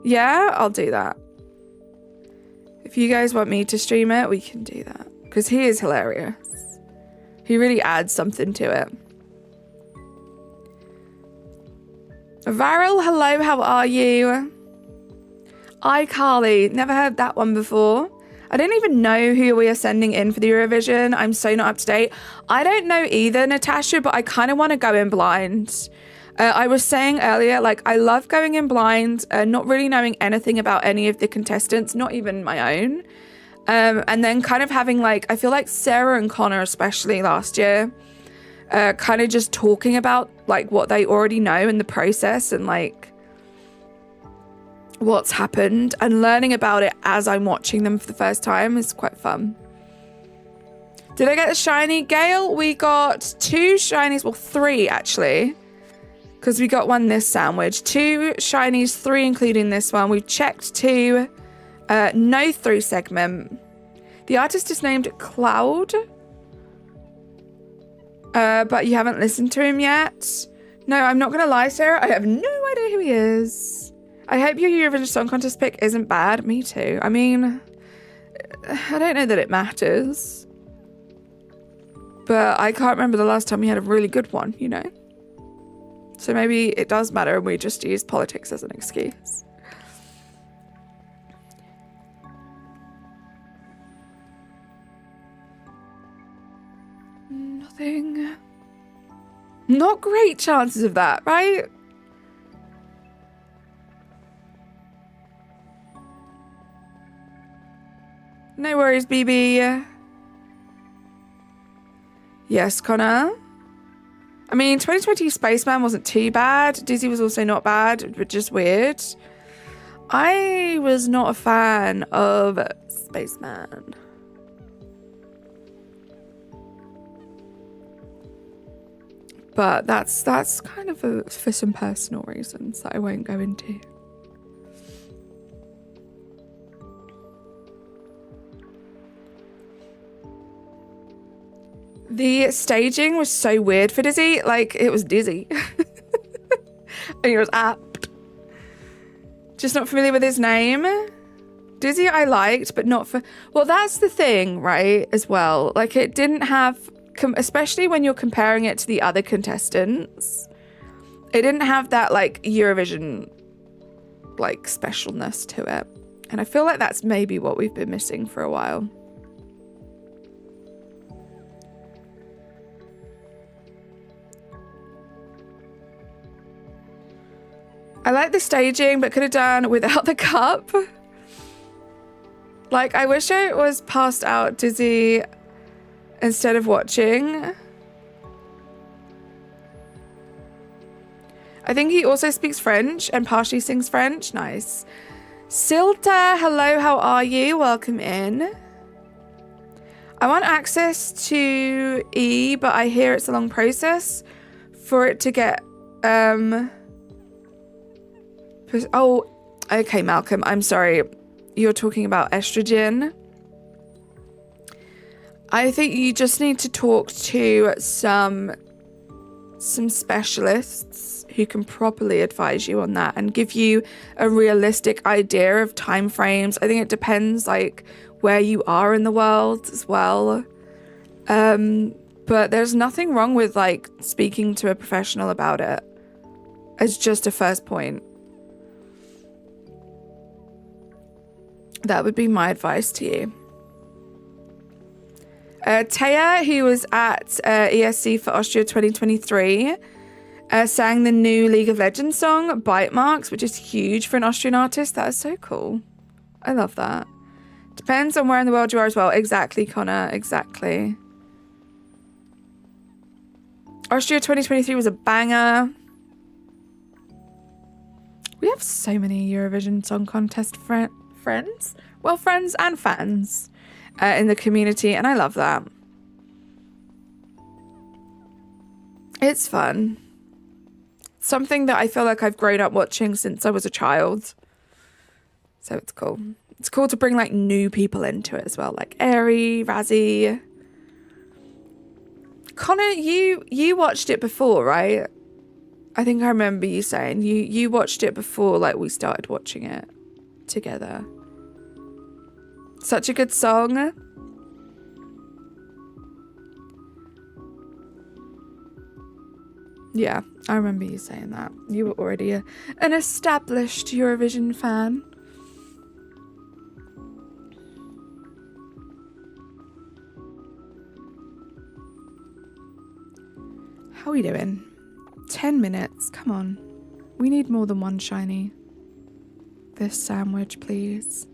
yeah, I'll do that. If you guys want me to stream it, we can do that. Because he is hilarious. He really adds something to it. Varel, hello, how are you? iCarly, never heard that one before. I don't even know who we are sending in for the Eurovision. I'm so not up to date. I don't know either, Natasha, but I kind of want to go in blind. I was saying earlier, like, I love going in blind, not really knowing anything about any of the contestants, not even my own. And then kind of having, like, I feel like Sarah and Connor, especially last year, kind of just talking about, like, what they already know in the process and, like, what's happened, and learning about it as I'm watching them for the first time is quite fun. Did I get a shiny? Gale, we got 2 shinies, well, 3 actually, because we got 1 this sandwich. 2 shinies, 3 including this one. We've checked 2. No 3 segment. The artist is named Cloud. But you haven't listened to him yet. No, I'm not going to lie, Sarah. I have no idea who he is. I hope your Eurovision Song Contest pick isn't bad. Me too. I mean, I don't know that it matters. But I can't remember the last time we had a really good one, you know? So maybe it does matter and we just use politics as an excuse. Nothing. Not great chances of that, right? No worries, BB. Yes, Connor. I mean, 2020 Spaceman wasn't too bad. Dizzy was also not bad, but just weird. I was not a fan of Spaceman. But that's kind of for some personal reasons that I won't go into. The staging was so weird for Dizzy. Like, it was Dizzy. And he was apt. Just not familiar with his name. Dizzy I liked, but not for... Well, that's the thing, right, as well. Like, it didn't have... Especially when you're comparing it to the other contestants. It didn't have that, like, Eurovision, like, specialness to it. And I feel like that's maybe what we've been missing for a while. I like the staging, but could have done without the cup. Like, I wish I was passed out dizzy instead of watching. I think he also speaks French and partially sings French. Nice. Silta, hello, how are you? Welcome in. I want access to E, but I hear it's a long process for it to get... Oh, okay, Malcolm, I'm sorry. You're talking about estrogen. I think you just need to talk to some specialists who can properly advise you on that and give you a realistic idea of timeframes. I think it depends, like, where you are in the world as well. But there's nothing wrong with, like, speaking to a professional about it as just a first point. That would be my advice to you. Taya, who was at ESC for Austria 2023, sang the new League of Legends song, Bite Marks, which is huge for an Austrian artist. That is so cool. I love that. Depends on where in the world you are as well. Exactly, Connor. Exactly. Austria 2023 was a banger. We have so many Eurovision Song Contest friends. Well, friends and fans in the community, and I love that. It's fun. Something that I feel like I've grown up watching since I was a child. So it's cool. It's cool to bring, like, new people into it as well, like Airy, Razzie. Connor, you watched it before, right? I think I remember you saying you watched it before, like, we started watching it together. Such a good song. Yeah, I remember you saying that. You were already an established Eurovision fan. How are we doing? 10 minutes. Come on. We need more than one shiny. This sandwich, please.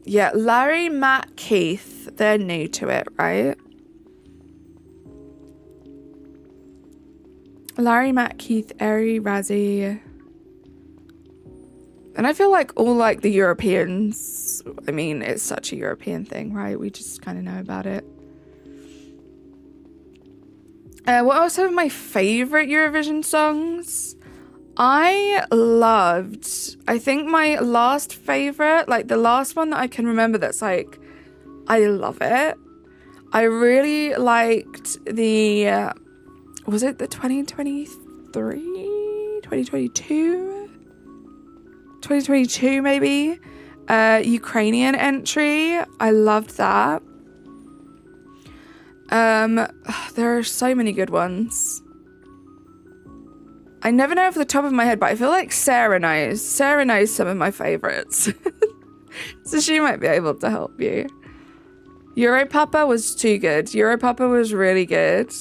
Yeah, Larry, Matt, Keith. They're new to it, right? Larry, Matt, Keith, Eri, Razzie. And I feel like all like the Europeans, I mean, it's such a European thing, right? We just kind of know about it. What are some of my favorite Eurovision songs? I think my last favorite, like the last one that I can remember that's like, I love it. I really liked the, was it the 2022 maybe? Ukrainian entry. I loved that. There are so many good ones. I never know off the top of my head, but I feel like Sarah knows. Sarah knows some of my favorites. So she might be able to help you. Europapa was too good. Europapa was really good.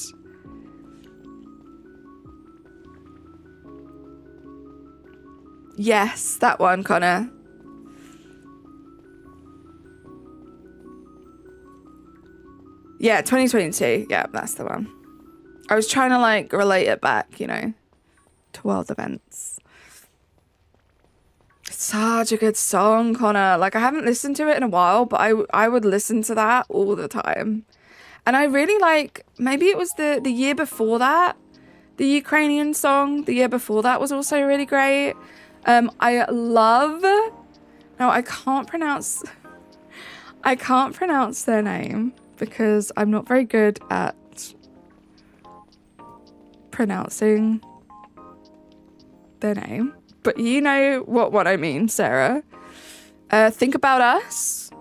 Yes, that one, Connor. Yeah, 2022. Yeah, that's the one. I was trying to like relate it back, you know, to world events. Such a good song, Connor. Like, I haven't listened to it in a while, but I would listen to that all the time. And I really like, maybe it was the year before that, the Ukrainian song. The year before that was also really great. I love, no, I can't pronounce their name because I'm not very good at pronouncing their name. But you know what I mean, Sarah. Think About Us.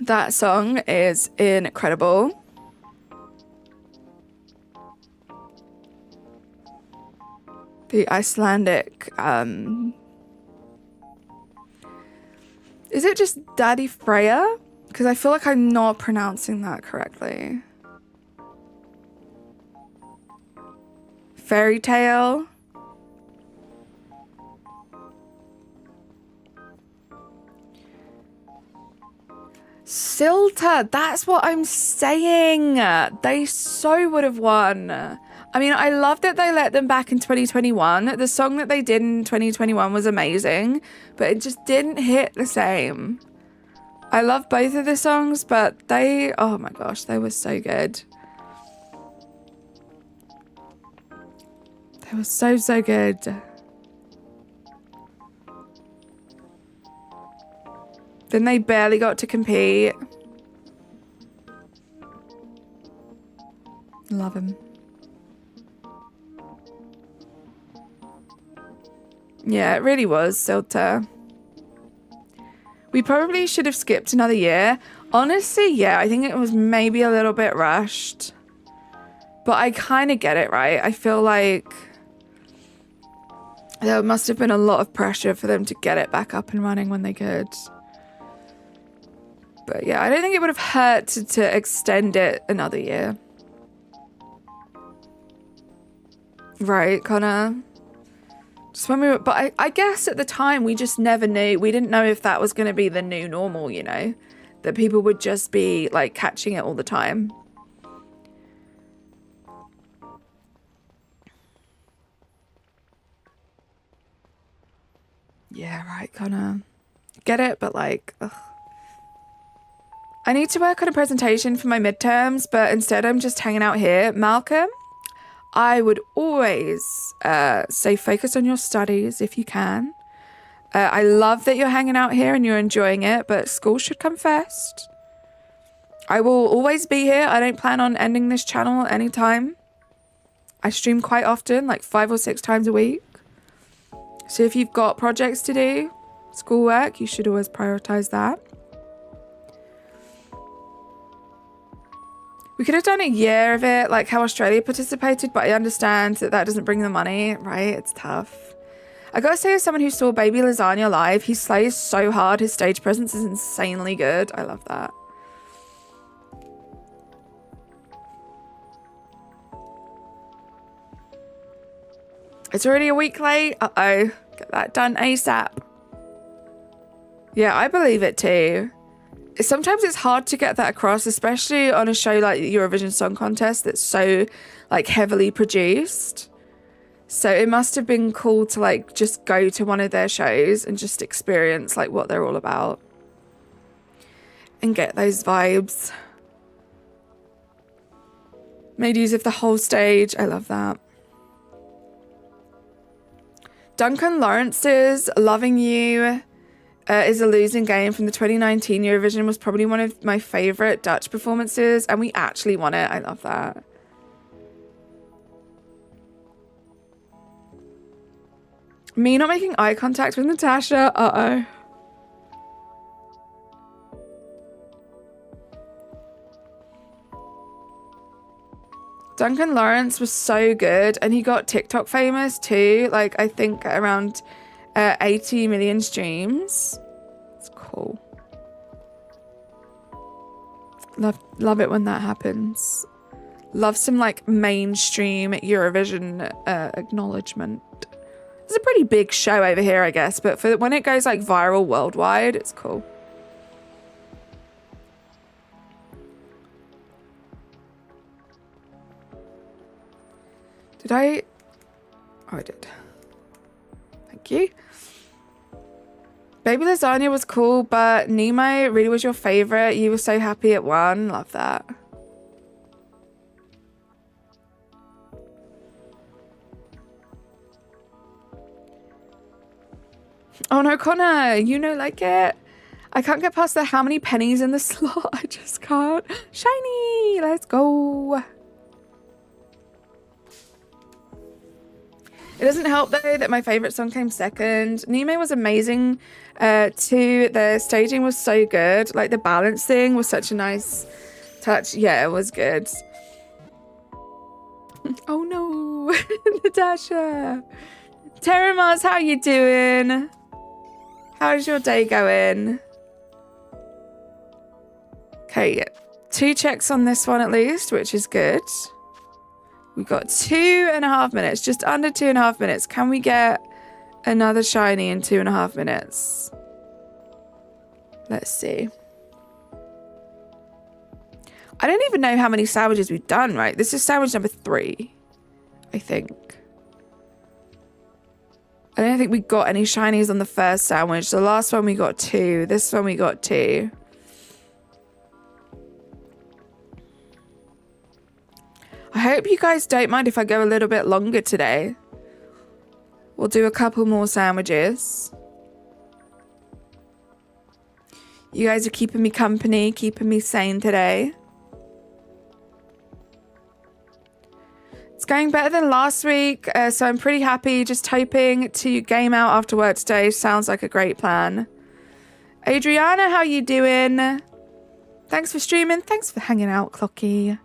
That song is incredible. The Icelandic, is it just Daddy Freya? Because I feel like I'm not pronouncing that correctly. Fairy Tale. Silta, that's what I'm saying. They so would have won. I mean, I love that they let them back in 2021. The song that they did in 2021 was amazing, but it just didn't hit the same. I love both of the songs, but they, oh my gosh, they were so good. They were so, so good. Then they barely got to compete. Love him. Yeah, it really was, Silta. We probably should have skipped another year. Honestly, yeah, I think it was maybe a little bit rushed. But I kind of get it, right? I feel like there must have been a lot of pressure for them to get it back up and running when they could. But yeah, I don't think it would have hurt to extend it another year. Right, Connor? Just when we were, but I guess at the time we just never knew. We didn't know if that was going to be the new normal, you know? That people would just be like catching it all the time. Yeah, right, Connor. Get it, but like, ugh. I need to work on a presentation for my midterms, but instead I'm just hanging out here. Malcolm, I would always say focus on your studies if you can. I love that you're hanging out here and you're enjoying it, but school should come first. I will always be here. I don't plan on ending this channel anytime. I stream quite often, like 5 or 6 times a week. So if you've got projects to do, schoolwork, you should always prioritize that. We could have done a year of it, like how Australia participated, but I understand that that doesn't bring the money, right? It's tough. I gotta say, as someone who saw Baby Lasagna live, he slays so hard. His stage presence is insanely good. I love that. It's already a week late. Uh-oh. Get that done ASAP. Yeah, I believe it too. Sometimes it's hard to get that across, especially on a show like the Eurovision Song Contest that's so like heavily produced. So it must have been cool to like just go to one of their shows and just experience like what they're all about and get those vibes. Made use of the whole stage. I love that. Duncan Lawrence's Loving You is a losing game from the 2019 Eurovision, was probably one of my favourite Dutch performances, and we actually won it. I love that. Me not making eye contact with Natasha. Uh-oh. Duncan Lawrence was so good, and he got TikTok famous too. Like, I think around 80 million streams. It's cool. Love it when that happens. Love some like mainstream Eurovision acknowledgement. It's a pretty big show over here, I guess, but for when it goes like viral worldwide, it's cool. Did I? Oh, I did. Thank you. Baby Lasagna was cool, but Nemo really was your favorite. You were so happy it won. Love that. Oh no, Connor, you know, like it. I can't get past the how many pennies in the slot. I just can't. Shiny, let's go. It doesn't help though that my favorite song came second. Nemo was amazing too. The staging was so good. Like the balancing was such a nice touch. Yeah, it was good. Oh no, Natasha. Terramars, how you doing? How's your day going? Okay, 2 checks on this one at least, which is good. We've got 2.5 minutes, just under 2.5 minutes. Can we get another shiny in 2.5 minutes? Let's see. I don't even know how many sandwiches we've done, right? This is sandwich number 3, I think. I don't think we got any shinies on the first sandwich. The last one we got 2. This one we got 2. I hope you guys don't mind if I go a little bit longer today. We'll do a couple more sandwiches. You guys are keeping me company, keeping me sane today. It's going better than last week, so I'm pretty happy. Just hoping to game out after work today. Sounds like a great plan. Adriana, how you doing? Thanks for streaming. Thanks for hanging out, Clocky.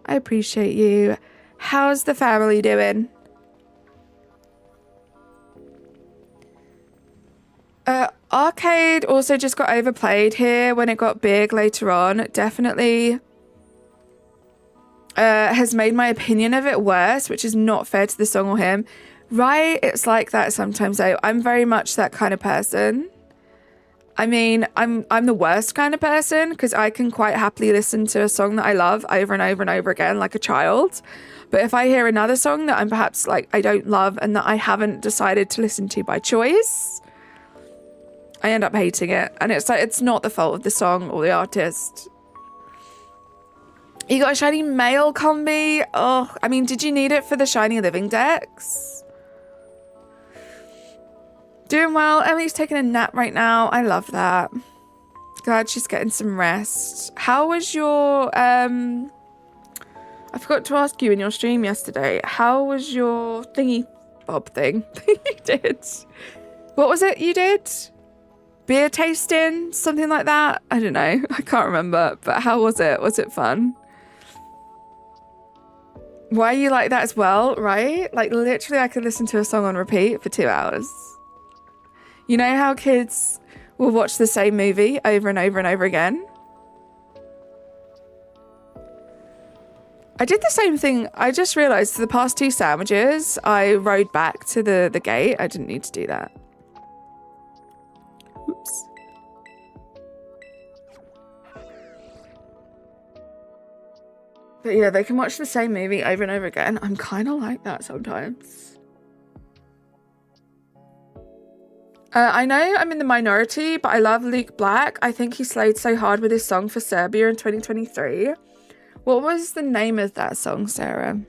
I appreciate you. How's the family doing? Arcade also just got overplayed here when it got big later on. Definitely has made my opinion of it worse, which is not fair to the song or him. Right? It's like that sometimes though. I'm very much that kind of person. I mean, I'm the worst kind of person because I can quite happily listen to a song that I love over and over and over again like a child. But if I hear another song that I'm perhaps like I don't love and that I haven't decided to listen to by choice, I end up hating it. And it's like, it's not the fault of the song or the artist. You got a shiny male combi? Oh, I mean, did you need it for the shiny living decks? Doing well. Emily's taking a nap right now. I love that. Glad she's getting some rest. How was your I forgot to ask you in your stream yesterday. How was your thingy bob thing that you did? What was it you did? Beer tasting? Something like that? I don't know. I can't remember. But how was it? Was it fun? Why are you like that as well, right? Like literally I could listen to a song on repeat for 2 hours. You know how kids will watch the same movie over and over and over again? I did the same thing. I just realised for the past 2 sandwiches, I rode back to the gate. I didn't need to do that. Oops. But yeah, they can watch the same movie over and over again. I'm kind of like that sometimes. I know I'm in the minority, but I love Luke Black. I think he slayed so hard with his song for Serbia in 2023. What was the name of that song, Sarah?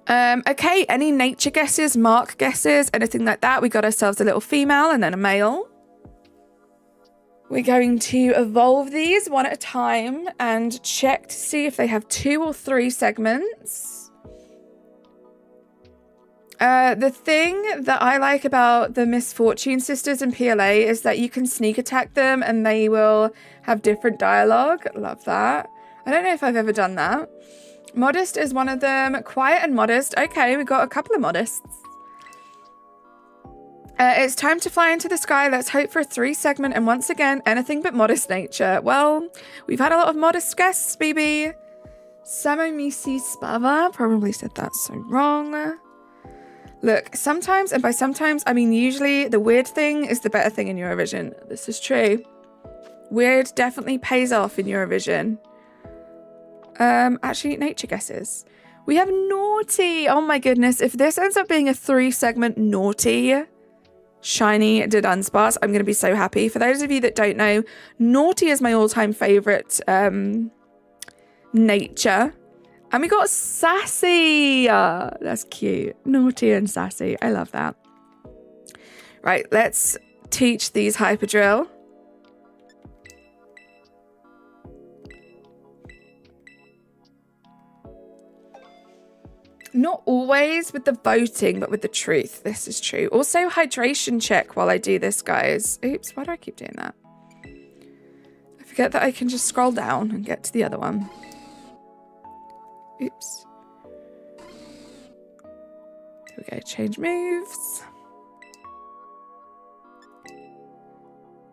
Okay, any nature guesses, mark guesses, anything like that? We got ourselves a little female and then a male. We're going to evolve these one at a time and check to see if they have 2 or 3 segments. The thing that I like about the Misfortune Sisters in PLA is that you can sneak attack them and they will have different dialogue. Love that. I don't know if I've ever done that. Modest is one of them. Quiet and modest. Okay, we got a couple of modest. It's time to fly into the sky. Let's hope for a 3 segment. And once again, anything but modest nature. Well, we've had a lot of modest guests, BB. Samomisi Spava. Probably said that so wrong. Look, sometimes, and by sometimes, I mean usually the weird thing is the better thing in Eurovision. This is true. Weird definitely pays off in Eurovision. Actually, nature guesses. We have naughty. Oh my goodness. If this ends up being a 3 segment naughty, shiny DUDUNSPARCE, I'm going to be so happy. For those of you that don't know, naughty is my all-time favorite nature. And we got sassy. That's cute. Naughty and sassy. I love that. Right, let's teach these hyperdrill. Not always with the voting, but with the truth. This is true. Also, hydration check while I do this, guys. Oops, why do I keep doing that? I forget that I can just scroll down and get to the other one. Oops. Here we go. Change moves.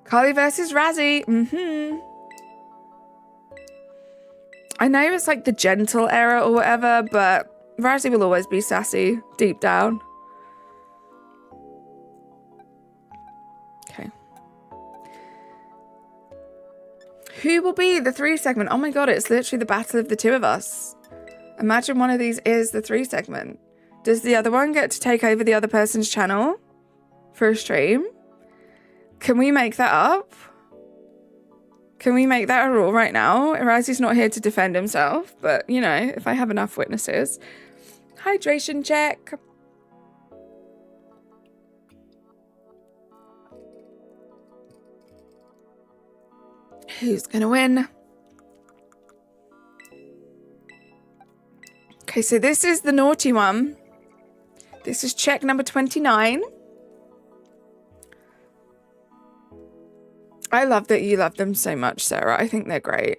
Carly versus Razzie. I know it's like the gentle era or whatever, but Razzie will always be sassy deep down. Okay. Who will be the 3 segment? Oh my god, it's literally the battle of the 2 of us. Imagine one of these is the 3 segment. Does the other one get to take over the other person's channel for a stream? Can we make that up? Can we make that a rule right now? Razzie's not here to defend himself, but, you know, if I have enough witnesses. Hydration check. Who's gonna win? Okay, so this is the naughty one. This is check number 29. I love that you love them so much, Sarah. I think they're great.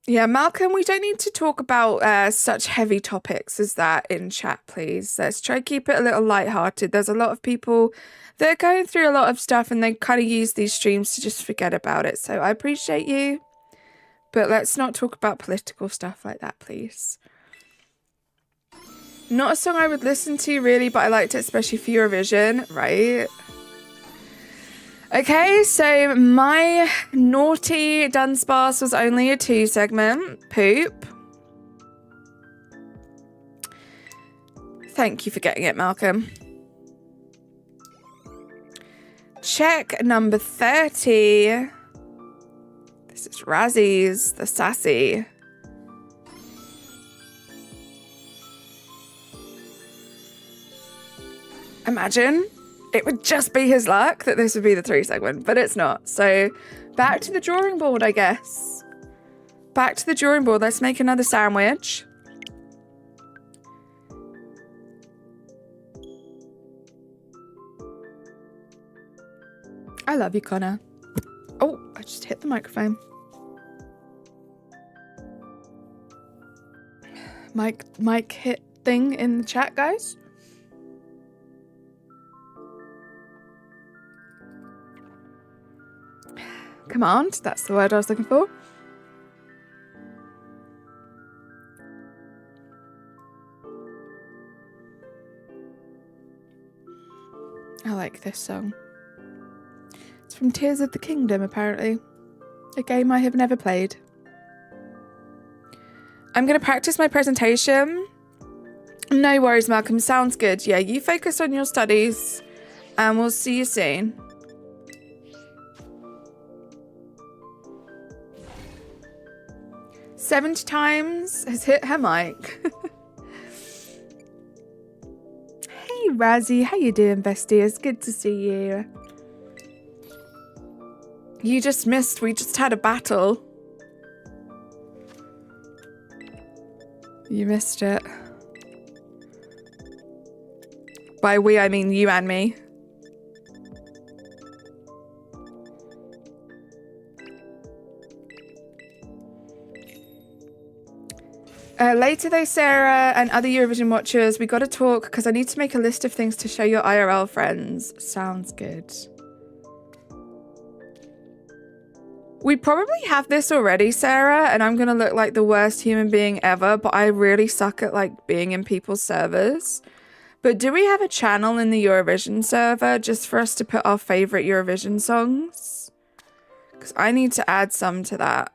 Yeah, Malcolm, we don't need to talk about such heavy topics as that in chat, please. Let's try to keep it a little lighthearted. There's a lot of people that are going through a lot of stuff and they kind of use these streams to just forget about it. So I appreciate you. But let's not talk about political stuff like that, please. Not a song I would listen to, really, but I liked it, especially for Eurovision, right? Okay, so my naughty DUDUNSPARCE was only a 2 segment. Poop. Thank you for getting it, Malcolm. Check number 30. This is Razzie's, the sassy. Imagine it would just be his luck that this would be the 3 segment, but it's not. So back to the drawing board, I guess. Back to the drawing board. Let's make another sandwich. I love you, Connor. Oh, I just hit the microphone. Mic hit thing in the chat, guys. Command, that's the word I was looking for. I like this song. It's from Tears of the Kingdom, apparently. A game I have never played. I'm going to practice my presentation. No worries, Malcolm. Sounds good. Yeah, you focus on your studies and we'll see you soon. "70 times has hit her mic." Hey, Razzie. How you doing, bestie? It's good to see you. You just missed. We just had a battle. You missed it. By we, I mean you and me. Later though, Sarah and other Eurovision watchers, we got to talk because I need to make a list of things to show your IRL friends. Sounds good. We probably have this already, Sarah, and I'm going to look like the worst human being ever, but I really suck at like being in people's servers. But do we have a channel in the Eurovision server just for us to put our favorite Eurovision songs? Because I need to add some to that.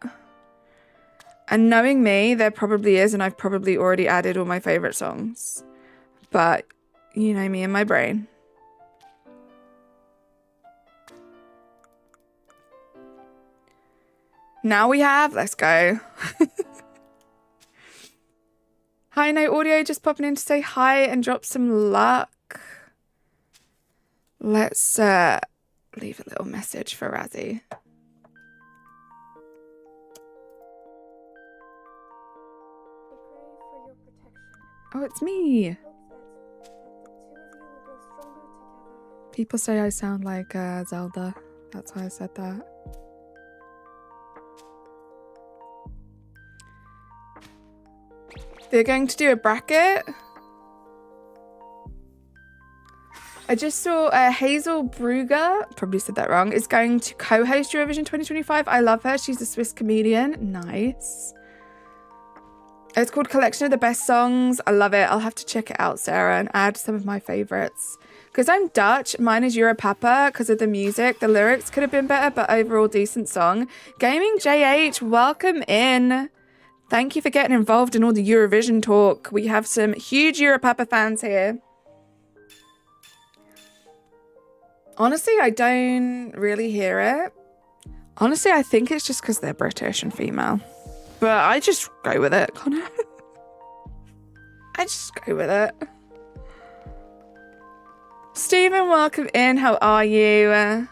And knowing me, there probably is, and I've probably already added all my favorite songs. But you know me and my brain. Now we have, let's go. Hi, No Audio, just popping in to say hi and drop some luck. Let's leave a little message for Razzie. Oh, it's me. People say I sound like Zelda. That's why I said that. They're going to do a bracket. I just saw Hazel Brugger, probably said that wrong, is going to co-host Eurovision 2025. I love her. She's a Swiss comedian. Nice. It's called Collection of the Best Songs. I love it. I'll have to check it out, Sarah, and add some of my favorites. Because I'm Dutch, mine is Europapa because of the music. The lyrics could have been better, but overall decent song. Gaming JH, welcome in. Thank you for getting involved in all the Eurovision talk. We have some huge Europapa fans here. Honestly, I don't really hear it. Honestly, I think it's just because they're British and female. But I just go with it, Connor. I just go with it. Stephen, welcome in. How are you?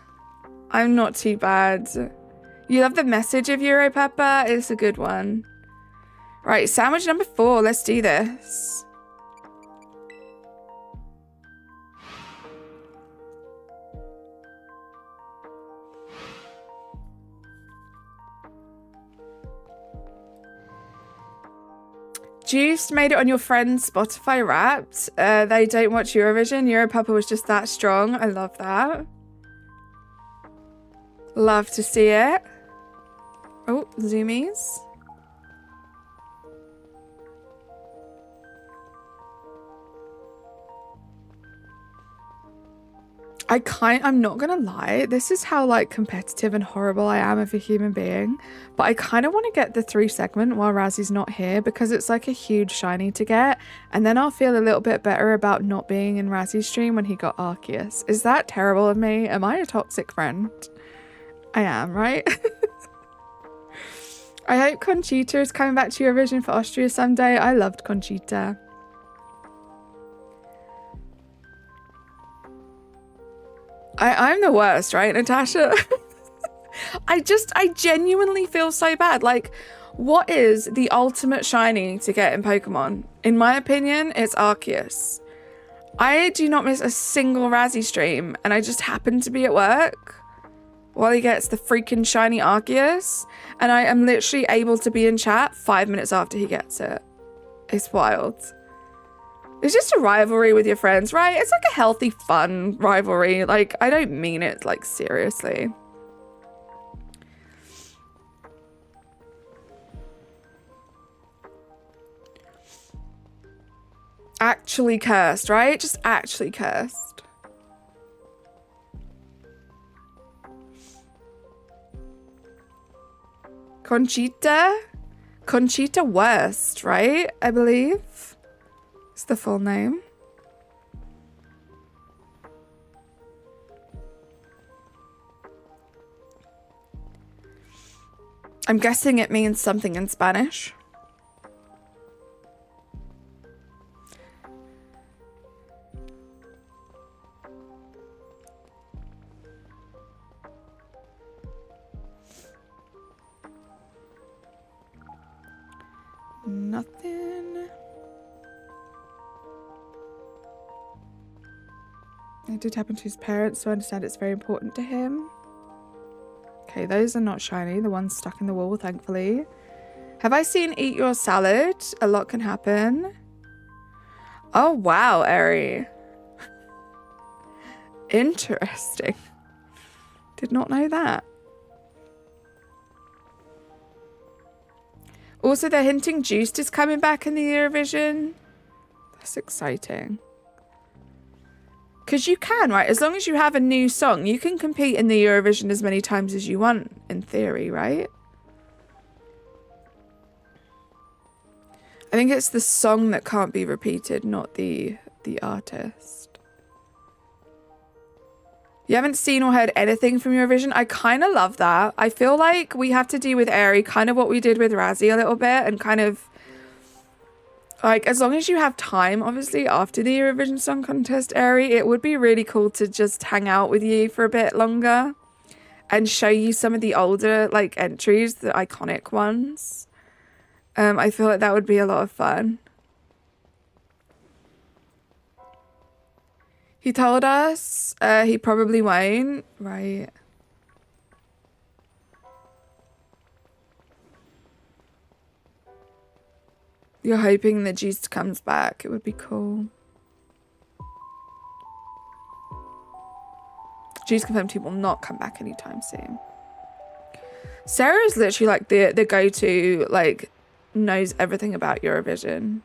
I'm not too bad. You love the message of Europapa? It's a good one. Right, sandwich number 4. Let's do this. Juiced made it on your friend's Spotify Wrapped. They don't watch Eurovision. Europapa was just that strong. I love that. Love to see it. Oh, zoomies. I'm not gonna lie, this is how like competitive and horrible I am of a human being, but I kind of want to get the 3 segment while Razzie's not here because it's like a huge shiny to get, and then I'll feel a little bit better about not being in Razzie's stream when he got Arceus. Is that terrible of me? Am I a toxic friend? I am, right? I hope Conchita is coming back to Eurovision for Austria someday. I loved Conchita. I'm the worst, right, Natasha? I genuinely feel so bad. Like, what is the ultimate shiny to get in Pokemon? In my opinion, it's Arceus. I do not miss a single Razzie stream, and I just happen to be at work while he gets the freaking shiny Arceus, and I am literally able to be in chat 5 minutes after he gets it. It's wild. It's just a rivalry with your friends, right? It's like a healthy, fun rivalry. Like, I don't mean it, like, seriously. Actually cursed, right? Just actually cursed. Conchita? Conchita Wurst, right? I believe. It's the full name. I'm guessing it means something in Spanish. Nothing. It did happen to his parents, so I understand it's very important to him. Okay, those are not shiny. The one's stuck in the wall, thankfully. Have I seen Eat Your Salad? A lot can happen. Oh, wow, Eri. Interesting. Did not know that. Also, they're hinting Juiced is coming back in the Eurovision. That's exciting. Because you can, right? As long as you have a new song, you can compete in the Eurovision as many times as you want, in theory, right? I think it's the song that can't be repeated, not the artist. You haven't seen or heard anything from Eurovision? I kind of love that. I feel like we have to do with Eri kind of what we did with Razzie a little bit, and kind of like, as long as you have time, obviously, after the Eurovision Song Contest, Eri, it would be really cool to just hang out with you for a bit longer and show you some of the older, like, entries, the iconic ones. I feel like that would be a lot of fun. He told us he probably won't. Right. You're hoping that Juice comes back. It would be cool. Juice confirmed he will not come back anytime soon. Sarah is literally like the go-to, like, knows everything about Eurovision.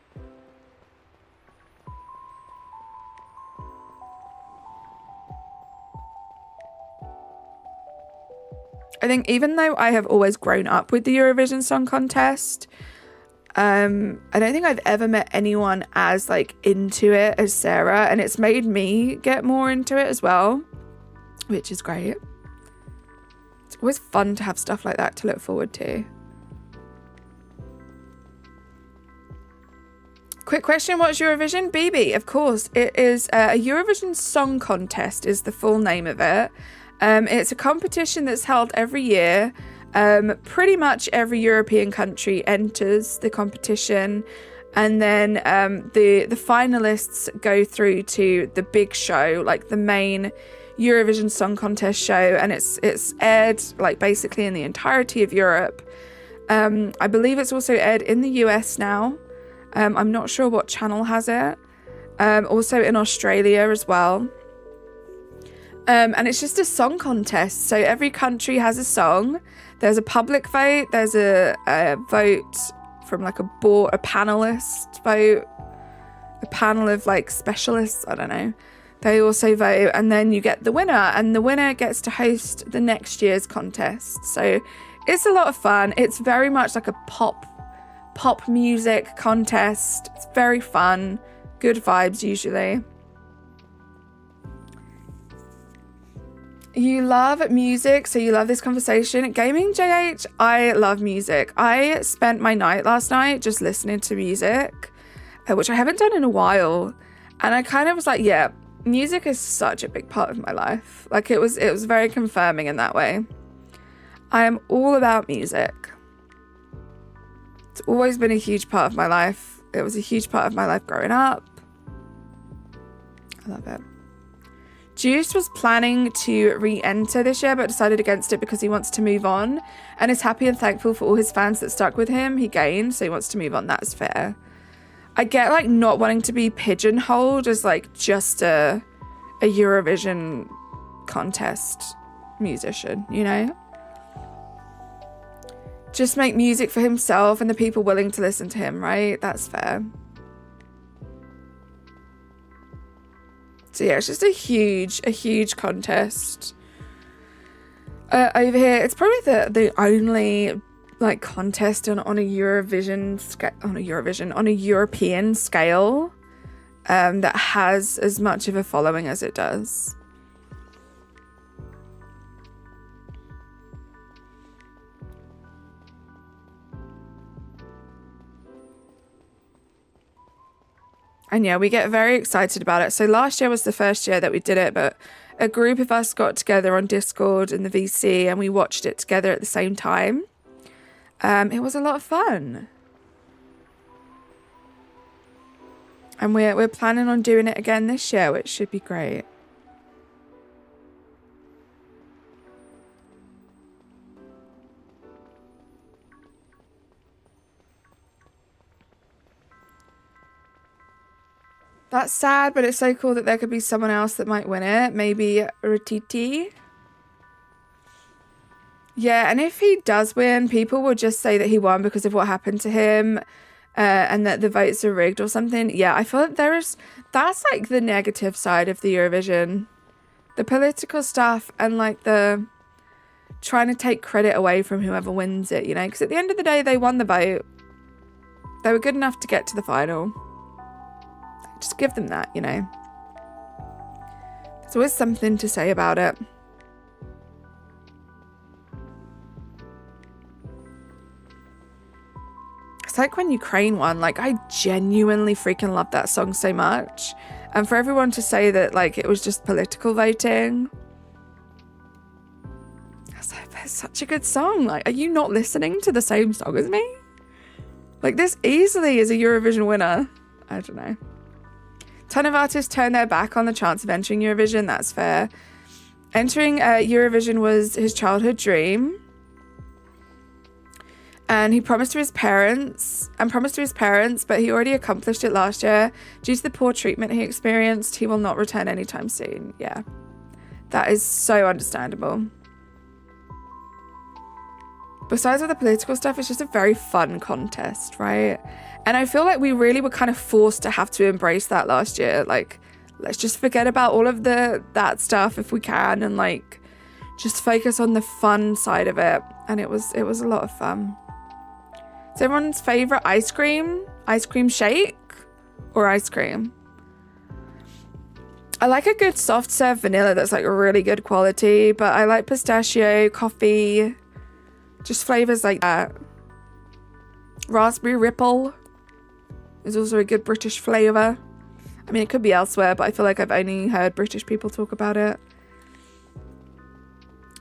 I think even though I have always grown up with the Eurovision Song Contest, I don't think I've ever met anyone as, like, into it as Sarah, and it's made me get more into it as well, which is great. It's always fun to have stuff like that to look forward to. Quick question, what's Eurovision? BB, of course. It is a Eurovision Song Contest is the full name of it. It's a competition that's held every year. Pretty much every European country enters the competition, and then the finalists go through to the big show, like the main Eurovision Song Contest show, and it's aired like basically in the entirety of Europe. I believe it's also aired in the US now. I'm not sure what channel has it. Also in Australia as well. And it's just a song contest, so every country has a song. There's a public vote, there's a vote from like a board, a panelist vote, a panel of like specialists, I don't know. They also vote, and then you get the winner, and the winner gets to host the next year's contest. So it's a lot of fun. It's very much like a pop music contest. It's very fun, good vibes usually. You love music, so you love this conversation. Gaming JH, I love music. I spent my night last night just listening to music, which I haven't done in a while. And I kind of was like, yeah, music is such a big part of my life. Like it was very confirming in that way. I am all about music. It's always been a huge part of my life. It was a huge part of my life growing up. I love it. Juice was planning to re-enter this year but decided against it because he wants to move on and is happy and thankful for all his fans that stuck with him. He gained, so he wants to move on. That's fair. I get like not wanting to be pigeonholed as like just a Eurovision contest musician, you know? Just make music for himself and the people willing to listen to him, right? That's fair. So yeah, it's just a huge contest. Over here, it's probably the only like contest on a Eurovision on a European scale that has as much of a following as it does. And yeah, we get very excited about it. So last year was the first year that we did it, but a group of us got together on Discord in the VC and we watched it together at the same time. It was a lot of fun. And we're planning on doing it again this year, which should be great. That's sad, but it's so cool that there could be someone else that might win it. Maybe Ratiti. Yeah, and if he does win, people will just say that he won because of what happened to him and that the votes are rigged or something. Yeah, I feel like that's like the negative side of the Eurovision. The political stuff and like the trying to take credit away from whoever wins it, you know? Because at the end of the day, they won the vote. They were good enough to get to the final. Just give them that, you know. There's always something to say about it. It's like when Ukraine won, like I genuinely freaking love that song so much. And for everyone to say that like it was just political voting. It's such a good song. Like, are you not listening to the same song as me? Like this easily is a Eurovision winner. I don't know. Ton of artists turned their back on the chance of entering Eurovision. That's fair. Entering Eurovision was his childhood dream. And he promised to his parents, but he already accomplished it last year. Due to the poor treatment he experienced, he will not return anytime soon. Yeah, that is so understandable. Besides all the political stuff, it's just a very fun contest, right? And I feel like we really were kind of forced to have to embrace that last year. Like, let's just forget about all of that stuff if we can, and like just focus on the fun side of it. And it was a lot of fun. Is everyone's favorite ice cream shake or ice cream? I like a good soft serve vanilla that's like really good quality, but I like pistachio, coffee, just flavors like that. Raspberry Ripple is also a good British flavor. I mean, it could be elsewhere, but I feel like I've only heard British people talk about it.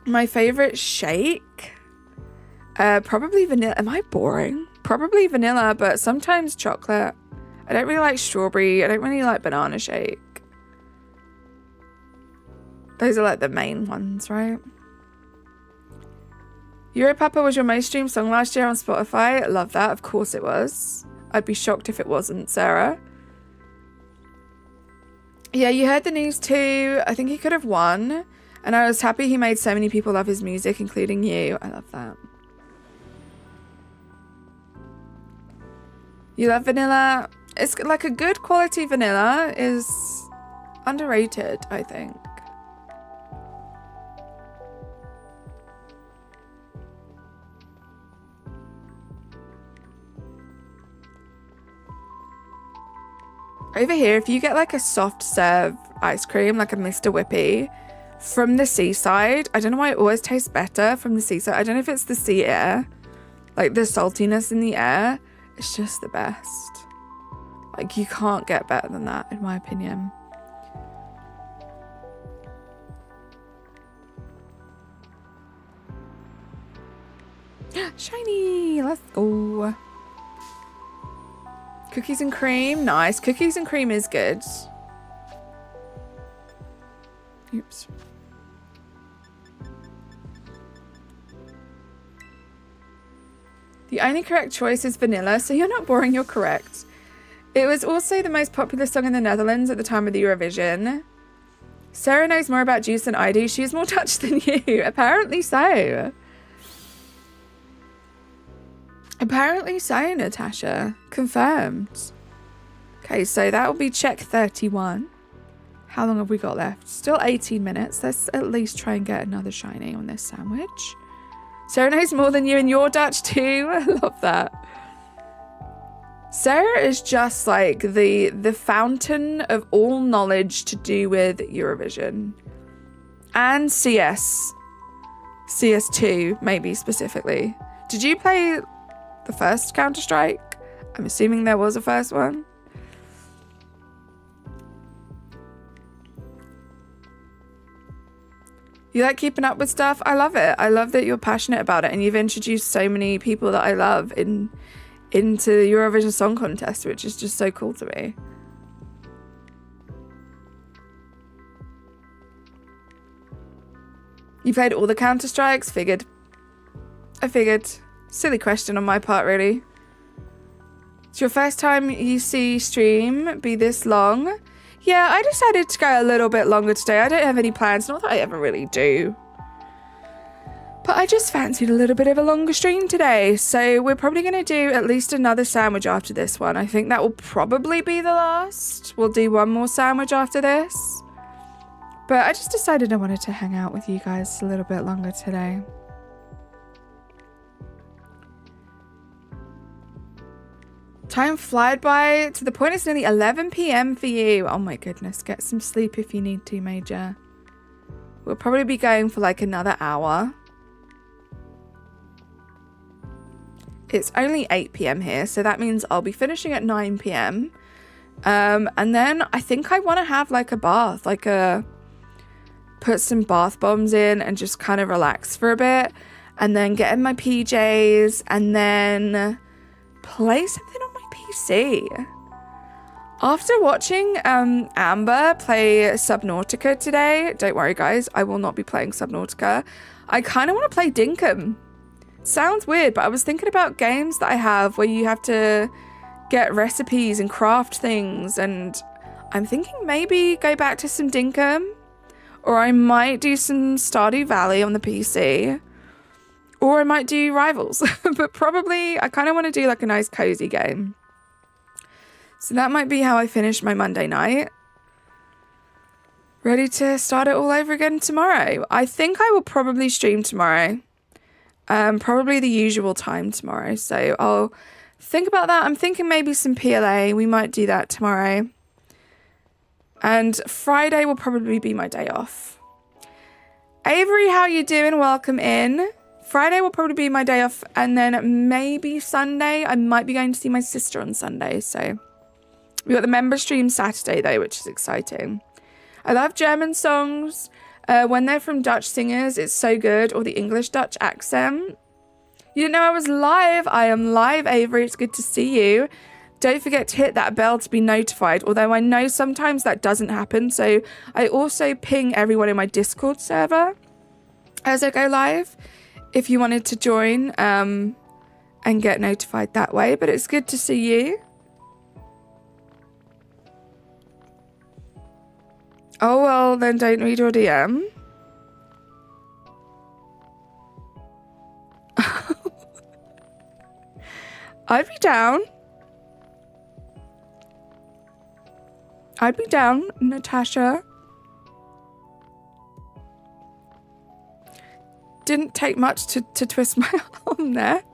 My favorite shake? Probably vanilla. Am I boring? Probably vanilla, but sometimes chocolate. I don't really like strawberry. I don't really like banana shake. Those are like the main ones, right? Europapa was your most streamed song last year on Spotify. I love that. Of course it was. I'd be shocked if it wasn't, Sarah. Yeah, you heard the news too. I think he could have won. And I was happy he made so many people love his music, including you. I love that. You love vanilla? It's like a good quality vanilla is underrated, I think. Over here, if you get like a soft serve ice cream, like a Mr. Whippy from the seaside, I don't know why it always tastes better from the seaside. I don't know if it's the sea air, like the saltiness in the air. It's just the best. Like you can't get better than that, in my opinion. Shiny, let's go. Cookies and cream, nice. Cookies and cream is good. Oops. The only correct choice is vanilla, so you're not boring, you're correct. It was also the most popular song in the Netherlands at the time of the Eurovision. Sarah knows more about Juice than I do. She's more touched than you. Apparently so. Apparently so, Natasha. Confirmed. Okay, so that will be check 31. How long have we got left? Still 18 minutes. Let's at least try and get another shiny on this sandwich. Sarah knows more than you and your Dutch too. I love that. Sarah is just like the fountain of all knowledge to do with Eurovision. And CS. CS2, maybe specifically. Did you play the first Counter-Strike? I'm assuming there was a first one. You like keeping up with stuff? I love it. I love that you're passionate about it and you've introduced so many people that I love into the Eurovision Song Contest, which is just so cool to me. You played all the Counter-Strikes? Figured. I figured. Silly question on my part, really. It's your first time you see stream be this long? Yeah, I decided to go a little bit longer today. I don't have any plans, not that I ever really do. But I just fancied a little bit of a longer stream today. So we're probably going to do at least another sandwich after this one. I think that will probably be the last. We'll do one more sandwich after this. But I just decided I wanted to hang out with you guys a little bit longer today. Time flied by to the point it's nearly 11 p.m. for you. Oh my goodness, get some sleep if you need to, Major. We'll probably be going for like another hour. It's only 8 p.m. here, so that means I'll be finishing at 9 p.m. And then I think I want to have like a bath, put some bath bombs in and just kind of relax for a bit. And then get in my PJs and then play something on my PC. After watching Amber play Subnautica today, don't worry guys, I will not be playing Subnautica. I kind of want to play Dinkum. Sounds weird, but I was thinking about games that I have where you have to get recipes and craft things, and I'm thinking maybe go back to some Dinkum, or I might do some Stardew Valley on the PC, or I might do Rivals, but probably I kind of want to do like a nice cozy game. So that might be how I finish my Monday night. Ready to start it all over again tomorrow. I think I will probably stream tomorrow. Probably the usual time tomorrow. So I'll think about that. I'm thinking maybe some PLA. We might do that tomorrow. And Friday will probably be my day off. Avery, how you doing? Welcome in. Friday will probably be my day off. And then maybe Sunday. I might be going to see my sister on Sunday. So we got the member stream Saturday though, which is exciting. I love German songs. When they're from Dutch singers, it's so good. Or the English Dutch accent. You didn't know I was live? I am live, Avery. It's good to see you. Don't forget to hit that bell to be notified. Although I know sometimes that doesn't happen. So I also ping everyone in my Discord server as I go live. If you wanted to join and get notified that way. But it's good to see you. Oh, well, then don't read your DM. I'd be down. I'd be down, Natasha. Didn't take much to twist my arm there.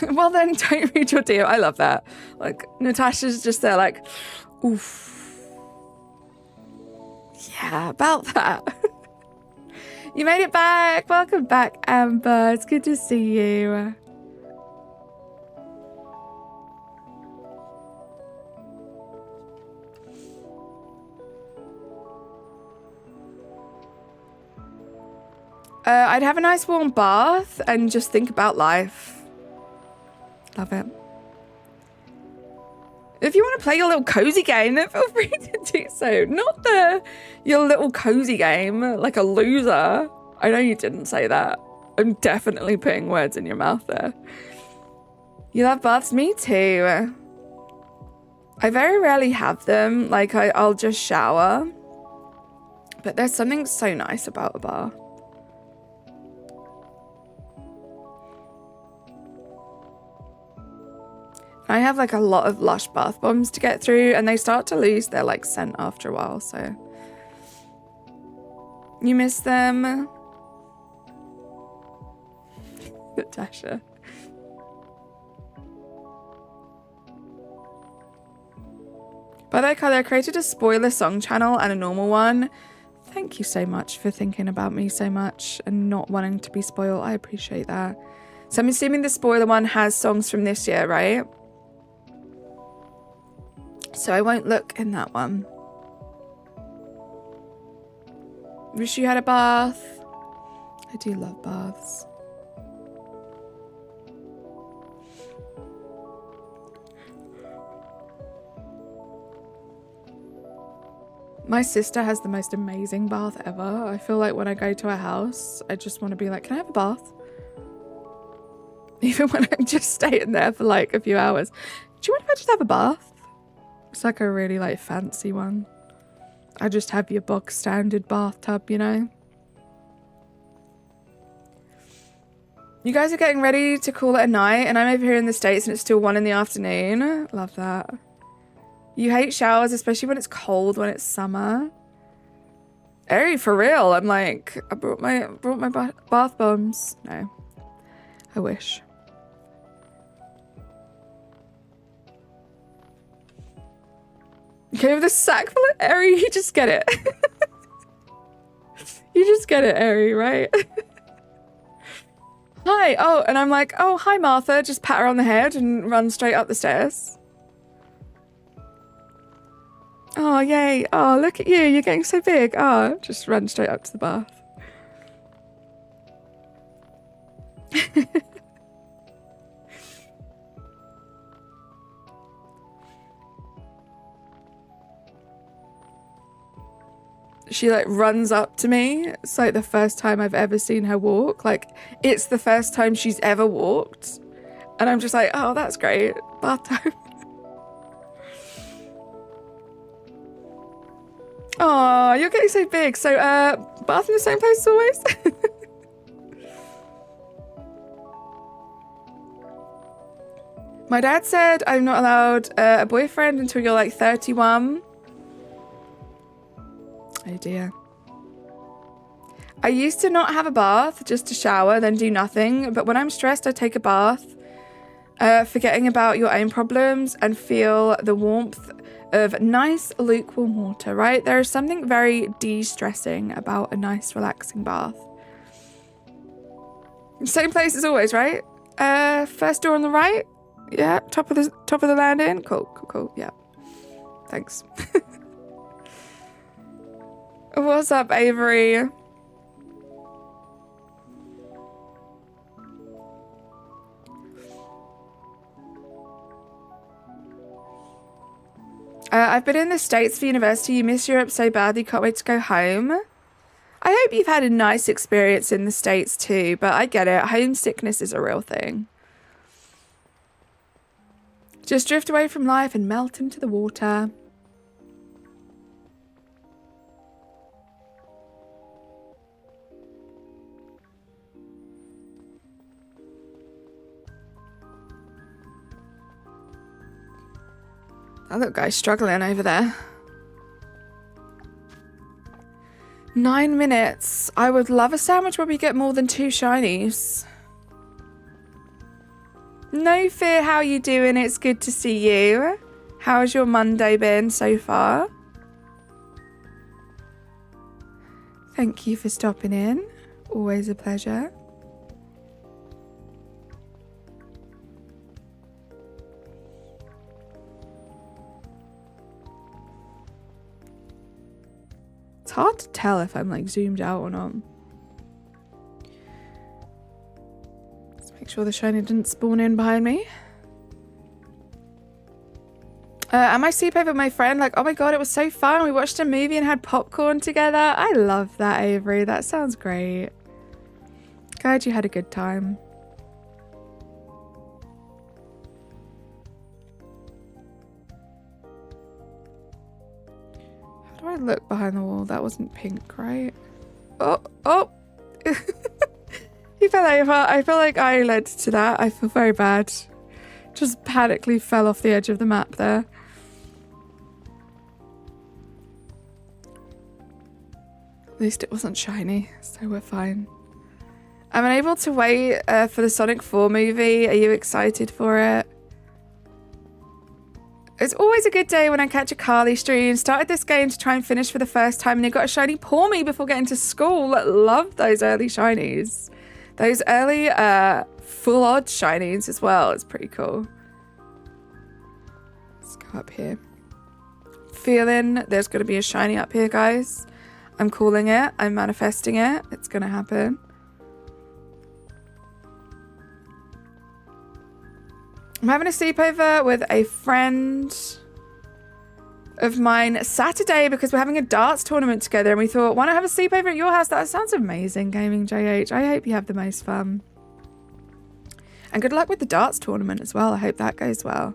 Well, then don't read your DM. I love that. Like, Natasha's just there like, oof. Yeah, about that. You made it back. Welcome back, Amber. It's good to see you. I'd have a nice warm bath and just think about life. Love it. If you want to play your little cozy game, then feel free to do so. Not your little cozy game, like a loser. I know you didn't say that. I'm definitely putting words in your mouth there. You love baths? Me too. I very rarely have them. Like, I'll just shower. But there's something so nice about a bath. I have like a lot of Lush bath bombs to get through, and they start to lose their like scent after a while, so. You miss them? Natasha. By the way, Kylie, I created a spoiler song channel and a normal one. Thank you so much for thinking about me so much and not wanting to be spoiled. I appreciate that. So I'm assuming the spoiler one has songs from this year, right? So I won't look in that one. Wish you had a bath. I do love baths. My sister has the most amazing bath ever. I feel like when I go to her house, I just want to be like, can I have a bath? Even when I'm just staying there for like a few hours. Do you mind if I just have a bath? It's like a really like fancy one. I just have your box standard bathtub, you know? You guys are getting ready to call it a night, and I'm over here in the States and it's still 1 in the afternoon. Love that. You hate showers, especially when it's cold, when it's summer. Hey, for real. I'm like, I brought my bath bombs. No, I wish. Okay, with the sack full of Eri, you just get it. You just get it, Eri, right? Hi. Oh, and I'm like, oh, hi, Martha. Just pat her on the head and run straight up the stairs. Oh, yay. Oh, look at you. You're getting so big. Oh, just run straight up to the bath. She like runs up to me. It's like the first time I've ever seen her walk. Like it's the first time she's ever walked. And I'm just like, oh, that's great. Bath time. Oh, you're getting so big. So, bath in the same place as always? My dad said I'm not allowed a boyfriend until you're like 31. Oh dear. I used to not have a bath, just to shower, then do nothing. But when I'm stressed, I take a bath, forgetting about your own problems and feel the warmth of nice lukewarm water, right? There is something very de-stressing about a nice relaxing bath. Same place as always, right? First door on the right. Yeah, top of the landing. Cool. Yeah. Thanks. What's up, Avery? I've been in the States for university. You miss Europe so badly. Can't wait to go home. I hope you've had a nice experience in the States too, but I get it. Homesickness is a real thing. Just drift away from life and melt into the water. That little guy's struggling over there. 9 minutes. I would love a sandwich where we get more than 2 shinies. No fear, how you doing? It's good to see you. How's your Monday been so far? Thank you for stopping in. Always a pleasure. It's hard to tell if I'm like zoomed out or not. Let's make sure the shiny didn't spawn in behind me. And my sleepover with my friend, like, oh my god, it was so fun. We watched a movie and had popcorn together. I love that, Avery. That sounds great. Glad you had a good time. How do I look behind the wall? That wasn't pink, right? Oh. He fell over. I feel like I led to that. I feel very bad. Just panically fell off the edge of the map there. At least it wasn't shiny, so we're fine. I'm unable to wait for the Sonic 4 movie. Are you excited for it? It's always a good day when I catch a Carly stream. Started this game to try and finish for the first time and it got a shiny Pour Me before getting to school. Love those early shinies. Those early full odd shinies as well. It's pretty cool. Let's go up here. Feeling there's going to be a shiny up here, guys. I'm calling it. I'm manifesting it. It's going to happen. I'm having a sleepover with a friend of mine Saturday because we're having a darts tournament together and we thought, why not have a sleepover at your house? That sounds amazing, Gaming JH. I hope you have the most fun. And good luck with the darts tournament as well. I hope that goes well.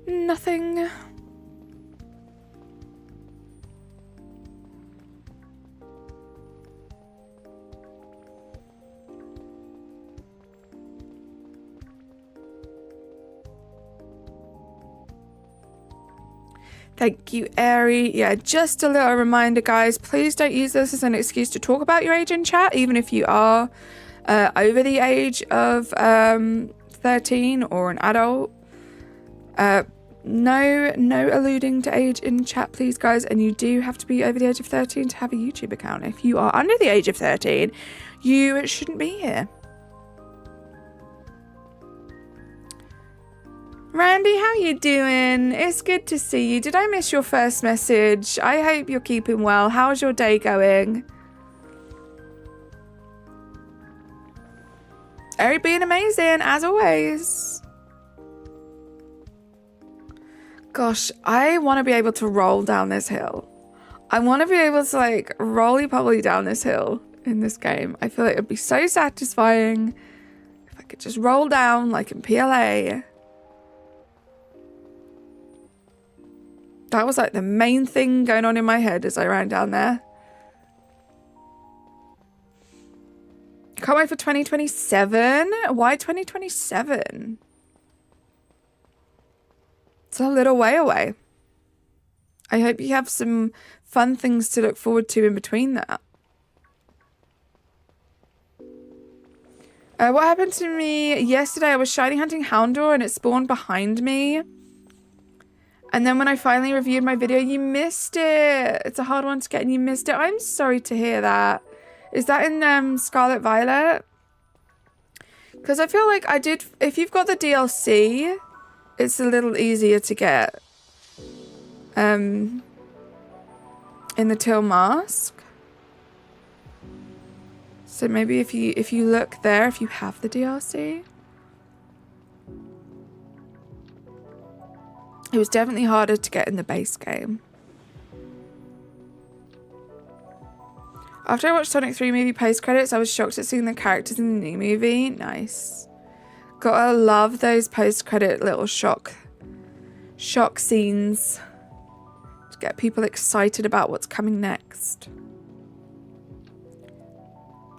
Nothing. Thank you, Airy. Yeah, just a little reminder, guys. Please don't use this as an excuse to talk about your age in chat, even if you are over the age of 13 or an adult. No alluding to age in chat, please, guys. And you do have to be over the age of 13 to have a YouTube account. If you are under the age of 13, you shouldn't be here. Randy, how you doing? It's good to see you. Did I miss your first message? I hope you're keeping well. How's your day going? Ari being amazing, as always. Gosh, I want to be able to roll down this hill. I want to be able to, like, roly-poly down this hill in this game. I feel like it would be so satisfying if I could just roll down like in PLA. That was like the main thing going on in my head as I ran down there. Can't wait for 2027. Why 2027? It's a little way away. I hope you have some fun things to look forward to in between that. What happened to me yesterday? I was shiny hunting Houndour and it spawned behind me. And then when I finally reviewed my video, you missed it. It's a hard one to get and you missed it. I'm sorry to hear that. Is that in Scarlet Violet? Because I feel like I did... If you've got the DLC, it's a little easier to get. In the Till Mask. So maybe if you look there, if you have the DLC... It was definitely harder to get in the base game. After I watched Sonic 3 movie post-credits, I was shocked at seeing the characters in the new movie. Nice. Gotta love those post-credit little shock scenes to get people excited about what's coming next.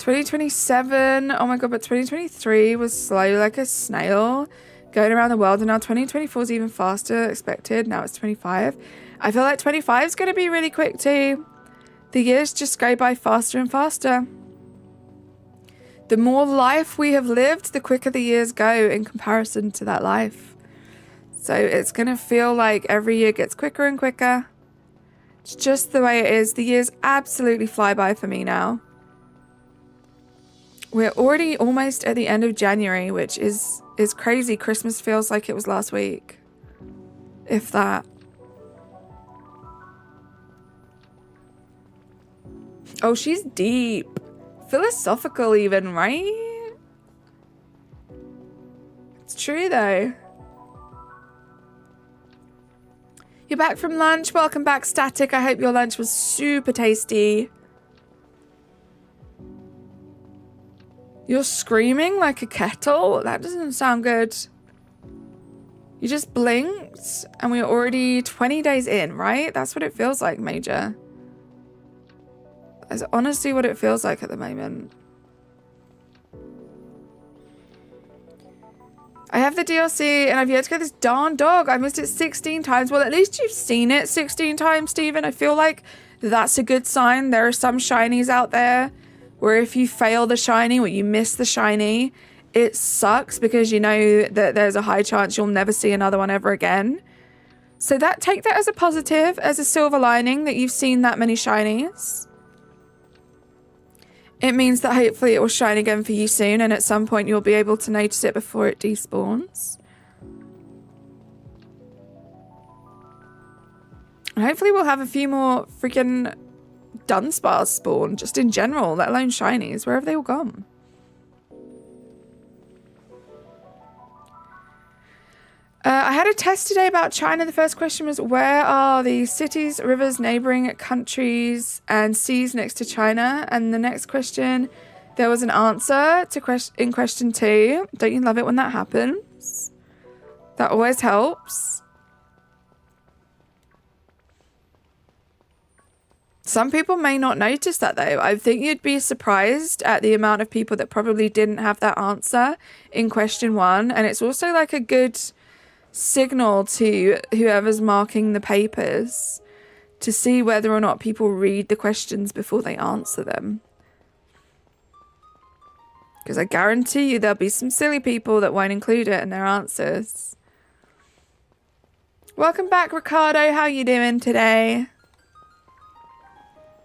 2027. Oh my god, but 2023 was slow like a snail. Going around the world, and now 2024 is even faster expected. Now it's 25. I feel like 25 is going to be really quick too. The years just go by faster and faster. The more life we have lived, the quicker the years go in comparison to that life. So it's going to feel like every year gets quicker and quicker. It's just the way it is. The years absolutely fly by for me now. We're already almost at the end of January, which is crazy. Christmas feels like it was last week. If that. Oh, she's deep. Philosophical even, right? It's true though. You're back from lunch. Welcome back, Static. I hope your lunch was super tasty. You're screaming like a kettle? That doesn't sound good. You just blinked? ranked and we're already 20 days in, right? That's what it feels like, Major. That's honestly what it feels like at the moment. I have the DLC and I've yet to get this darn dog. I missed it 16 times. Well, at least you've seen it 16 times, Stephen. I feel like that's a good sign. There are some shinies out there where if you fail the shiny or you miss the shiny, it sucks because you know that there's a high chance you'll never see another one ever again. So take that as a positive, as a silver lining that you've seen that many shinies. It means that hopefully it will shine again for you soon, and at some point you'll be able to notice it before it despawns. And hopefully we'll have a few more freaking Dunsparce spawn, just in general, let alone shinies. Where have they all gone? I had a test today about China. The first question was, where are the cities, rivers, neighboring countries and seas next to China? And the next question, there was an answer to in question 2. Don't you love it when that happens? That always helps. Some people may not notice that though. I think you'd be surprised at the amount of people that probably didn't have that answer in question 1. And it's also like a good signal to whoever's marking the papers to see whether or not people read the questions before they answer them. Because I guarantee you there'll be some silly people that won't include it in their answers. Welcome back, Ricardo. How you doing today?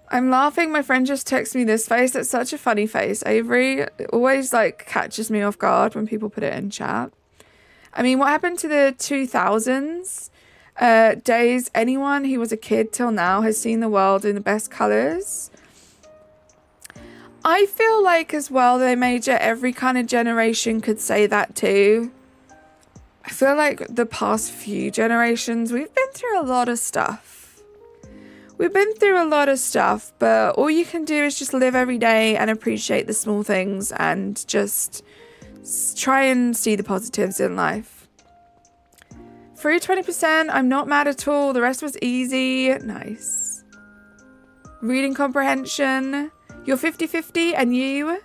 I'm laughing. My friend just texted me this face. That's such a funny face. Avery, it always like catches me off guard when people put it in chat. I mean, what happened to the 2000s days? Anyone who was a kid till now has seen the world in the best colors. I feel like as well, they Major, every kind of generation could say that too. I feel like the past few generations, we've been through a lot of stuff. We've been through a lot of stuff, but all you can do is just live every day and appreciate the small things and just try and see the positives in life. Free 20%. I'm not mad at all. The rest was easy. Nice. Reading comprehension. You're 50-50 and you?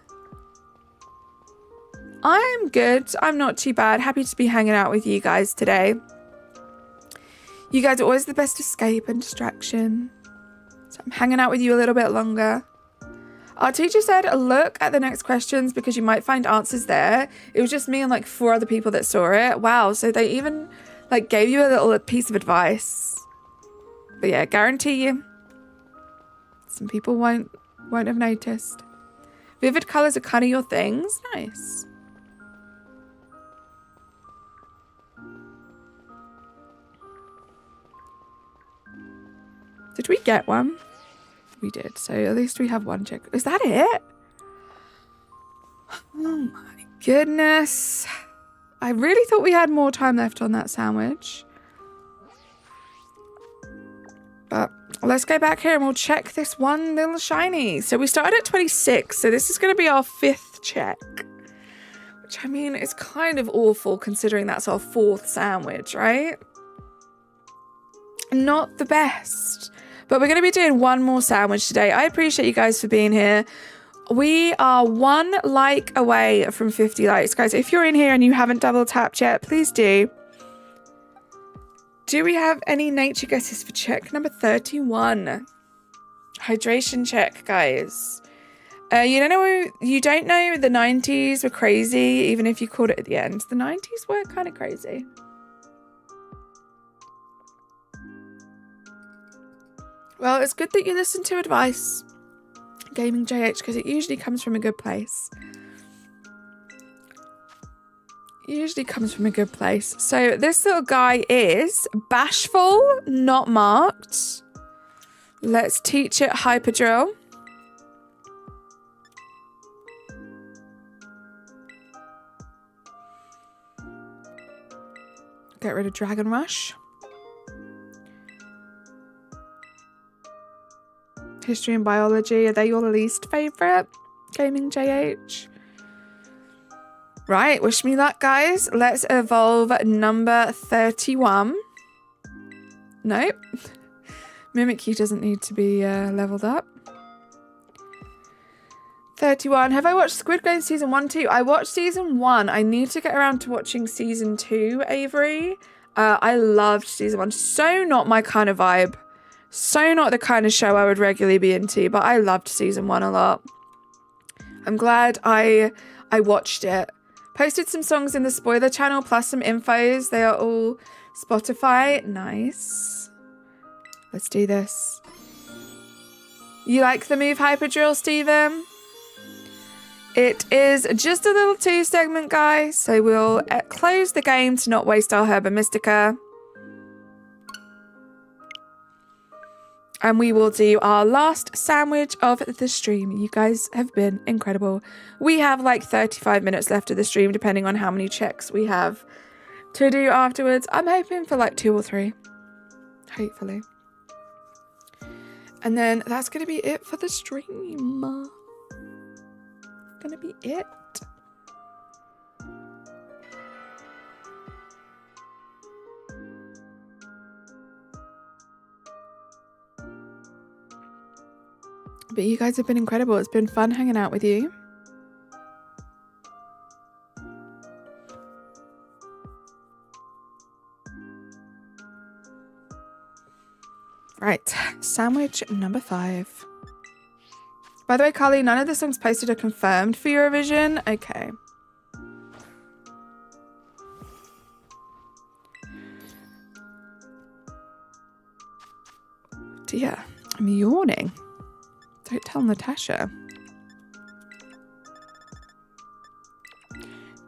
I'm good. I'm not too bad. Happy to be hanging out with you guys today. You guys are always the best escape and distraction. So I'm hanging out with you a little bit longer. Our teacher said, look at the next questions because you might find answers there. It was just me and like 4 other people that saw it. Wow. So they even like gave you a little piece of advice. But yeah, guarantee you, some people won't have noticed. Vivid colors are kind of your things. Nice. Did we get one? We did, so at least we have one check. Is that it? Oh my goodness. I really thought we had more time left on that sandwich. But let's go back here and we'll check this one little shiny. So we started at 26, so this is going to be our 5th check. Which, I mean, is kind of awful considering that's our 4th sandwich, right? Not the best. But we're going to be doing one more sandwich today. I appreciate you guys for being here. We are 1 like away from 50 likes. Guys, if you're in here and you haven't double tapped yet, please do. Do we have any nature guesses for check number 31? Hydration check, guys. You don't know the 90s were crazy, even if you called it at the end. The 90s were kind of crazy. Well, it's good that you listen to advice, Gaming JH, because it usually comes from a good place. Usually comes from a good place. So this little guy is bashful, not marked. Let's teach it Hyperdrill. Get rid of Dragon Rush. History and biology, are they your least favourite? Gaming JH. Right, wish me luck, guys. Let's evolve number 31. Nope. Mimikyu doesn't need to be leveled up. 31. Have I watched Squid Game season 1 too? I watched season 1. I need to get around to watching season 2, Avery. I loved season 1. So not my kind of vibe. So not the kind of show I would regularly be into, but I loved season 1 a lot. I'm glad I watched it. Posted some songs in the spoiler channel plus some infos. They are all Spotify. Nice. Let's do this. You like the move Hyper Drill, Steven? It is just a little 2-segment, guys. So we'll close the game to not waste our Herba Mystica. And we will do our last sandwich of the stream. You guys have been incredible. We have like 35 minutes left of the stream, depending on how many checks we have to do afterwards. I'm hoping for like 2 or 3. Hopefully. And then that's going to be it for the stream. Gonna be it. But you guys have been incredible. It's been fun hanging out with you. Right, sandwich number 5. By the way, Carly, none of the songs posted are confirmed for Eurovision. Okay. Dear, I'm yawning. Don't tell Natasha.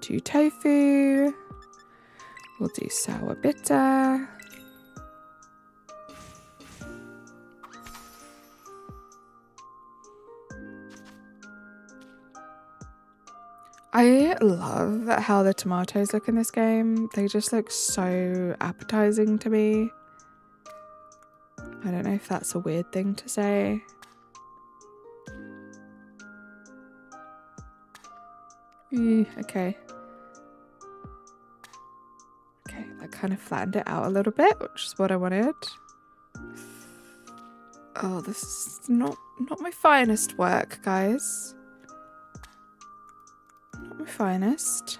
2 tofu. We'll do sour bitter. I love how the tomatoes look in this game. They just look so appetizing to me. I don't know if that's a weird thing to say. Okay. Okay, that kind of flattened it out a little bit, which is what I wanted. Oh, this is not my finest work, guys. Not my finest.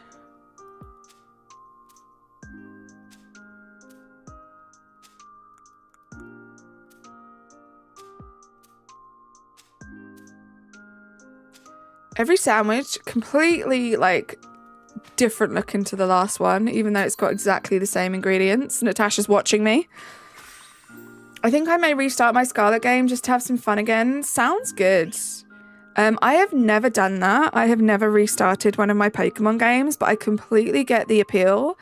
Every sandwich completely like different looking to the last one, even though it's got exactly the same ingredients. Natasha's watching me. I think I may restart my Scarlet game just to have some fun again. Sounds good. I have never done that. I have never restarted one of my Pokemon games, but I completely get the appeal.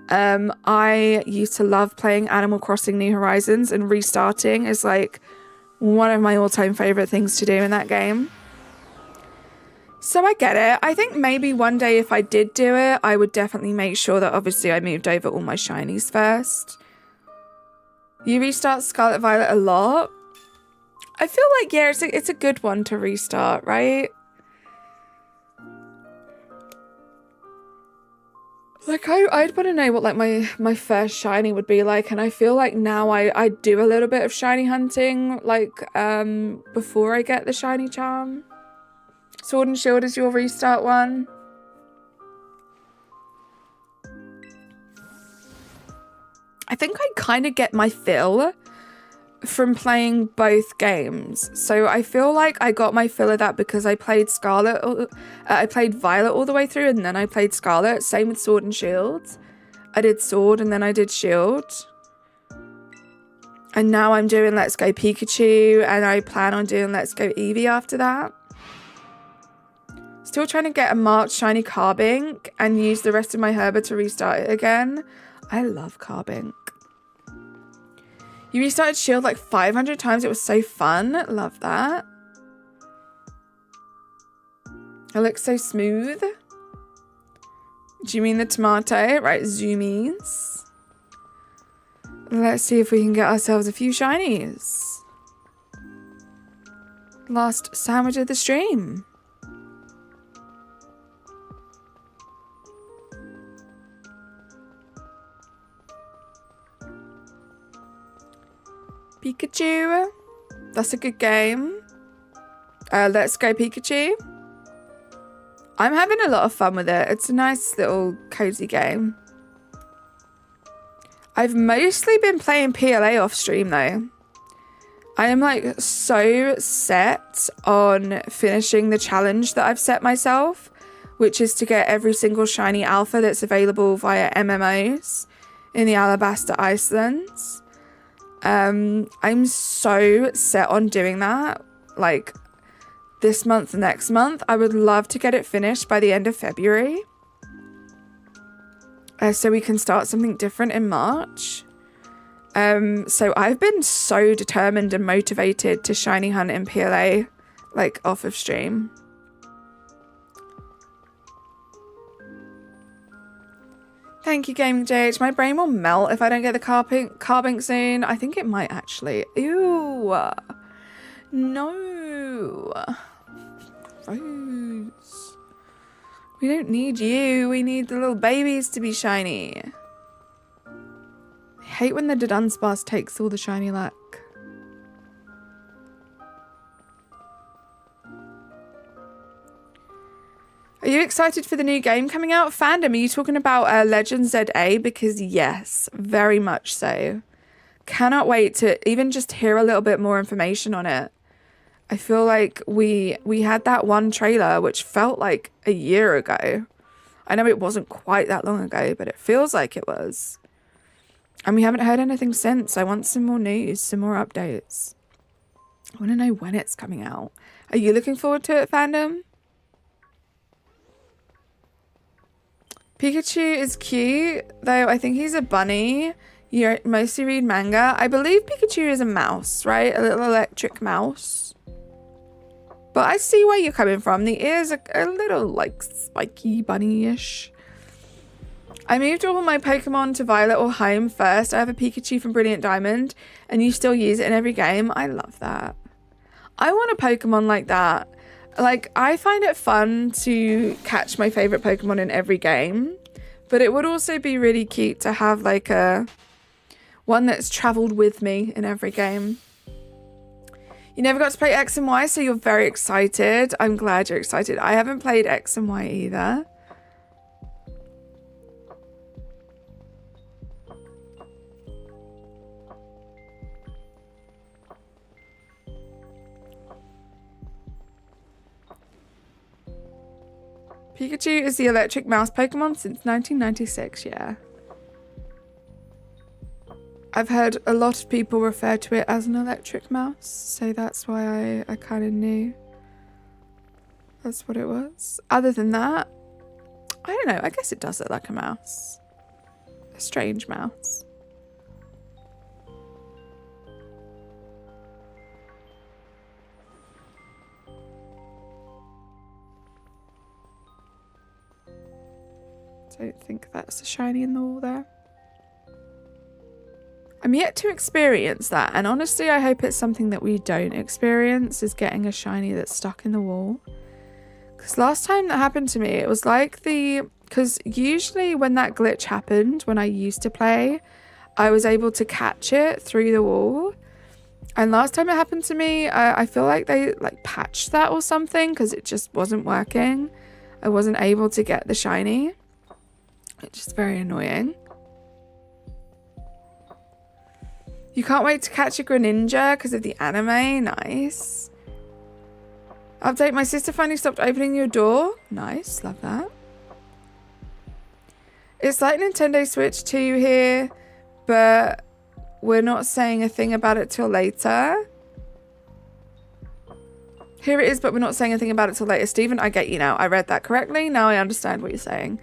I used to love playing Animal Crossing New Horizons, and restarting is like one of my all-time favorite things to do in that game. So I get it. I think maybe one day if I did do it, I would definitely make sure that obviously I moved over all my shinies first. You restart Scarlet Violet a lot? I feel like, yeah, it's a good one to restart, right? Like, I'd want to know what, like, my first shiny would be like, and I feel like now I do a little bit of shiny hunting, like, before I get the shiny charm. Sword and Shield is your restart one. I think I kind of get my fill from playing both games. So I feel like I got my fill of that because I played Scarlet, I played Violet all the way through, and then I played Scarlet. Same with Sword and Shield. I did Sword and then I did Shield. And now I'm doing Let's Go Pikachu, and I plan on doing Let's Go Eevee after that. Still trying to get a March shiny Carbink and use the rest of my Herba to restart it again. I love Carbink. You restarted Shield like 500 times. It was so fun. Love that. It looks so smooth. Do you mean the tomato? Right, zoomies. Let's see if we can get ourselves a few shinies. Last sandwich of the stream. Pikachu. That's a good game. Let's Go Pikachu. I'm having a lot of fun with it. It's a nice little cozy game. I've mostly been playing PLA off stream though. I am like so set on finishing the challenge that I've set myself, which is to get every single shiny alpha that's available via MMOs in the Alabaster Islands. I'm so set on doing that. Like this month, next month, I would love to get it finished by the end of February. So we can start something different in March. So I've been so determined and motivated to shiny hunt in PLA, like off of stream. Thank you, Gaming JH. My brain will melt if I don't get the carbink soon. I think it might actually. Ew. No. Gross. We don't need you. We need the little babies to be shiny. I hate when the DUDUNSPARCE takes all the shiny luck. Are you excited for the new game coming out? Fandom, are you talking about Legend ZA? Because yes, very much so. Cannot wait to even just hear a little bit more information on it. I feel like we had that one trailer which felt like a year ago. I know it wasn't quite that long ago, but it feels like it was. And we haven't heard anything since. I want some more news, some more updates. I want to know when it's coming out. Are you looking forward to it, Fandom? Pikachu is cute, though I think he's a bunny. You mostly read manga. I believe Pikachu is a mouse, right? A little electric mouse. But I see where you're coming from. The ears are a little, like, spiky bunny-ish. I moved all my Pokemon to Violet or Home first. I have a Pikachu from Brilliant Diamond, and you still use it in every game. I love that. I want a Pokemon like that. Like, I find it fun to catch my favorite Pokemon in every game, but it would also be really cute to have like one that's traveled with me in every game. You never got to play X and Y, so you're very excited. I'm glad you're excited. I haven't played X and Y either. Pikachu is the electric mouse Pokemon since 1996, yeah. I've heard a lot of people refer to it as an electric mouse, so that's why I kind of knew that's what it was. Other than that, I don't know, I guess it does look like a mouse. A strange mouse. Don't think that's a shiny in the wall there. I'm yet to experience that, and honestly I hope it's something that we don't experience, is getting a shiny that's stuck in the wall. Because last time that happened to me, it was like because usually when that glitch happened, when I used to play, I was able to catch it through the wall. And last time it happened to me, I feel like they like patched that or something, because it just wasn't working. I wasn't able to get the shiny. It's just very annoying. You can't wait to catch a Greninja because of the anime. Nice. Update, my sister finally stopped opening your door. Nice, love that. It's like Nintendo Switch 2 here, but we're not saying a thing about it till later. Here it is, but we're not saying a thing about it till later. Stephen, I get you now. I read that correctly. Now I understand what you're saying.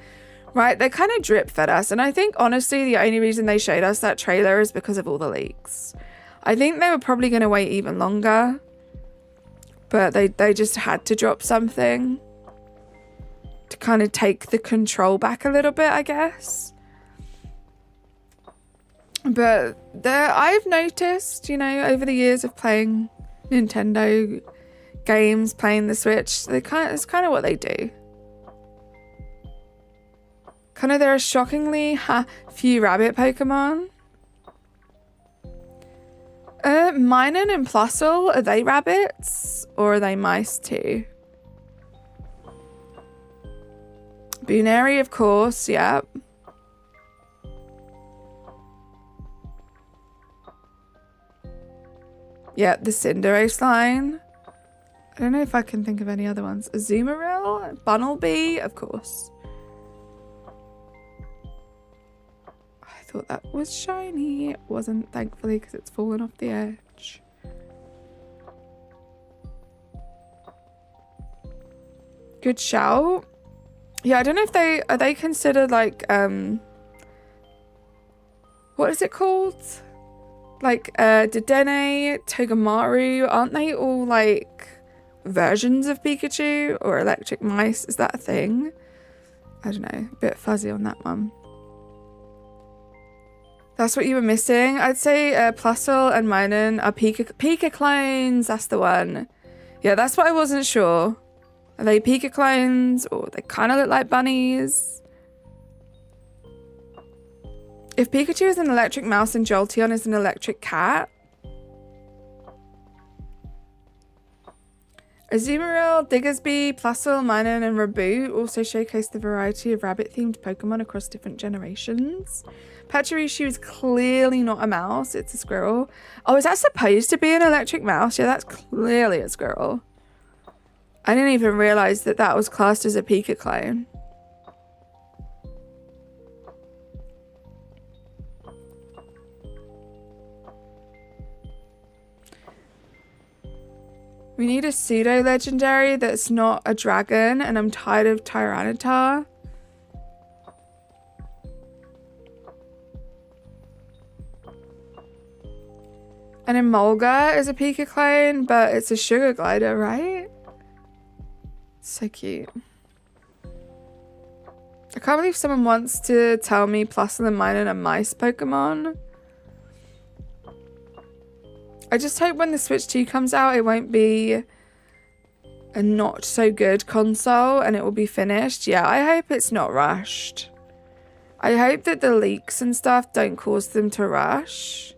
Right, they kind of drip fed us, and I think honestly the only reason they showed us that trailer is because of all the leaks. I think they were probably going to wait even longer, but they just had to drop something to kind of take the control back a little bit, I guess. But I've noticed, you know, over the years of playing Nintendo games, playing the Switch, it's kind of what they do. Kind of, there are shockingly few rabbit Pokemon. Minun and Plusle, are they rabbits or are they mice too? Bunary, of course, yep. Yeah, the Cinderace line. I don't know if I can think of any other ones. Azumarill, Bunnelby, of course. I thought that was shiny. It wasn't, thankfully, because it's fallen off the edge. Good shout. Yeah, I don't know if are they considered like what is it called? Like Dedenne, Togamaru, aren't they all like versions of Pikachu or electric mice? Is that a thing? I don't know, a bit fuzzy on that one. That's what you were missing. I'd say Plusle and Minun are Pika clones. That's the one. Yeah, that's what I wasn't sure. Are they Pika clones or they kind of look like bunnies? If Pikachu is an electric mouse and Jolteon is an electric cat. Azumarill, Diggersby, Plusle, Minun, and Raboot also showcase the variety of rabbit-themed Pokemon across different generations. Pachirisu is clearly not a mouse, it's a squirrel. Oh, is that supposed to be an electric mouse? Yeah, that's clearly a squirrel. I didn't even realize that that was classed as a Pika clone. We need a pseudo-legendary that's not a dragon, and I'm tired of Tyranitar. An Emolga is a Pika clone, but it's a sugar glider, right? So cute. I can't believe someone wants to tell me Plusle and Minun are mice Pokemon. I just hope when the Switch 2 comes out, it won't be a not so good console and it will be finished. Yeah, I hope it's not rushed. I hope that the leaks and stuff don't cause them to rush.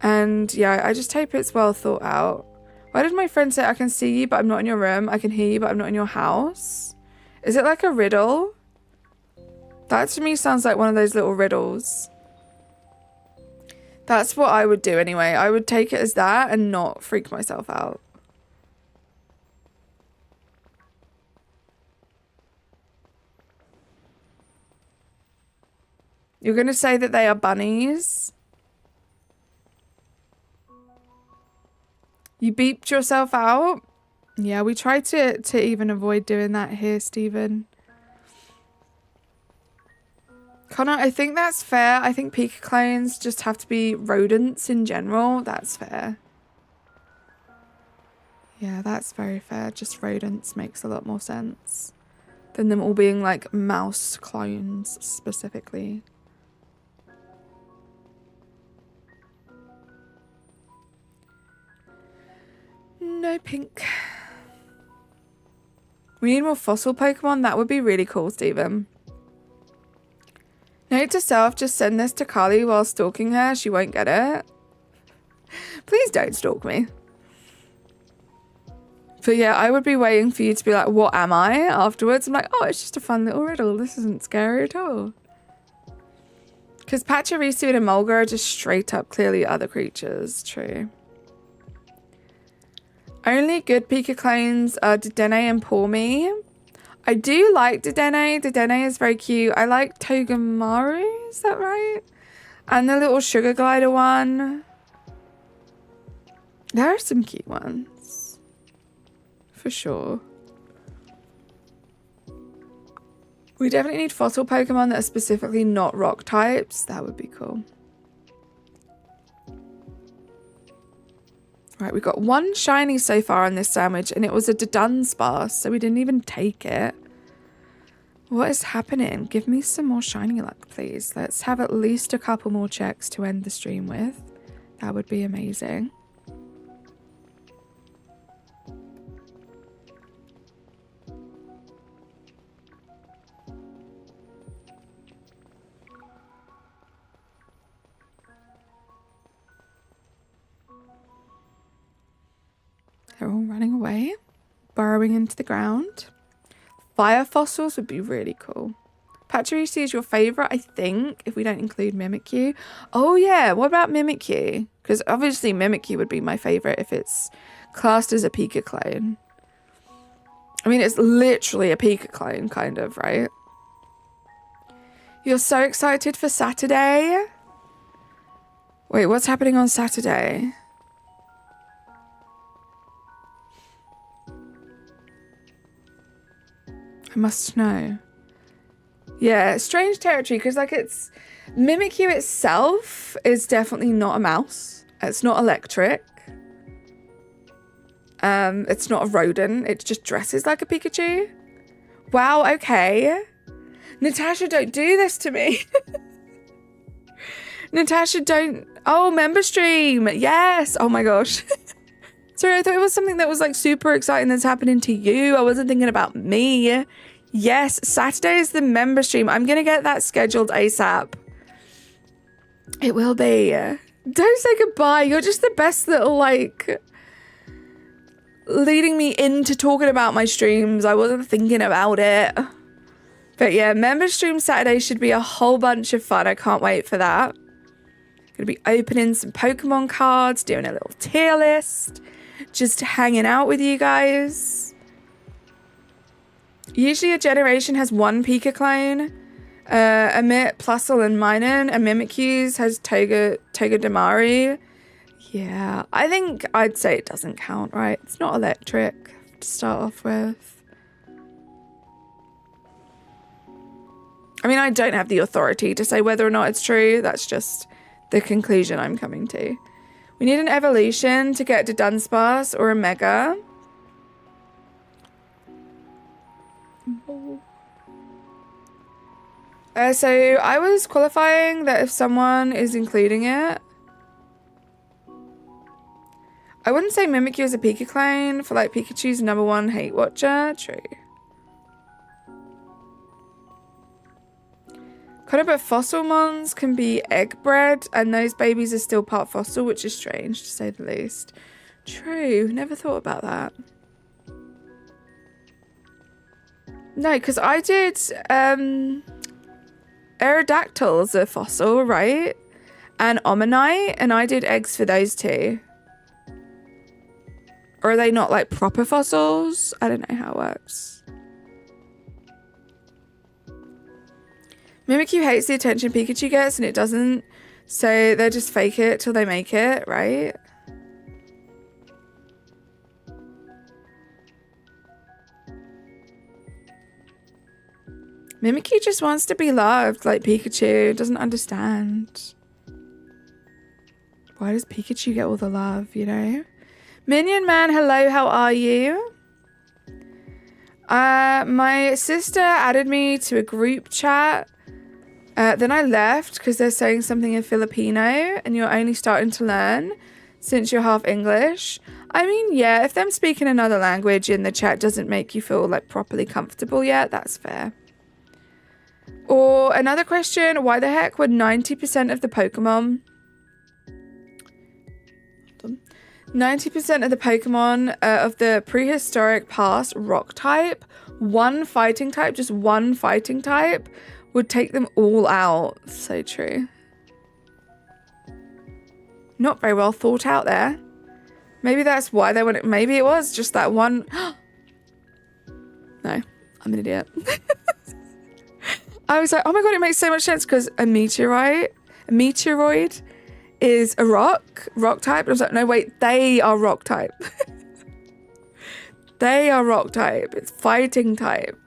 And yeah, I just hope it's well thought out. Why did my friend say I can see you but I'm not in your room? I can hear you but I'm not in your house? Is it like a riddle? That to me sounds like one of those little riddles. That's what I would do anyway. I would take it as that and not freak myself out. You're going to say that they are bunnies? You beeped yourself out? Yeah, we try to even avoid doing that here, Stephen. Connor, I think that's fair. I think Pika clones just have to be rodents in general. That's fair. Yeah, that's very fair. Just rodents makes a lot more sense than them all being like mouse clones specifically. No pink. We need more fossil Pokemon. That would be really cool, Stephen. Note to self, just send this to Carly while stalking her. She won't get it. Please don't stalk me. But yeah, I would be waiting for you to be like, what am I? Afterwards, I'm like, oh, it's just a fun little riddle. This isn't scary at all. Because Pachirisu and Emolga are just straight up clearly other creatures. True. Only good Pika clones are Dedenne and Pawmi. I do like Dedenne. Dedenne is very cute. I like Togamaru, is that right? And the little sugar glider one. There are some cute ones. For sure. We definitely need fossil Pokemon that are specifically not rock types. That would be cool. Right, we got one shiny so far on this sandwich, and it was a DUDUNSPARCE, so we didn't even take it. What is happening? Give me some more shiny luck, please. Let's have at least a couple more checks to end the stream with. That would be amazing. They're all running away, burrowing into the ground. Fire fossils would be really cool. Pachirisu is your favourite, I think, if we don't include Mimikyu. Oh yeah, what about Mimikyu? Because obviously Mimikyu would be my favourite if it's classed as a Pika clone. I mean, it's literally a Pika clone, kind of, right? You're so excited for Saturday? Wait, what's happening on Saturday? I must know. Yeah, strange territory, because like it's... Mimikyu itself is definitely not a mouse. It's not electric. It's not a rodent. It just dresses like a Pikachu. Wow, okay. Natasha, don't do this to me. Natasha, don't... Oh, member stream. Yes. Oh my gosh. Sorry, I thought it was something that was like super exciting that's happening to you. I wasn't thinking about me. Yes, Saturday is the member stream. I'm going to get that scheduled ASAP. It will be. Don't say goodbye. You're just the best little like... leading me into talking about my streams. I wasn't thinking about it. But yeah, member stream Saturday should be a whole bunch of fun. I can't wait for that. Gonna be opening some Pokemon cards, doing a little tier list, just hanging out with you guys. Usually a generation has one Pika clone. Amit, Plusle, and Minun, and Mimikyu's has Togedemaru. Yeah, I think I'd say it doesn't count, right? It's not electric to start off with. I mean, I don't have the authority to say whether or not it's true. That's just the conclusion I'm coming to. We need an evolution to get to DUDUNSPARCE or a Mega. So I was qualifying that if someone is including it, I wouldn't say Mimikyu is a Pika clone for like Pikachu's #1 hate watcher. True. Kind of, but fossil mons can be egg bred and those babies are still part fossil, which is strange to say the least. True. Never thought about that. No, because I did Aerodactyls are fossil, right? And Omanyte, and I did eggs for those two. Or are they not like proper fossils? I don't know how it works. Mimikyu hates the attention Pikachu gets and it doesn't. So they just fake it till they make it, right? Mimikyu just wants to be loved like Pikachu. Doesn't understand. Why does Pikachu get all the love, you know? Minion Man, hello, how are you? My sister added me to a group chat. Then I left because they're saying something in Filipino and you're only starting to learn since you're half English. I mean, yeah, if them speaking another language in the chat doesn't make you feel like properly comfortable yet, that's fair. Or another question, why the heck would 90% of the Pokemon... 90% of the Pokemon of the prehistoric past rock type, one fighting type, just one fighting type, would take them all out. So true. Not very well thought out there. Maybe that's why they wouldn't. Maybe it was just that one. No, I'm an idiot. I was like, oh my god, it makes so much sense because a meteoroid is a rock type. And I was like, no, wait, they are rock type. They are rock type. It's fighting type.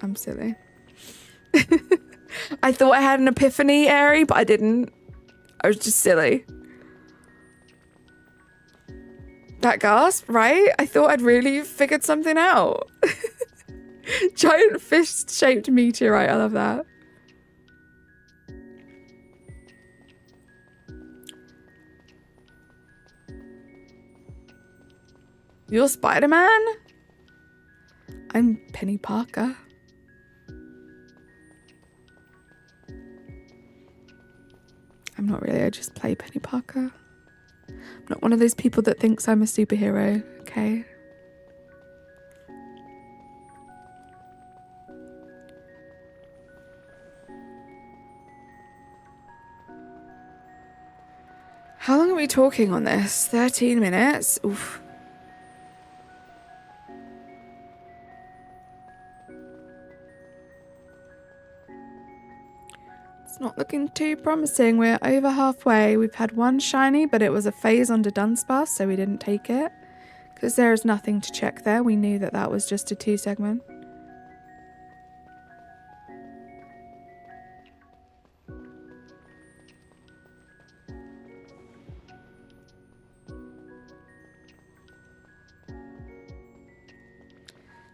I'm silly. I thought I had an epiphany, Airy, but I didn't. I was just silly. That gasp, right? I thought I'd really figured something out. Giant fist-shaped meteorite. I love that. You're Spider-Man? I'm Penny Parker. I'm not really, I just play Penny Parker. I'm not one of those people that thinks I'm a superhero, okay? How long are we talking on this? 13 minutes? Oof. It's not looking too promising. We're over halfway. We've had one shiny, but it was a phase on DUDUNSPARCE, so we didn't take it. Because there is nothing to check there. We knew that that was just a 2 segment.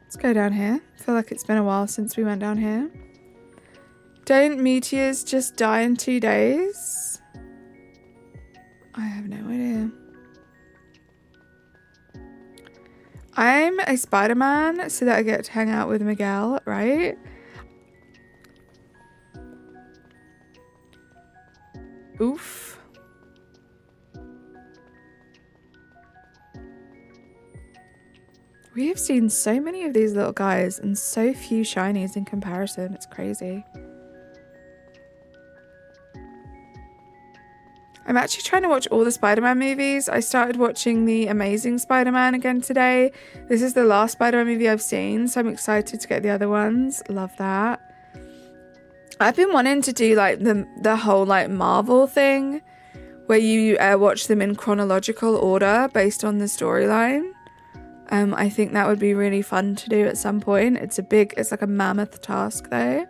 Let's go down here. I feel like it's been a while since we went down here. Don't meteors just die in 2 days? I have no idea. I'm a Spider-Man so that I get to hang out with Miguel, right? Oof. We have seen so many of these little guys and so few shinies in comparison. It's crazy. I'm actually trying to watch all the Spider-Man movies. I started watching The Amazing Spider-Man again today. This is the last Spider-Man movie I've seen, so I'm excited to get the other ones. Love that. I've been wanting to do like the whole like Marvel thing where you watch them in chronological order based on the storyline. I think that would be really fun to do at some point. It's like a mammoth task though,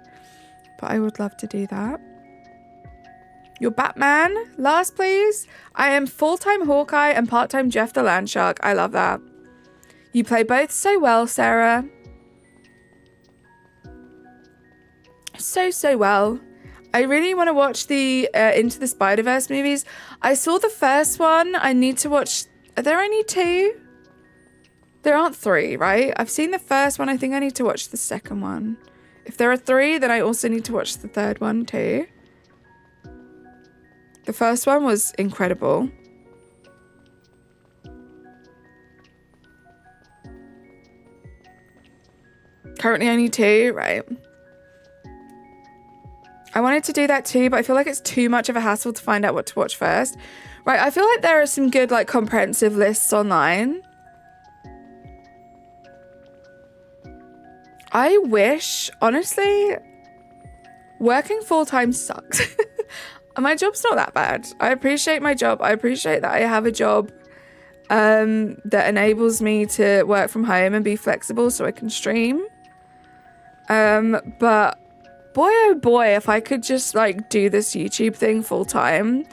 but I would love to do that. You're Batman? Last, please. I am full-time Hawkeye and part-time Jeff the Landshark. I love that. You play both so well, Sarah. So well. I really want to watch the Into the Spider-Verse movies. I saw the first one. I need to watch... Are there only 2? There aren't 3, right? I've seen the first one. I think I need to watch the second one. If there are 3, then I also need to watch the third one too. The first one was incredible. Currently only 2, right? I wanted to do that too, but I feel like it's too much of a hassle to find out what to watch first. Right, I feel like there are some good like comprehensive lists online. I wish, honestly, working full-time sucks. My job's not that bad. I appreciate my job. I appreciate that I have a job that enables me to work from home and be flexible so I can stream. But boy, oh boy, if I could just like do this YouTube thing full-time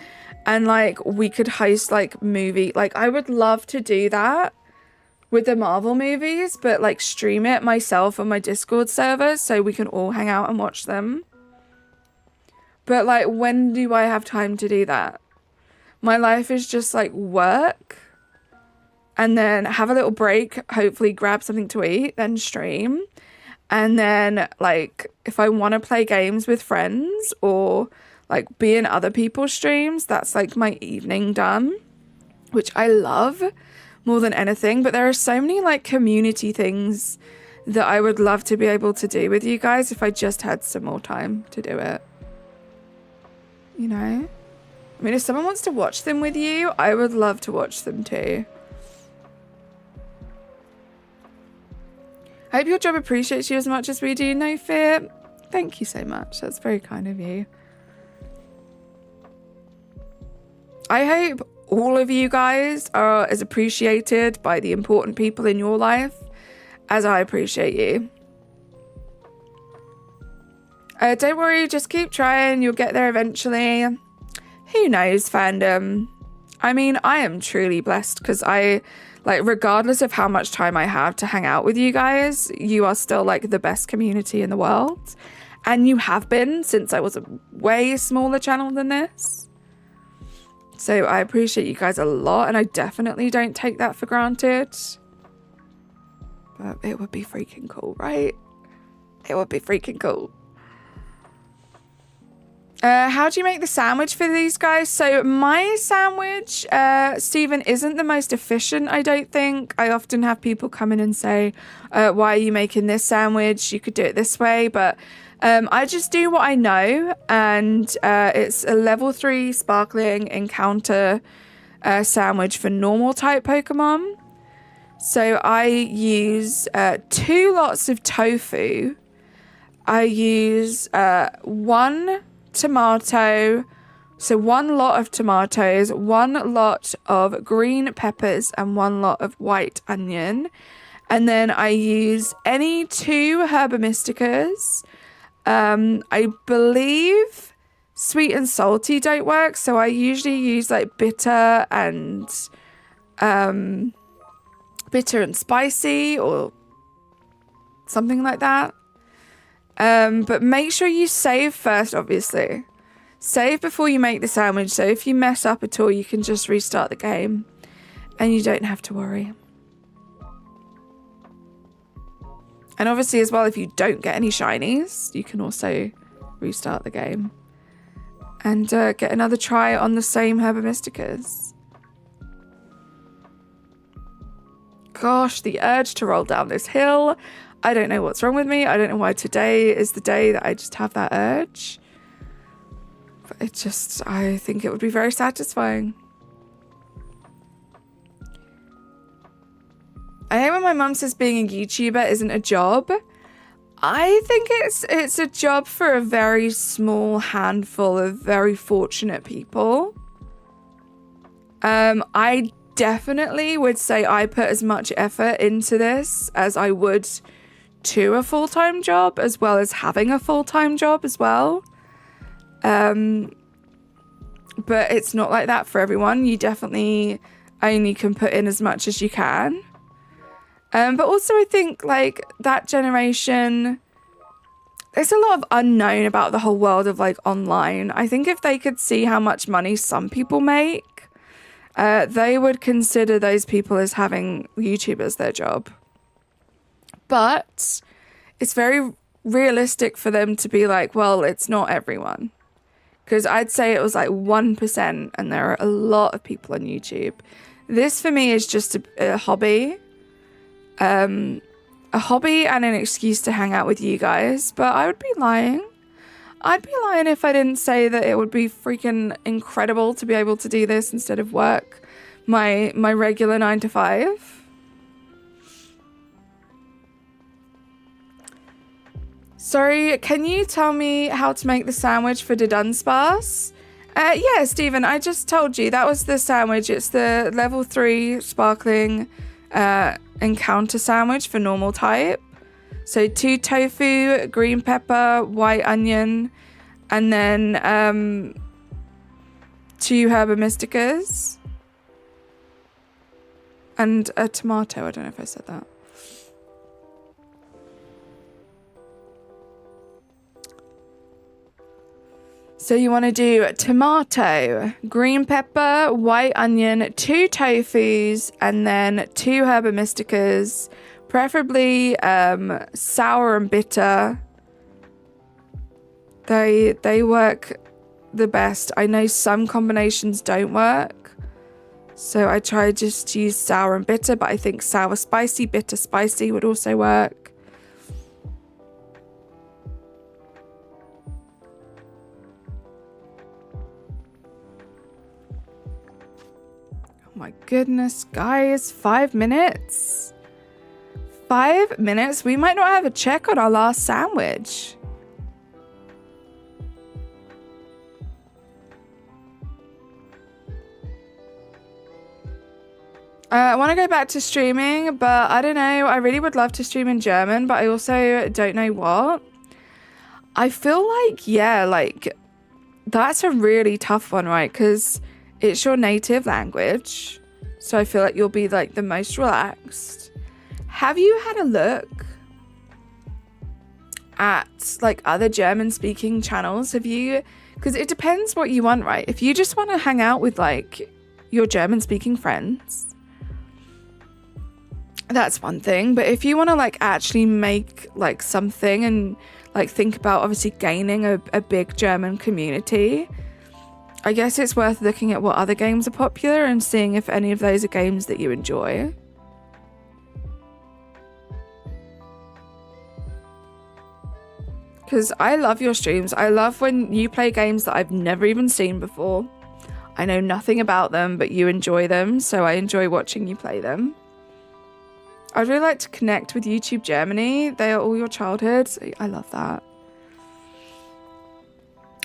and like we could host like movie, like I would love to do that with the Marvel movies, but like stream it myself on my Discord server so we can all hang out and watch them. But like, when do I have time to do that? My life is just like work and then have a little break, hopefully grab something to eat, then stream. And then like, if I want to play games with friends or like be in other people's streams, that's like my evening done, which I love more than anything. But there are so many like community things that I would love to be able to do with you guys if I just had some more time to do it. You know? I mean, if someone wants to watch them with you, I would love to watch them too. I hope your job appreciates you as much as we do, No Fear. Thank you so much. That's very kind of you. I hope all of you guys are as appreciated by the important people in your life as I appreciate you. Don't worry, just keep trying. You'll get there eventually. Who knows, fandom? I mean, I am truly blessed because I, like, regardless of how much time I have to hang out with you guys, you are still, like, the best community in the world. And you have been since I was a way smaller channel than this. So I appreciate you guys a lot, and I definitely don't take that for granted. But it would be freaking cool, right? It would be freaking cool. How do you make the sandwich for these guys? So my sandwich, Stephen, isn't the most efficient, I don't think. I often have people come in and say, why are you making this sandwich? You could do it this way. But I just do what I know. And it's a level 3 sparkling encounter sandwich for normal type Pokemon. So I use 2 lots of tofu. I use 1 tomato, so 1 lot of tomatoes, 1 lot of green peppers, and 1 lot of white onion. And then I use any 2 Herba Mysticas. I believe sweet and salty don't work, so I usually use like bitter and spicy or something like that. But make sure you save first, obviously. Save before you make the sandwich, so if you mess up at all, you can just restart the game and you don't have to worry. And obviously as well, if you don't get any shinies, you can also restart the game and get another try on the same Herba Mysticas. Gosh, the urge to roll down this hill. I don't know what's wrong with me. I don't know why today is the day that I just have that urge. But I think it would be very satisfying. I hate when my mum says being a YouTuber isn't a job. I think it's a job for a very small handful of very fortunate people. I definitely would say I put as much effort into this as I would to a full-time job, as well as having a full-time job as well. But it's not like that for everyone. You definitely only can put in as much as you can. But also I think like that generation, there's a lot of unknown about the whole world of like online. I think if they could see how much money some people make, they would consider those people as having YouTube as their job. But it's very realistic for them to be like, well, it's not everyone. Because I'd say it was like 1%, and there are a lot of people on YouTube. This for me is just a hobby. A hobby and an excuse to hang out with you guys. But I would be lying. I'd be lying if I didn't say that it would be freaking incredible to be able to do this instead of work my regular 9 to 5. Sorry, can you tell me how to make the sandwich for DUDUNSPARCE? Yeah, Stephen, I just told you that was the sandwich. It's the level 3 sparkling encounter sandwich for normal type. So 2 tofu, green pepper, white onion, and then 2 Herba Mysticas. And a tomato. I don't know if I said that. So you want to do tomato, green pepper, white onion, 2 tofus, and then 2 Herba Mysticas, preferably sour and bitter. They work the best. I know some combinations don't work, so I try just to use sour and bitter, but I think sour spicy, bitter spicy would also work. My goodness, guys, 5 minutes. 5 minutes? We might not have a check on our last sandwich. I want to go back to streaming, but I don't know. I really would love to stream in German, but I also don't know what. I feel like, yeah, like, that's a really tough one, right? Because it's your native language, so I feel like you'll be like the most relaxed. Have you had a look at like other German speaking channels? Have you, because it depends what you want, right? If you just want to hang out with like your German speaking friends, that's one thing. But if you want to like actually make like something and like think about obviously gaining a big German community, I guess it's worth looking at what other games are popular and seeing if any of those are games that you enjoy. Because I love your streams. I love when you play games that I've never even seen before. I know nothing about them, but you enjoy them, so I enjoy watching you play them. I'd really like to connect with YouTube Germany. They are all your childhood. So I love that.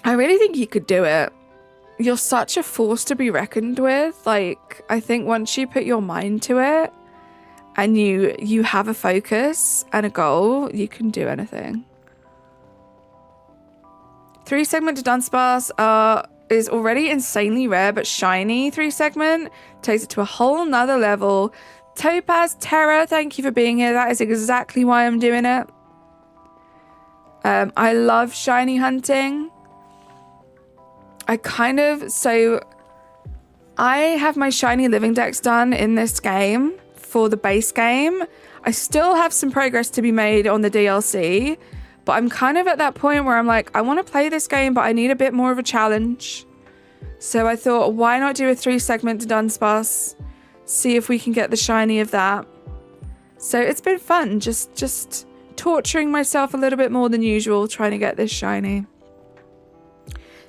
I really think you could do it. You're such a force to be reckoned with. Like, I think once you put your mind to it and you have a focus and a goal, you can do anything. 3-segment DUDUNSPARCE is already insanely rare, but shiny 3-segment takes it to a whole nother level. Topaz Terror, thank you for being here. That is exactly why I'm doing it. I love shiny hunting. I have my shiny living dex done in this game for the base game. I still have some progress to be made on the DLC, but I'm kind of at that point where I'm like, I want to play this game, but I need a bit more of a challenge. So I thought, why not do a 3-segment DUDUNSPARCE? See if we can get the shiny of that. So it's been fun, just torturing myself a little bit more than usual, trying to get this shiny.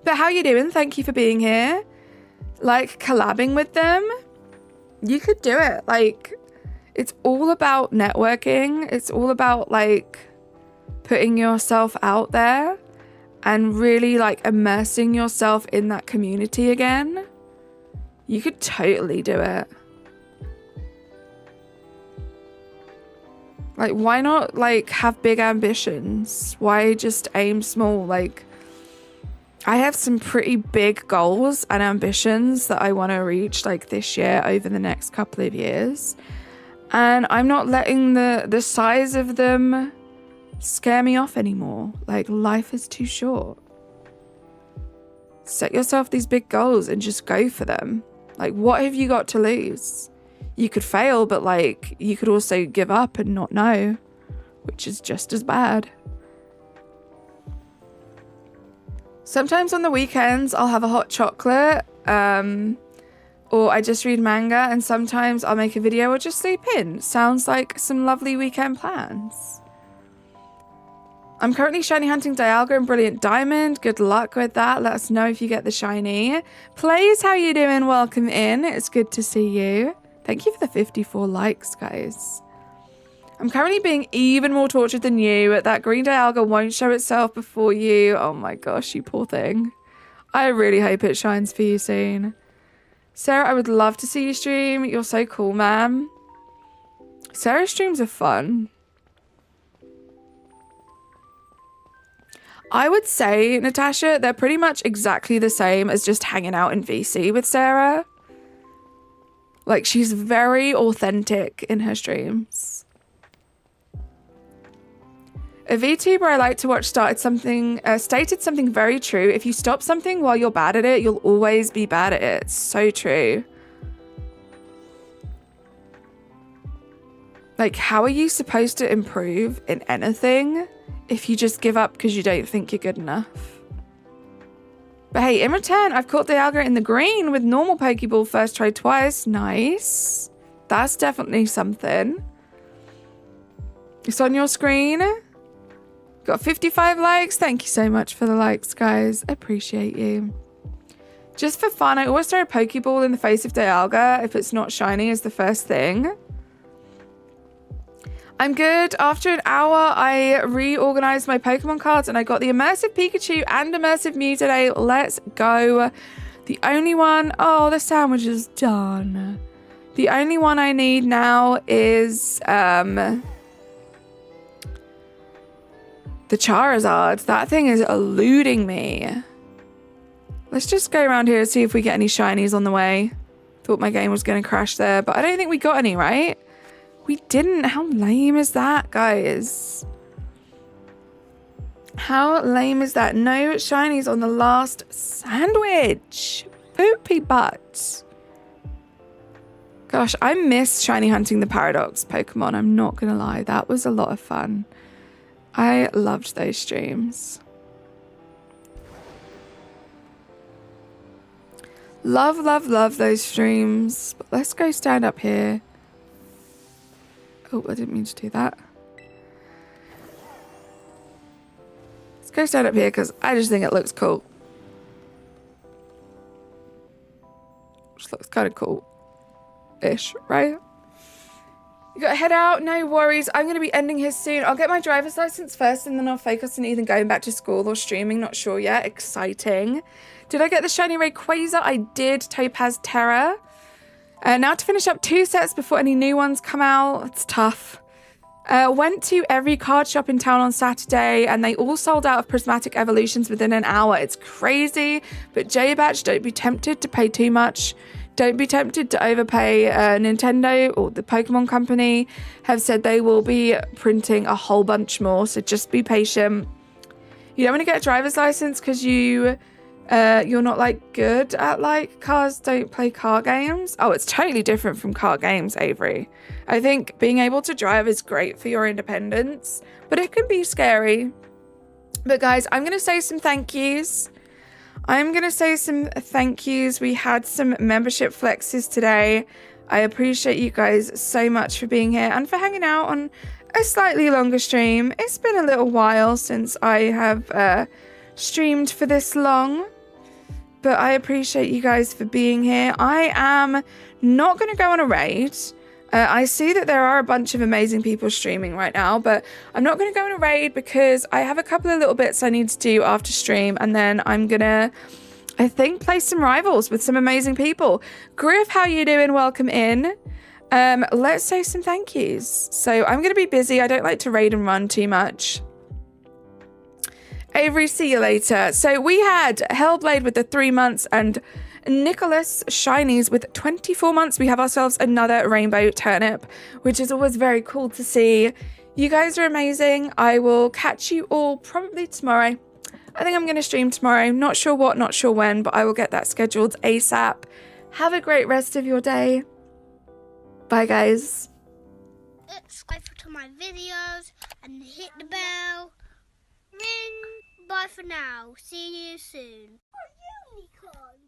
But how you doing? Thank you for being here. Like, collabing with them, you could do it. Like, it's all about networking. It's all about like putting yourself out there and really like immersing yourself in that community again. You could totally do it. Like, why not like have big ambitions? Why just aim small? Like, I have some pretty big goals and ambitions that I want to reach like this year over the next couple of years. And I'm not letting the size of them scare me off anymore. Like, life is too short. Set yourself these big goals and just go for them. Like, what have you got to lose? You could fail, but like, you could also give up and not know, which is just as bad. Sometimes on the weekends, I'll have a hot chocolate, or I just read manga, and sometimes I'll make a video or just sleep in. Sounds like some lovely weekend plans. I'm currently shiny hunting Dialga and Brilliant Diamond. Good luck with that. Let us know if you get the shiny. Plays, how you doing? Welcome in. It's good to see you. Thank you for the 54 likes, guys. I'm currently being even more tortured than you. That green Dialga won't show itself before you. Oh my gosh, you poor thing. I really hope it shines for you soon. Sarah, I would love to see you stream. You're so cool, ma'am. Sarah's streams are fun. I would say, Natasha, they're pretty much exactly the same as just hanging out in VC with Sarah. Like, she's very authentic in her streams. A VTuber I like to watch stated something very true. If you stop something while you're bad at it, you'll always be bad at it. It's so true. Like, how are you supposed to improve in anything if you just give up because you don't think you're good enough? But hey, in return, I've caught Dialga in the green with normal Pokeball first try twice. Nice. That's definitely something. It's on your screen. Got 55 likes. Thank you so much for the likes, guys. I appreciate you. Just for fun, I always throw a Pokeball in the face of Dialga if it's not shiny as the first thing. I'm good. After an hour, I reorganized my Pokemon cards and I got the Immersive Pikachu and Immersive Mew today. Let's go. The only one... Oh, the sandwich is done. The only one I need now is... the Charizard. That thing is eluding me. Let's just go around here and see if we get any shinies on the way. Thought my game was going to crash there, but I don't think we got any, right? We didn't. How lame is that, guys? How lame is that? No shinies on the last sandwich. Poopy butt. Gosh, I miss shiny hunting the Paradox Pokemon. I'm not going to lie. That was a lot of fun. I loved those streams. Love, love, love those streams. But let's go stand up here. Oh, I didn't mean to do that. Let's go stand up here because I just think it looks cool. Just looks kind of cool-ish, right? You gotta head out, no worries. I'm gonna be ending here soon. I'll get my driver's license first and then I'll focus on either going back to school or streaming, not sure yet. Exciting. Did I get the shiny Rayquaza? I did. Topaz Terra. Now to finish up 2 sets before any new ones come out. It's tough. Went to every card shop in town on Saturday and they all sold out of Prismatic Evolutions within an hour. It's crazy, but J-Batch, don't be tempted to pay too much. Don't be tempted to overpay. Nintendo or the Pokemon Company have said they will be printing a whole bunch more, so just be patient. You don't want to get a driver's license because you're not like good at like cars, don't play car games. Oh, it's totally different from car games, Avery. I think being able to drive is great for your independence, but it can be scary. But guys, I'm going to say some thank yous. We had some membership flexes today. I appreciate you guys so much for being here and for hanging out on a slightly longer stream. It's been a little while since I have streamed for this long, but I appreciate you guys for being here. I am not going to go on a raid. I see that there are a bunch of amazing people streaming right now, but I'm not going to go on a raid because I have a couple of little bits I need to do after stream, and then I'm going to, I think, play some Rivals with some amazing people. Griff, how you doing? Welcome in. Let's say some thank yous. So I'm going to be busy. I don't like to raid and run too much. Avery, see you later. So we had Hellblade with the 3 months and Nicholas Shinies with 24 months. We have ourselves another rainbow turnip, which is always very cool to see. You guys are amazing. I will catch you all probably tomorrow. I think I'm going to stream tomorrow. Not sure what, not sure when, but I will get that scheduled ASAP. Have a great rest of your day. Bye, guys. Subscribe to my videos and hit the bell. Ring. Bye for now. See you soon. Oh, unicorn.